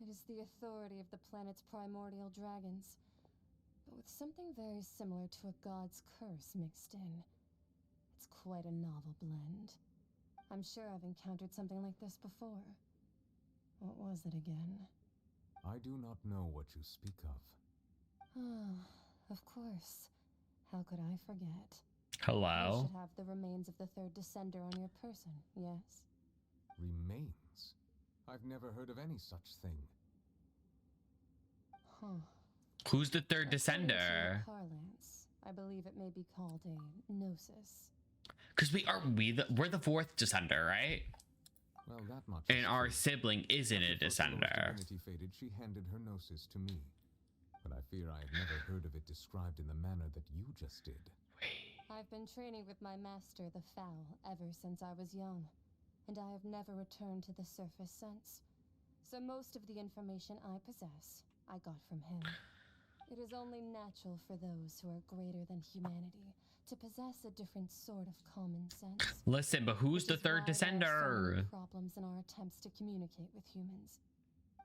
It is the authority of the planet's primordial dragons, but with something very similar to a god's curse mixed in. It's quite a novel blend. I'm sure I've encountered something like this before. What was it again? I do not know what you speak of. Of course. How could I forget? Hello? You should have the remains of the third descender on your person, yes? Remains? I've never heard of any such thing. Who's the third According to descender? your parlance, I believe it may be called a gnosis. Because we're the fourth descender, right? Well, that much. And our sibling isn't a descender. Divinity faded, she handed her gnosis to me. But I fear I have never heard of it described in the manner that you just did. I've been training with my master, the Foul, ever since I was young, and I have never returned to the surface since. So most of the information I possess, I got from him. It is only natural for those who are greater than humanity to possess a different sort of common sense. Listen, but who's the third There are so many descender? problems in our attempts to communicate with humans.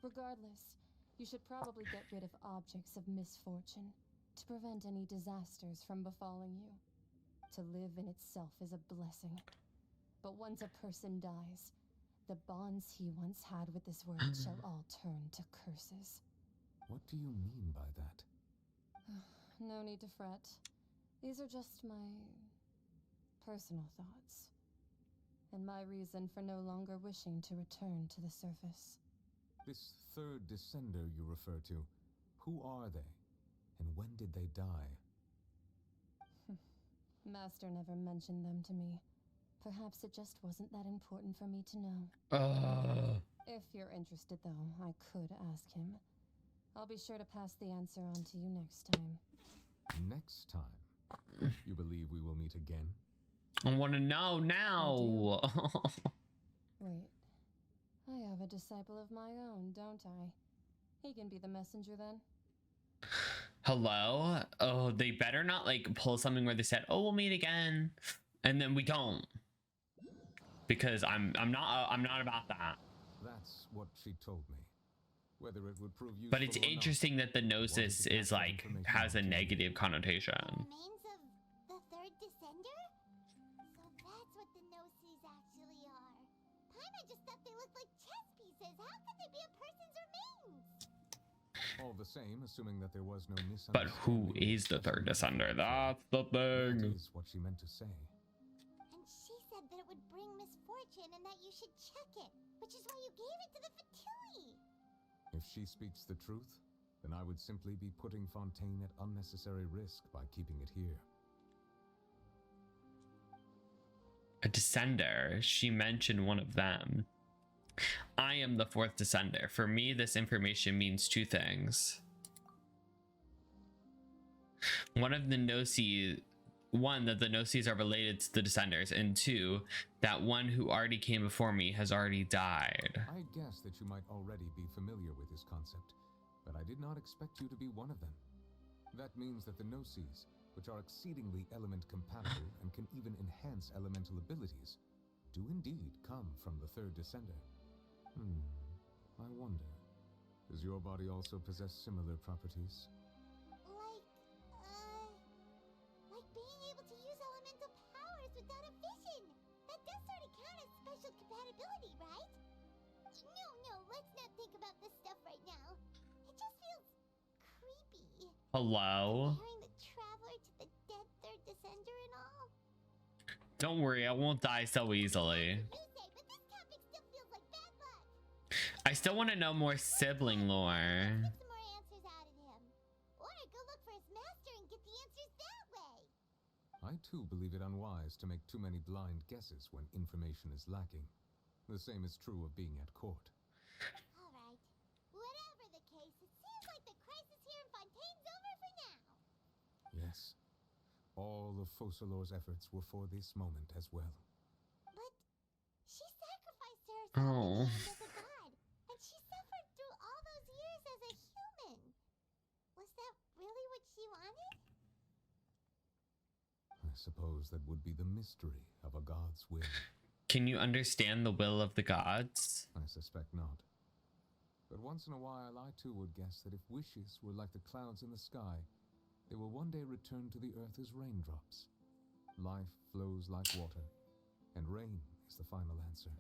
Regardless, you should probably get rid of objects of misfortune to prevent any disasters from befalling you. To live in itself is a blessing. But once a person dies, the bonds he once had with this world shall all turn to curses. What do you mean by that? No need to fret. These are just my personal thoughts. And my reason for no longer wishing to return to the surface. This third descender you refer to, who are they? And when did they die? Master never mentioned them to me. Perhaps it just wasn't that important for me to know. If you're interested, though, I could ask him. I'll be sure to pass the answer on to you next time. Next time? You believe we will meet again? I want to know now. Wait. I have a disciple of my own, don't I? He can be the messenger then. Hello? Oh, they better not like pull something where they said, "Oh, we'll meet again," and then we don't. Because I'm not about that. That's what she told me. Whether it would prove useful But it's or not, interesting that the gnosis is like has a negative connotation. Remains of the third descender? So that's what the Gnosis actually are. Paimon just thought they looked like chess pieces. How could they be a person's remains? All the same, assuming that there was no misunderstanding. But who is the third descender? That's the thing. That is what she meant to say. And she said that it would bring misfortune and that you should check it, which is why you gave it to the Fatui. If she speaks the truth, then I would simply be putting Fontaine at unnecessary risk by keeping it here. A descender. She mentioned one of them. I am the fourth descender. For me, this information means two things. One, that the Gnosis are related to the descenders, and two, that one who already came before me has already died. I guess that you might already be familiar with this concept, but I did not expect you to be one of them. That means that the Gnosis, which are exceedingly element compatible and can even enhance elemental abilities, do indeed come from the third descender. I wonder, does your body also possess similar properties? Like being able to use elemental powers without a vision. That does sort of count as special compatibility, right? No, let's not think about this stuff right now. It just feels creepy. Hello? Comparing the traveler to the dead third descender and all. Don't worry, I won't die so easily. I still want to know more sibling lore. Some more answers out of him. Or go look for his master and get the answers that way. I too believe it unwise to make too many blind guesses when information is lacking. The same is true of being at court. Alright. Whatever the case, it seems like the crisis here in Fontaine's over for now. Yes. All of Focalor's efforts were for this moment as well. But she sacrificed herself as a god, and she suffered through all those years as a human. Was that really what she wanted? I suppose that would be the mystery of a god's will. Can you understand the will of the gods? I suspect not. But once in a while, I too would guess that if wishes were like the clouds in the sky, they will one day return to the earth as raindrops. Life flows like water, and rain is the final answer.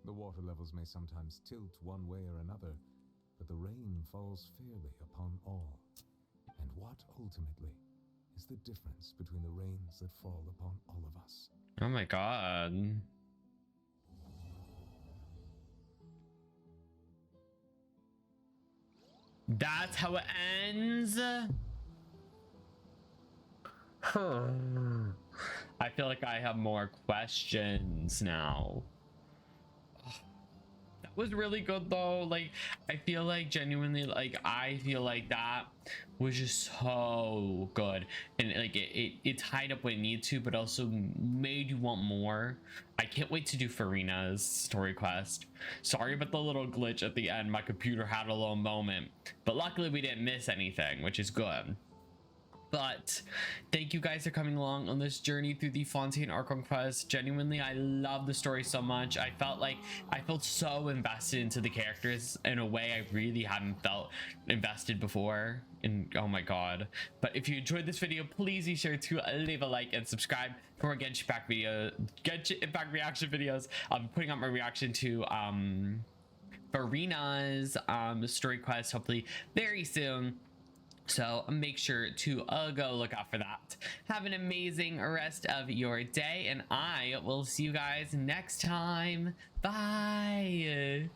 The water levels may sometimes tilt one way or another, but the rain falls fairly upon all. And what, ultimately, is the difference between the rains that fall upon all of us? Oh my god. That's how it ends? I feel like I have more questions now. That was really good though. Like, I feel like genuinely, like, I feel like that was just so good, and like it tied up what it needed to, but also made you want more. I can't wait to do Furina's story quest. Sorry about the little glitch at the end. My computer had a little moment, but luckily we didn't miss anything, which is good. But thank you guys for coming along on this journey through the Fontaine Archon quest. Genuinely, I love the story so much. I felt so invested into the characters in a way I really hadn't felt invested before. And oh my god. But if you enjoyed this video, please be sure to leave a like and subscribe for more Genshin Impact reaction videos. I'm putting out my reaction to Furina's story quest hopefully very soon. So make sure to go look out for that. Have an amazing rest of your day, and I will see you guys next time. Bye.